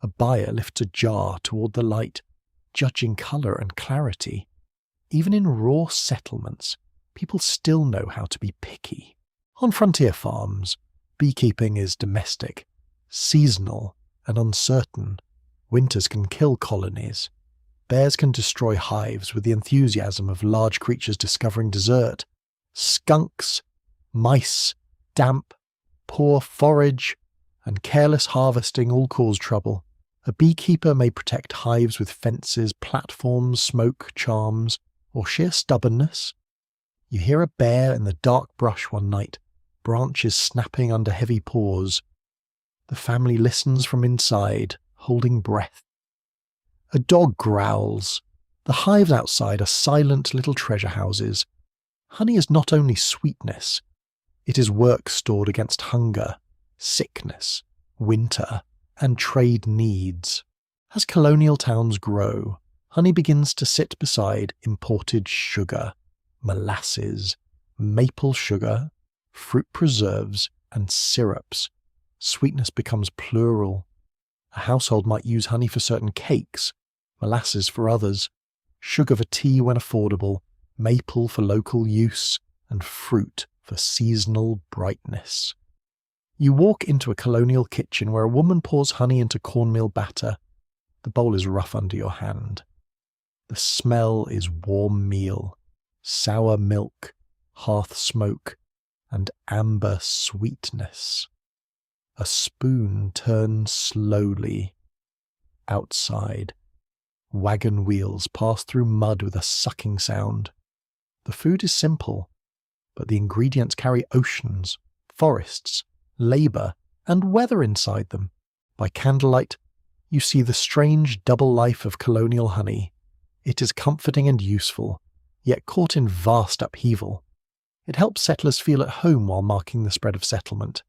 S1: a buyer lifts a jar toward the light, judging colour and clarity. Even in raw settlements, people still know how to be picky. On frontier farms, beekeeping is domestic, seasonal, and uncertain. Winters can kill colonies. Bears can destroy hives with the enthusiasm of large creatures discovering dessert. Skunks, mice, damp, poor forage, and careless harvesting all cause trouble. A beekeeper may protect hives with fences, platforms, smoke, charms, or sheer stubbornness. You hear a bear in the dark brush one night, branches snapping under heavy paws. The family listens from inside, holding breath. A dog growls. The hives outside are silent little treasure houses. Honey is not only sweetness, it is work stored against hunger, sickness, winter, and trade needs. As colonial towns grow, honey begins to sit beside imported sugar, molasses, maple sugar, fruit preserves, and syrups. Sweetness becomes plural. A household might use honey for certain cakes, molasses for others, sugar for tea when affordable, maple for local use, and fruit for seasonal brightness. You walk into a colonial kitchen where a woman pours honey into cornmeal batter. The bowl is rough under your hand. The smell is warm meal, sour milk, hearth smoke, and amber sweetness. A spoon turns slowly. Outside, wagon wheels pass through mud with a sucking sound. The food is simple, but the ingredients carry oceans, forests, labour, and weather inside them. By candlelight, you see the strange double life of colonial honey. It is comforting and useful, yet caught in vast upheaval. It helps settlers feel at home while marking the spread of settlement.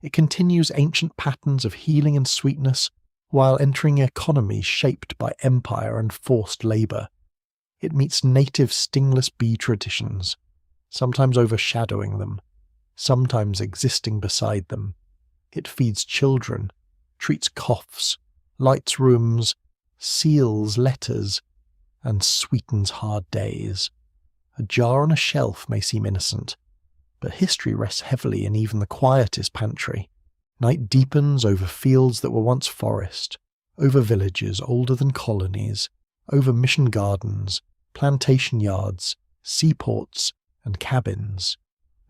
S1: It continues ancient patterns of healing and sweetness while entering economies shaped by empire and forced labour. It meets native stingless bee traditions, sometimes overshadowing them, sometimes existing beside them. It feeds children, treats coughs, lights rooms, seals letters, and sweetens hard days. A jar on a shelf may seem innocent, but history rests heavily in even the quietest pantry. Night deepens over fields that were once forest, over villages older than colonies, over mission gardens, plantation yards, seaports, and cabins.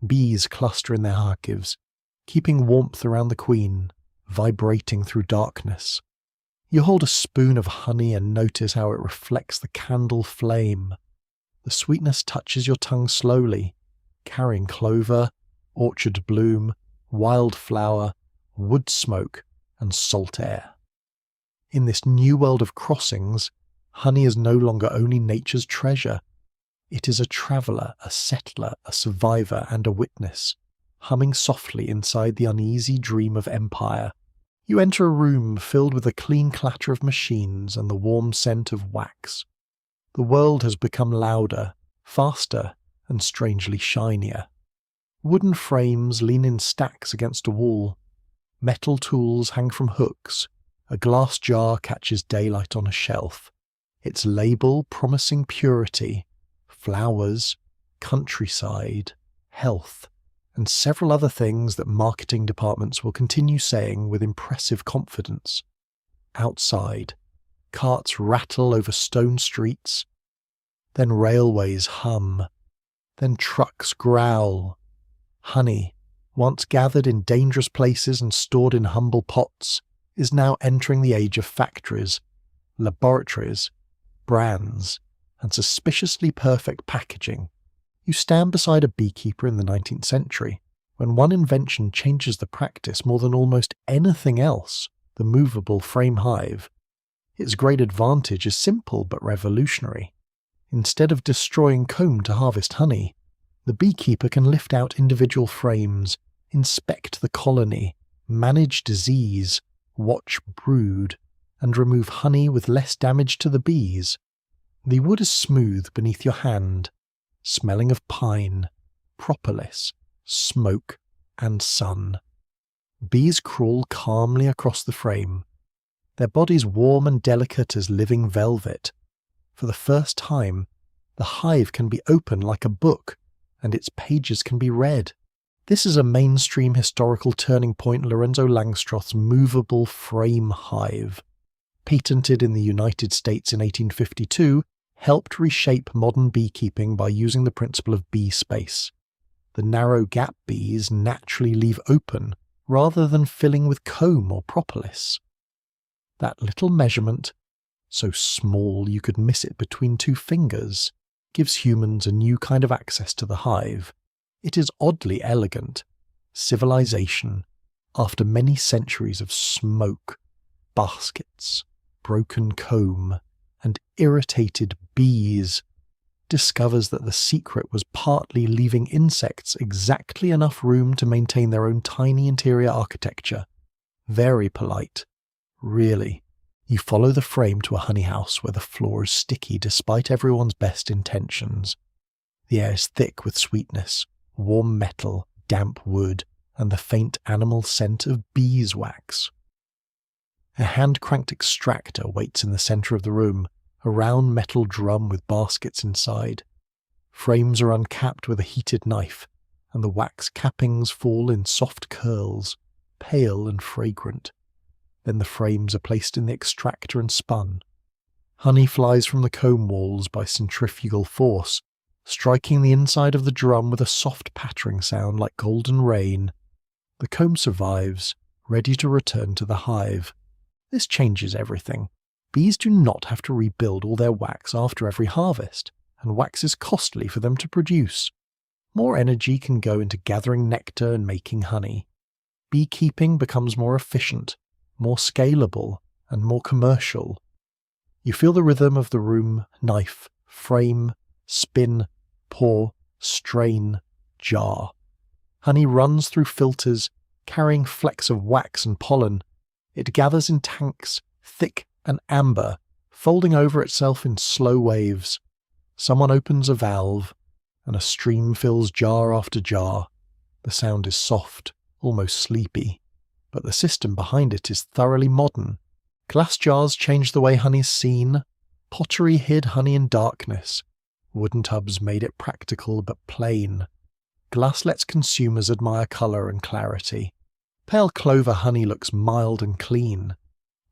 S1: Bees cluster in their hives, keeping warmth around the queen, vibrating through darkness. You hold a spoon of honey and notice how it reflects the candle flame. The sweetness touches your tongue slowly, carrying clover, orchard bloom, wildflower, wood smoke, and salt air. In this new world of crossings, honey is no longer only nature's treasure. It is a traveller, a settler, a survivor, and a witness, humming softly inside the uneasy dream of empire. You enter a room filled with the clean clatter of machines and the warm scent of wax. The world has become louder, faster, and strangely shinier. Wooden frames lean in stacks against a wall. Metal tools hang from hooks. A glass jar catches daylight on a shelf. Its label promising purity, flowers, countryside, health, and several other things that marketing departments will continue saying with impressive confidence. Outside, carts rattle over stone streets, then railways hum, then trucks growl. Honey, once gathered in dangerous places and stored in humble pots, is now entering the age of factories, laboratories, brands, and suspiciously perfect packaging. You stand beside a beekeeper in the 19th century, when one invention changes the practice more than almost anything else, the movable frame hive. Its great advantage is simple but revolutionary. Instead of destroying comb to harvest honey, the beekeeper can lift out individual frames, inspect the colony, manage disease, watch brood, and remove honey with less damage to the bees. The wood is smooth beneath your hand, smelling of pine, propolis, smoke, and sun. Bees crawl calmly across the frame, their bodies warm and delicate as living velvet. For the first time, the hive can be open like a book, and its pages can be read. This is a mainstream historical turning point. Lorenzo Langstroth's movable frame hive, patented in the United States in 1852, helped reshape modern beekeeping by using the principle of bee space. The narrow gap bees naturally leave open rather than filling with comb or propolis. That little measurement, so small you could miss it between two fingers, gives humans a new kind of access to the hive. It is oddly elegant. Civilization, after many centuries of smoke, baskets, broken comb, and irritated bees, discovers that the secret was partly leaving insects exactly enough room to maintain their own tiny interior architecture. Very polite. Really. You follow the frame to a honey house where the floor is sticky despite everyone's best intentions. The air is thick with sweetness, warm metal, damp wood, and the faint animal scent of beeswax. A hand-cranked extractor waits in the centre of the room, a round metal drum with baskets inside. Frames are uncapped with a heated knife, and the wax cappings fall in soft curls, pale and fragrant. Then the frames are placed in the extractor and spun. Honey flies from the comb walls by centrifugal force, striking the inside of the drum with a soft pattering sound like golden rain. The comb survives, ready to return to the hive. This changes everything. Bees do not have to rebuild all their wax after every harvest, and wax is costly for them to produce. More energy can go into gathering nectar and making honey. Beekeeping becomes more efficient, more scalable, and more commercial. You feel the rhythm of the room, knife, frame, spin, pour, strain, jar. Honey runs through filters, carrying flecks of wax and pollen. It gathers in tanks, thick and amber, folding over itself in slow waves. Someone opens a valve, and a stream fills jar after jar. The sound is soft, almost sleepy, but the system behind it is thoroughly modern. Glass jars changed the way honey is seen. Pottery hid honey in darkness. Wooden tubs made it practical but plain. Glass lets consumers admire colour and clarity. Pale clover honey looks mild and clean.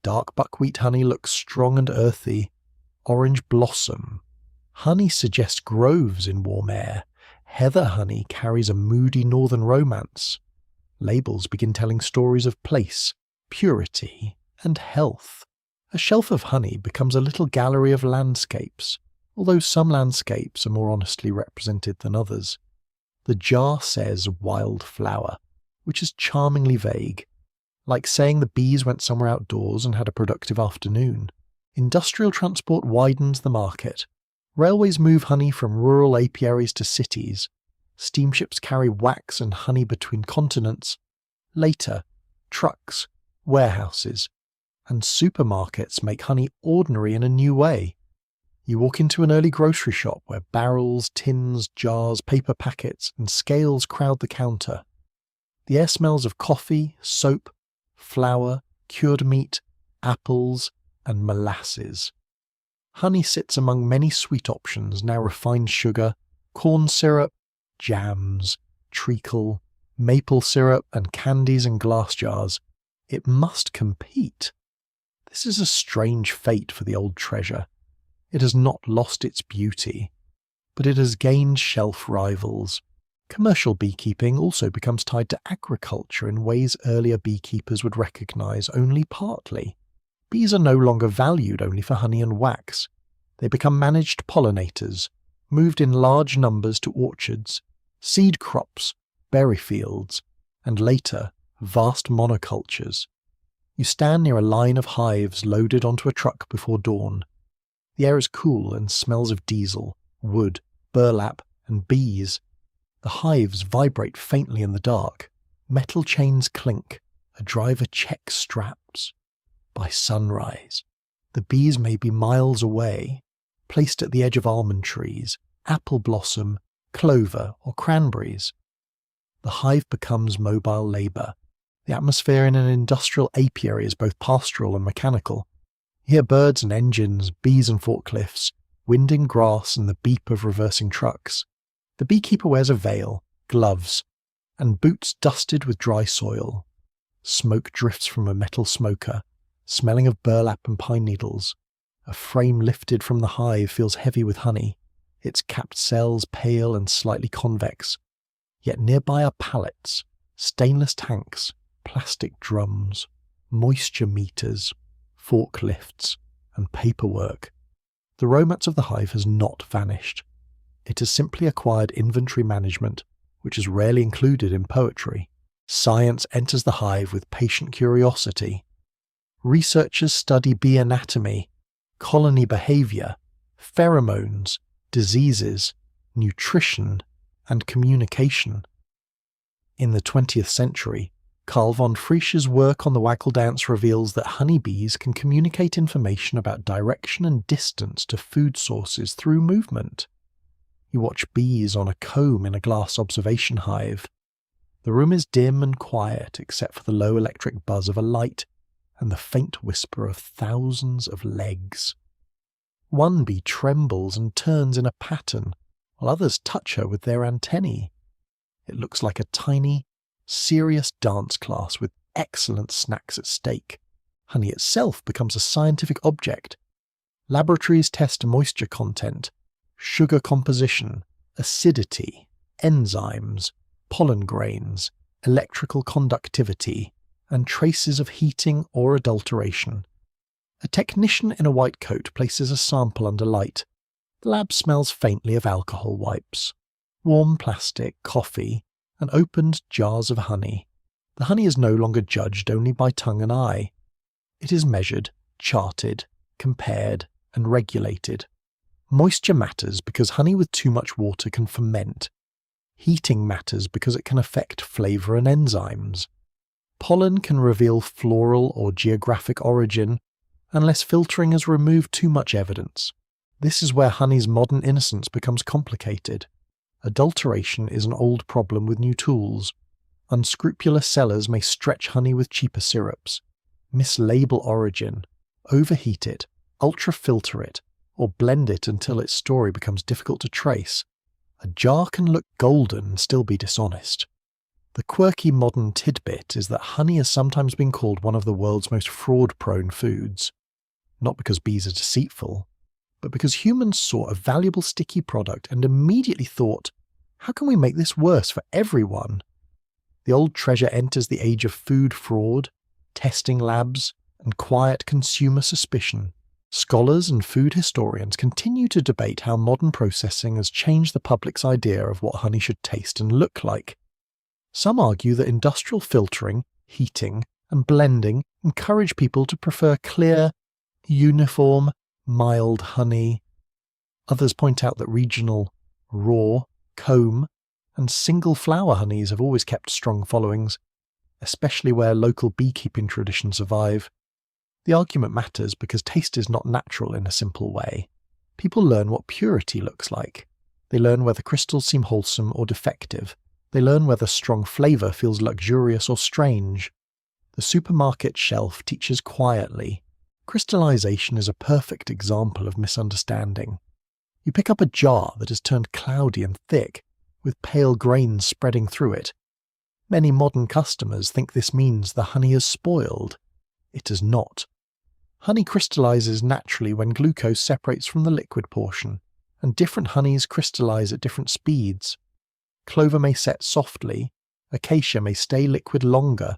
S1: Dark buckwheat honey looks strong and earthy. Orange blossom. Honey suggests groves in warm air. Heather honey carries a moody northern romance. Labels begin telling stories of place, purity, and health. A shelf of honey becomes a little gallery of landscapes, although some landscapes are more honestly represented than others. The jar says wildflower, which is charmingly vague, like saying the bees went somewhere outdoors and had a productive afternoon. Industrial transport widens the market. Railways move honey from rural apiaries to cities. Steamships carry wax and honey between continents. Later, trucks, warehouses, and supermarkets make honey ordinary in a new way. You walk into an early grocery shop where barrels, tins, jars, paper packets, and scales crowd the counter. The air smells of coffee, soap, flour, cured meat, apples, and molasses. Honey sits among many sweet options, now refined sugar, corn syrup, jams, treacle, maple syrup, and candies in glass jars. It must compete. This is a strange fate for the old treasure. It has not lost its beauty, but it has gained shelf rivals. Commercial beekeeping also becomes tied to agriculture in ways earlier beekeepers would recognize only partly. Bees are no longer valued only for honey and wax. They become managed pollinators, moved in large numbers to orchards, seed crops, berry fields, and later, vast monocultures. You stand near a line of hives loaded onto a truck before dawn. The air is cool and smells of diesel, wood, burlap, and bees. The hives vibrate faintly in the dark. Metal chains clink. A driver checks straps. By sunrise, the bees may be miles away, placed at the edge of almond trees, apple blossom, clover, or cranberries. The hive becomes mobile labour. The atmosphere in an industrial apiary is both pastoral and mechanical. You hear birds and engines, bees and forklifts, wind in grass and the beep of reversing trucks. The beekeeper wears a veil, gloves, and boots dusted with dry soil. Smoke drifts from a metal smoker, smelling of burlap and pine needles. A frame lifted from the hive feels heavy with honey, its capped cells pale and slightly convex. Yet nearby are pallets, stainless tanks, plastic drums, moisture meters, forklifts, and paperwork. The romance of the hive has not vanished. It has simply acquired inventory management, which is rarely included in poetry. Science enters the hive with patient curiosity. Researchers study bee anatomy, colony behavior, pheromones, diseases, nutrition, and communication. In the 20th century, Carl von Frisch's work on the waggle dance reveals that honeybees can communicate information about direction and distance to food sources through movement. You watch bees on a comb in a glass observation hive. The room is dim and quiet except for the low electric buzz of a light and the faint whisper of thousands of legs. One bee trembles and turns in a pattern, while others touch her with their antennae. It looks like a tiny, serious dance class with excellent snacks at stake. Honey itself becomes a scientific object. Laboratories test moisture content, sugar composition, acidity, enzymes, pollen grains, electrical conductivity, and traces of heating or adulteration. A technician in a white coat places a sample under light. The lab smells faintly of alcohol wipes, warm plastic, coffee, and opened jars of honey. The honey is no longer judged only by tongue and eye. It is measured, charted, compared, and regulated. Moisture matters because honey with too much water can ferment. Heating matters because it can affect flavour and enzymes. Pollen can reveal floral or geographic origin unless filtering has removed too much evidence. This is where honey's modern innocence becomes complicated. Adulteration is an old problem with new tools. Unscrupulous sellers may stretch honey with cheaper syrups, mislabel origin, overheat it, ultra-filter it, or blend it until its story becomes difficult to trace. A jar can look golden and still be dishonest. The quirky modern tidbit is that honey has sometimes been called one of the world's most fraud-prone foods. Not because bees are deceitful, but because humans saw a valuable sticky product and immediately thought, how can we make this worse for everyone? The old treasure enters the age of food fraud, testing labs, and quiet consumer suspicion. Scholars and food historians continue to debate how modern processing has changed the public's idea of what honey should taste and look like. Some argue that industrial filtering, heating, and blending encourage people to prefer clear, uniform, mild honey. Others point out that regional, raw, comb, and single flower honeys have always kept strong followings, especially where local beekeeping traditions survive. The argument matters because taste is not natural in a simple way. People learn what purity looks like. They learn whether crystals seem wholesome or defective. They learn whether strong flavour feels luxurious or strange. The supermarket shelf teaches quietly. Crystallization is a perfect example of misunderstanding. You pick up a jar that has turned cloudy and thick, with pale grains spreading through it. Many modern customers think this means the honey is spoiled. It does not. Honey crystallizes naturally when glucose separates from the liquid portion, and different honeys crystallize at different speeds. Clover may set softly, acacia may stay liquid longer,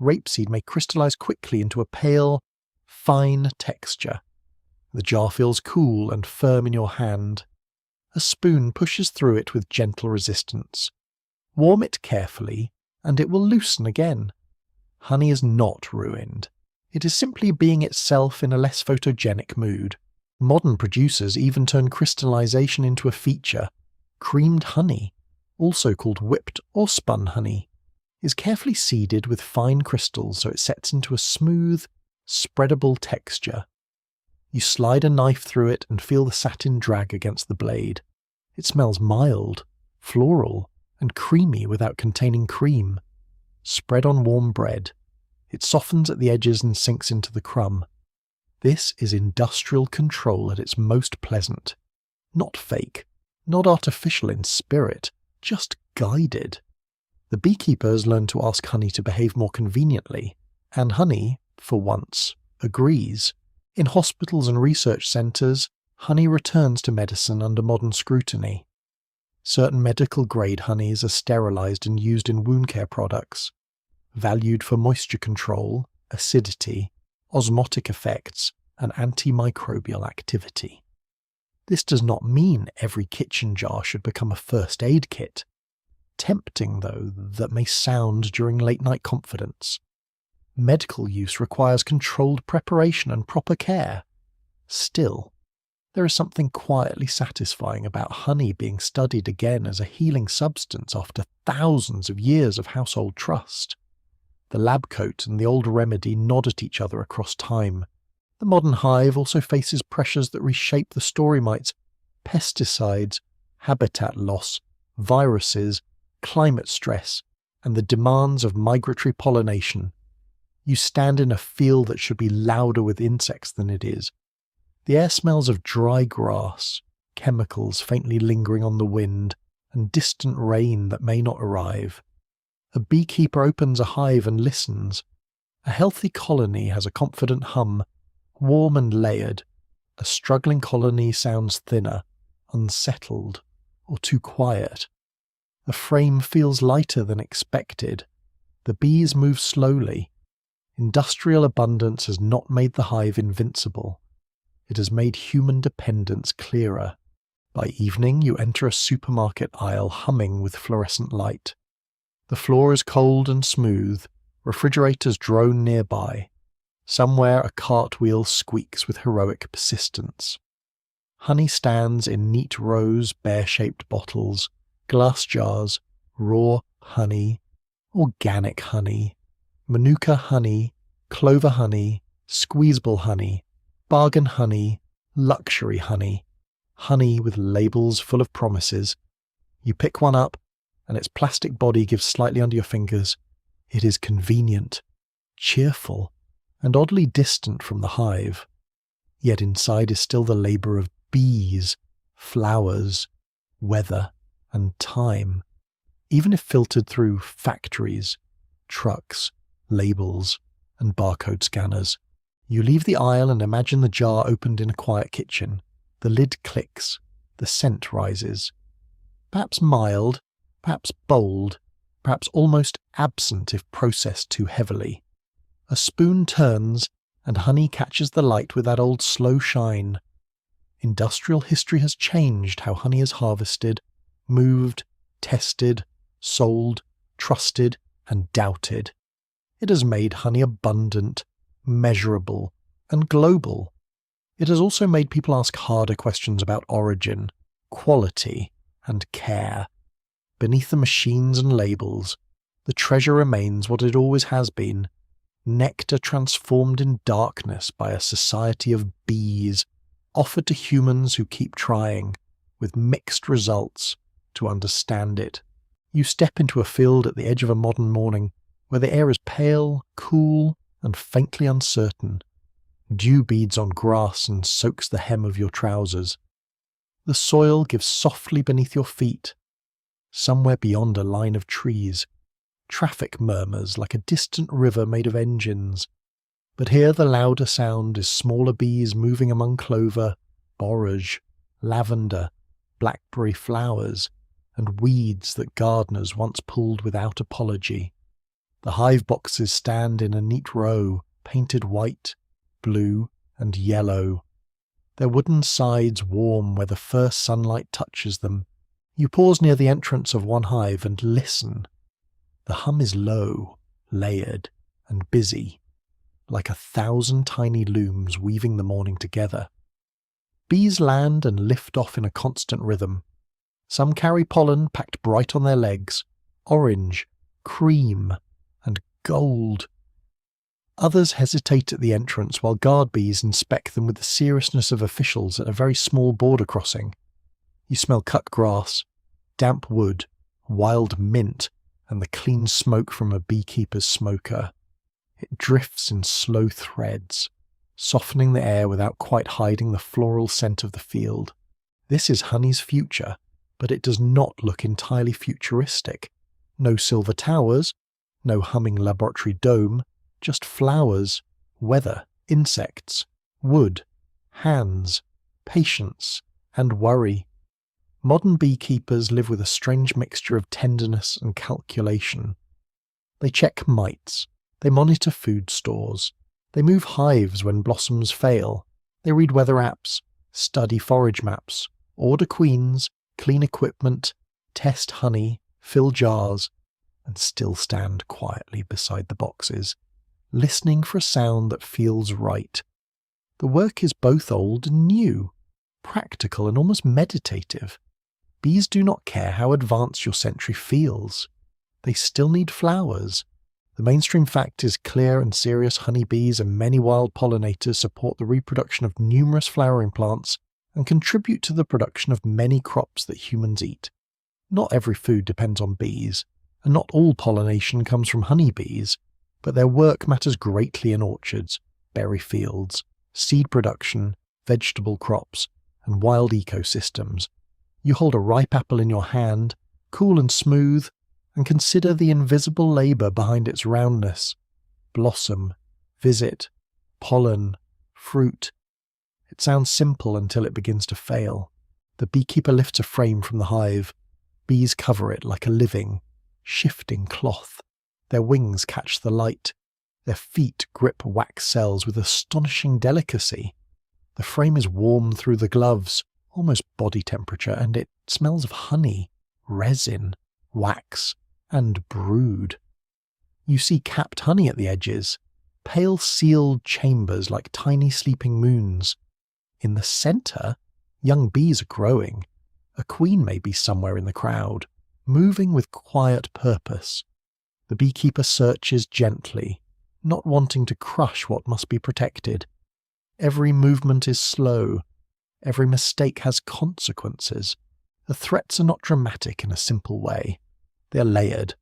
S1: rapeseed may crystallize quickly into a pale, fine texture. The jar feels cool and firm in your hand. A spoon pushes through it with gentle resistance. Warm it carefully, and it will loosen again. Honey is not ruined. It is simply being itself in a less photogenic mood. Modern producers even turn crystallization into a feature. Creamed honey, also called whipped or spun honey, is carefully seeded with fine crystals so it sets into a smooth, spreadable texture. You slide a knife through it and feel the satin drag against the blade. It smells mild, floral, and creamy without containing cream. Spread on warm bread. It softens at the edges and sinks into the crumb. This is industrial control at its most pleasant. Not fake, not artificial in spirit, just guided. The beekeepers learn to ask honey to behave more conveniently, and honey, for once, agrees. In hospitals and research centres, honey returns to medicine under modern scrutiny. Certain medical-grade honeys are sterilised and used in wound care products, valued for moisture control, acidity, osmotic effects, and antimicrobial activity. This does not mean every kitchen jar should become a first aid kit. Tempting, though, that may sound during late-night confidence. Medical use requires controlled preparation and proper care. Still, there is something quietly satisfying about honey being studied again as a healing substance after thousands of years of household trust. The lab coat and the old remedy nod at each other across time. The modern hive also faces pressures that reshape the story mites: pesticides, habitat loss, viruses, climate stress, and the demands of migratory pollination. You stand in a field that should be louder with insects than it is. The air smells of dry grass, chemicals faintly lingering on the wind, and distant rain that may not arrive. A beekeeper opens a hive and listens. A healthy colony has a confident hum, warm and layered. A struggling colony sounds thinner, unsettled, or too quiet. The frame feels lighter than expected. The bees move slowly. Industrial abundance has not made the hive invincible. It has made human dependence clearer. By evening, you enter a supermarket aisle humming with fluorescent light. The floor is cold and smooth. Refrigerators drone nearby. Somewhere a cartwheel squeaks with heroic persistence. Honey stands in neat rows, bear-shaped bottles, glass jars, raw honey, organic honey, manuka honey, clover honey, squeezable honey, bargain honey, luxury honey, honey with labels full of promises. You pick one up, and its plastic body gives slightly under your fingers. It is convenient, cheerful, and oddly distant from the hive. Yet inside is still the labour of bees, flowers, weather, and time, even if filtered through factories, trucks, labels, and barcode scanners. You leave the aisle and imagine the jar opened in a quiet kitchen. The lid clicks, the scent rises. Perhaps mild, perhaps bold, perhaps almost absent if processed too heavily. A spoon turns, and honey catches the light with that old slow shine. Industrial history has changed how honey is harvested, moved, tested, sold, trusted, and doubted. It has made honey abundant, measurable, and global. It has also made people ask harder questions about origin, quality, and care. Beneath the machines and labels, the treasure remains what it always has been: nectar transformed in darkness by a society of bees, offered to humans who keep trying, with mixed results, to understand it. You step into a field at the edge of a modern morning, where the air is pale, cool, and faintly uncertain. Dew beads on grass and soaks the hem of your trousers. The soil gives softly beneath your feet. Somewhere beyond a line of trees, traffic murmurs like a distant river made of engines. But here the louder sound is smaller bees moving among clover, borage, lavender, blackberry flowers, and weeds that gardeners once pulled without apology. The hive boxes stand in a neat row, painted white, blue, and yellow. Their wooden sides warm where the first sunlight touches them. You pause near the entrance of one hive and listen. The hum is low, layered, and busy, like 1,000 tiny looms weaving the morning together. Bees land and lift off in a constant rhythm. Some carry pollen packed bright on their legs, orange, cream, and gold. Others hesitate at the entrance while guard bees inspect them with the seriousness of officials at a very small border crossing. You smell cut grass, damp wood, wild mint, and the clean smoke from a beekeeper's smoker. It drifts in slow threads, softening the air without quite hiding the floral scent of the field. This is honey's future, but it does not look entirely futuristic. No silver towers, no humming laboratory dome, just flowers, weather, insects, wood, hands, patience, and worry. Modern beekeepers live with a strange mixture of tenderness and calculation. They check mites, they monitor food stores, they move hives when blossoms fail, they read weather apps, study forage maps, order queens, clean equipment, test honey, fill jars, and still stand quietly beside the boxes, listening for a sound that feels right. The work is both old and new, practical and almost meditative. Bees do not care how advanced your century feels. They still need flowers. The mainstream fact is clear and serious honeybees and many wild pollinators support the reproduction of numerous flowering plants and contribute to the production of many crops that humans eat. Not every food depends on bees, and not all pollination comes from honeybees, but their work matters greatly in orchards, berry fields, seed production, vegetable crops, and wild ecosystems. You hold a ripe apple in your hand, cool and smooth, and consider the invisible labour behind its roundness. Blossom, visit, pollen, fruit. It sounds simple until it begins to fail. The beekeeper lifts a frame from the hive. Bees cover it like a living, shifting cloth. Their wings catch the light. Their feet grip wax cells with astonishing delicacy. The frame is warm through the gloves, almost body temperature, and it smells of honey, resin, wax, and brood. You see capped honey at the edges, pale sealed chambers like tiny sleeping moons. In the centre, young bees are growing. A queen may be somewhere in the crowd, moving with quiet purpose. The beekeeper searches gently, not wanting to crush what must be protected. Every movement is slow. Every mistake has consequences. The threats are not dramatic in a simple way. They are layered.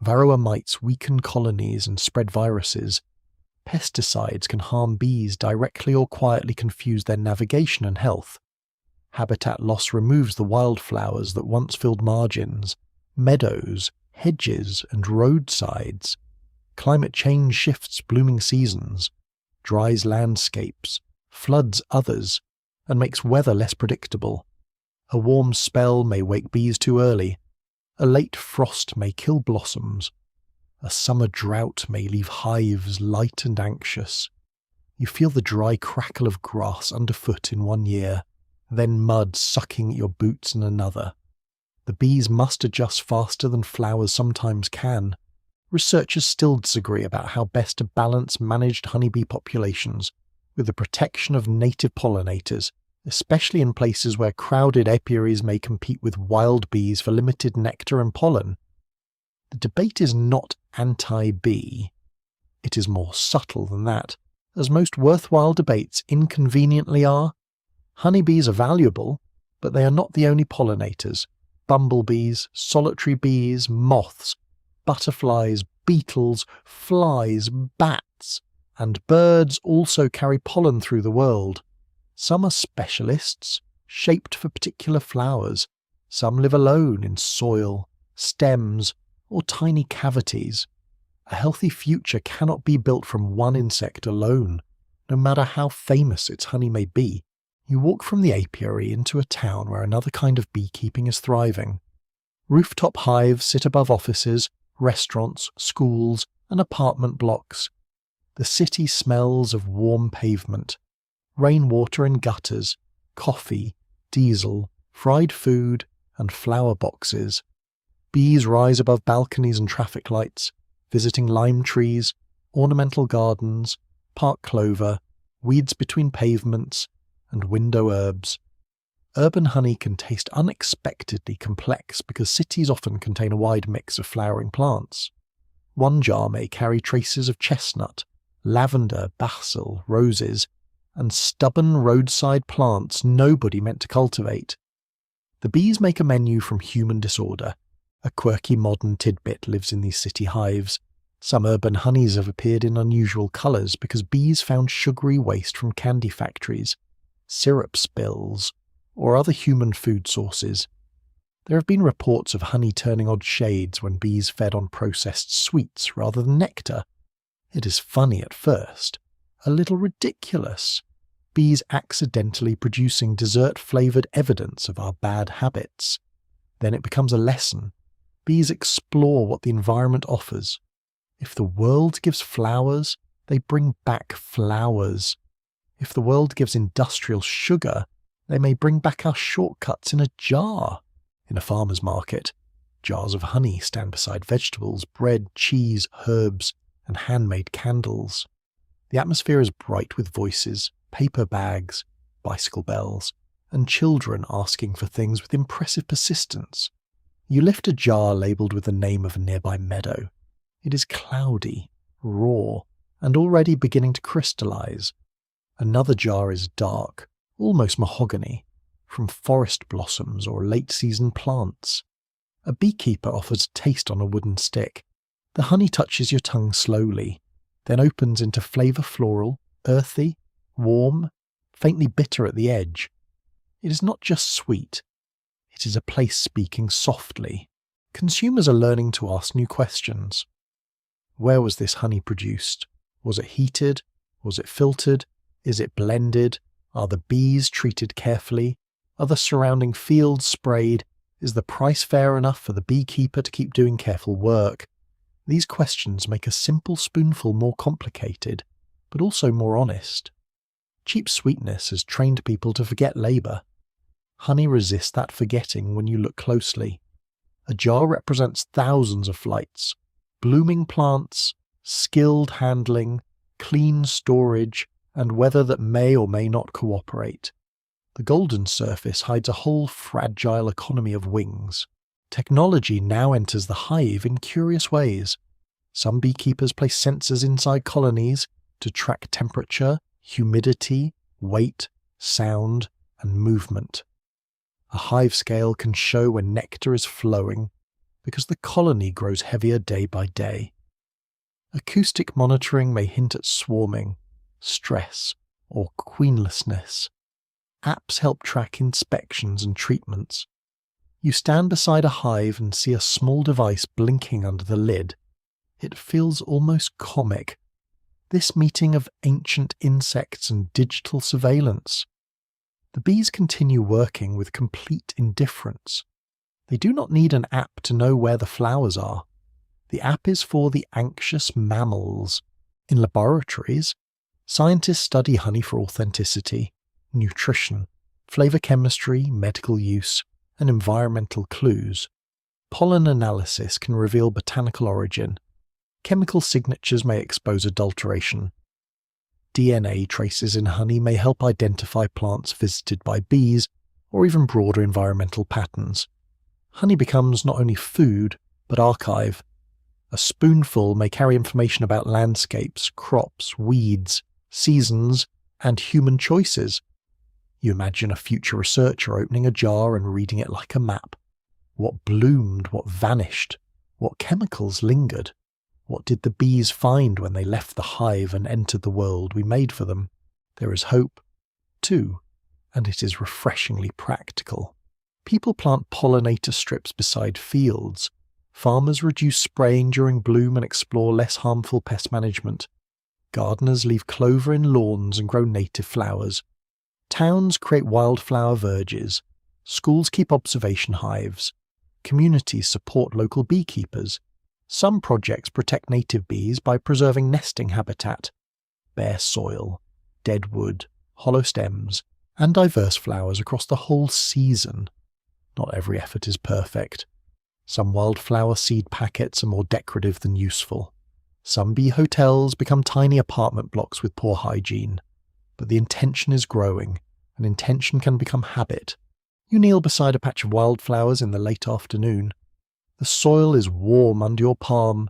S1: Varroa mites weaken colonies and spread viruses. Pesticides can harm bees directly or quietly confuse their navigation and health. Habitat loss removes the wildflowers that once filled margins, meadows, hedges, and roadsides. Climate change shifts blooming seasons, dries landscapes, floods others, and makes weather less predictable. A warm spell may wake bees too early. A late frost may kill blossoms. A summer drought may leave hives light and anxious. You feel the dry crackle of grass underfoot in one year, then mud sucking at your boots in another. The bees must adjust faster than flowers sometimes can. Researchers still disagree about how best to balance managed honeybee populations with the protection of native pollinators, especially in places where crowded apiaries may compete with wild bees for limited nectar and pollen. The debate is not anti-bee. It is more subtle than that, as most worthwhile debates inconveniently are. Honeybees are valuable, but they are not the only pollinators. Bumblebees, solitary bees, moths, butterflies, beetles, flies, bats, and birds also carry pollen through the world. Some are specialists, shaped for particular flowers. Some live alone in soil, stems, or tiny cavities. A healthy future cannot be built from one insect alone, no matter how famous its honey may be. You walk from the apiary into a town where another kind of beekeeping is thriving. Rooftop hives sit above offices, restaurants, schools, and apartment blocks. The city smells of warm pavement, rainwater in gutters, coffee, diesel, fried food, and flower boxes. Bees rise above balconies and traffic lights, visiting lime trees, ornamental gardens, park clover, weeds between pavements, and window herbs. Urban honey can taste unexpectedly complex because cities often contain a wide mix of flowering plants. One jar may carry traces of chestnut, lavender, basil, roses, and stubborn roadside plants nobody meant to cultivate. The bees make a menu from human disorder. A quirky modern tidbit lives in these city hives. Some urban honeys have appeared in unusual colours because bees found sugary waste from candy factories, syrup spills, or other human food sources. There have been reports of honey turning odd shades when bees fed on processed sweets rather than nectar. It is funny at first, a little ridiculous. Bees accidentally producing dessert-flavoured evidence of our bad habits. Then it becomes a lesson. Bees explore what the environment offers. If the world gives flowers, they bring back flowers. If the world gives industrial sugar, they may bring back our shortcuts in a jar. In a farmer's market, jars of honey stand beside vegetables, bread, cheese, herbs, and handmade candles. The atmosphere is bright with voices, paper bags, bicycle bells, and children asking for things with impressive persistence. You lift a jar labelled with the name of a nearby meadow. It is cloudy, raw, and already beginning to crystallize. Another jar is dark, almost mahogany, from forest blossoms or late-season plants. A beekeeper offers a taste on a wooden stick. The honey touches your tongue slowly, then opens into flavour floral, earthy, warm, faintly bitter at the edge. It is not just sweet. It is a place speaking softly. Consumers are learning to ask new questions. Where was this honey produced? Was it heated? Was it filtered? Is it blended? Are the bees treated carefully? Are the surrounding fields sprayed? Is the price fair enough for the beekeeper to keep doing careful work? These questions make a simple spoonful more complicated, but also more honest. Cheap sweetness has trained people to forget labour. Honey resists that forgetting when you look closely. A jar represents thousands of flights, blooming plants, skilled handling, clean storage, and weather that may or may not cooperate. The golden surface hides a whole fragile economy of wings. Technology now enters the hive in curious ways. Some beekeepers place sensors inside colonies to track temperature, humidity, weight, sound, and movement. A hive scale can show when nectar is flowing because the colony grows heavier day by day. Acoustic monitoring may hint at swarming, stress, or queenlessness. Apps help track inspections and treatments. You stand beside a hive and see a small device blinking under the lid. It feels almost comic. This meeting of ancient insects and digital surveillance. The bees continue working with complete indifference. They do not need an app to know where the flowers are. The app is for the anxious mammals. In laboratories, scientists study honey for authenticity, nutrition, flavour chemistry, medical use, and environmental clues. Pollen analysis can reveal botanical origin. Chemical signatures may expose adulteration. DNA traces in honey may help identify plants visited by bees, or even broader environmental patterns. Honey becomes not only food, but archive. A spoonful may carry information about landscapes, crops, weeds, seasons, and human choices. You imagine a future researcher opening a jar and reading it like a map. What bloomed, what vanished, what chemicals lingered. What did the bees find when they left the hive and entered the world we made for them? There is hope, too, and it is refreshingly practical. People plant pollinator strips beside fields. Farmers reduce spraying during bloom and explore less harmful pest management. Gardeners leave clover in lawns and grow native flowers. Towns create wildflower verges. Schools keep observation hives. Communities support local beekeepers. Some projects protect native bees by preserving nesting habitat, bare soil, dead wood, hollow stems, and diverse flowers across the whole season. Not every effort is perfect. Some wildflower seed packets are more decorative than useful. Some bee hotels become tiny apartment blocks with poor hygiene. But the intention is growing, and intention can become habit. You kneel beside a patch of wildflowers in the late afternoon. The soil is warm under your palm.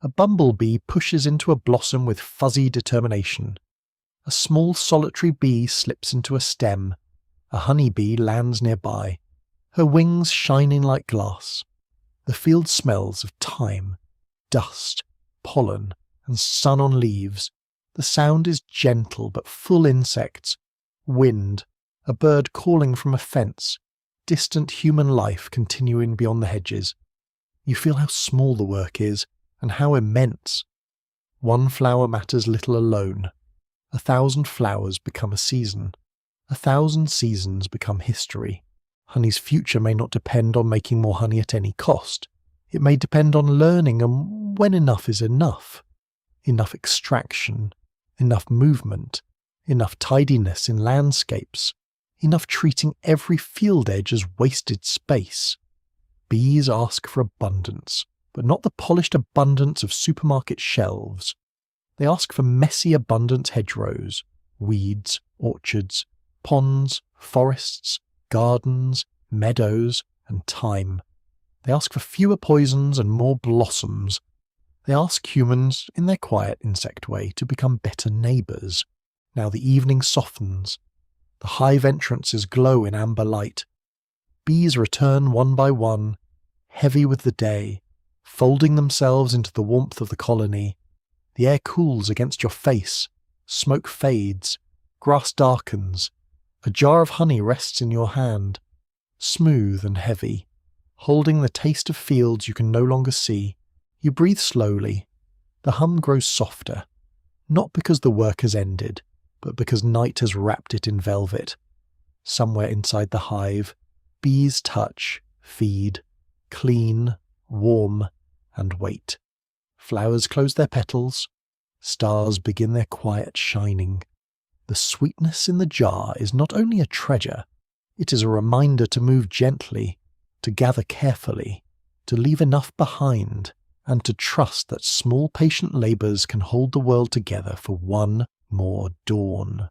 S1: A bumblebee pushes into a blossom with fuzzy determination. A small solitary bee slips into a stem. A honeybee lands nearby, her wings shining like glass. The field smells of thyme, dust, pollen, and sun on leaves. The sound is gentle but full insects, wind, a bird calling from a fence, distant human life continuing beyond the hedges. You feel how small the work is, and how immense. One flower matters little alone. 1,000 flowers become a season. 1,000 seasons become history. Honey's future may not depend on making more honey at any cost. It may depend on learning and when enough is enough. Enough extraction, enough movement, enough tidiness in landscapes, enough treating every field edge as wasted space. Bees ask for abundance, but not the polished abundance of supermarket shelves. They ask for messy, abundant hedgerows, weeds, orchards, ponds, forests, gardens, meadows, and time. They ask for fewer poisons and more blossoms. They ask humans, in their quiet insect way, to become better neighbours. Now the evening softens. The hive entrances glow in amber light. Bees return one by one, heavy with the day, folding themselves into the warmth of the colony. The air cools against your face, smoke fades, grass darkens. A jar of honey rests in your hand, smooth and heavy, holding the taste of fields you can no longer see. You breathe slowly. The hum grows softer, not because the work has ended, but because night has wrapped it in velvet. Somewhere inside the hive, bees touch, feed, clean, warm, and wait. Flowers close their petals. Stars begin their quiet shining. The sweetness in the jar is not only a treasure, it is a reminder to move gently, to gather carefully, to leave enough behind, and to trust that small patient labours can hold the world together for one more dawn.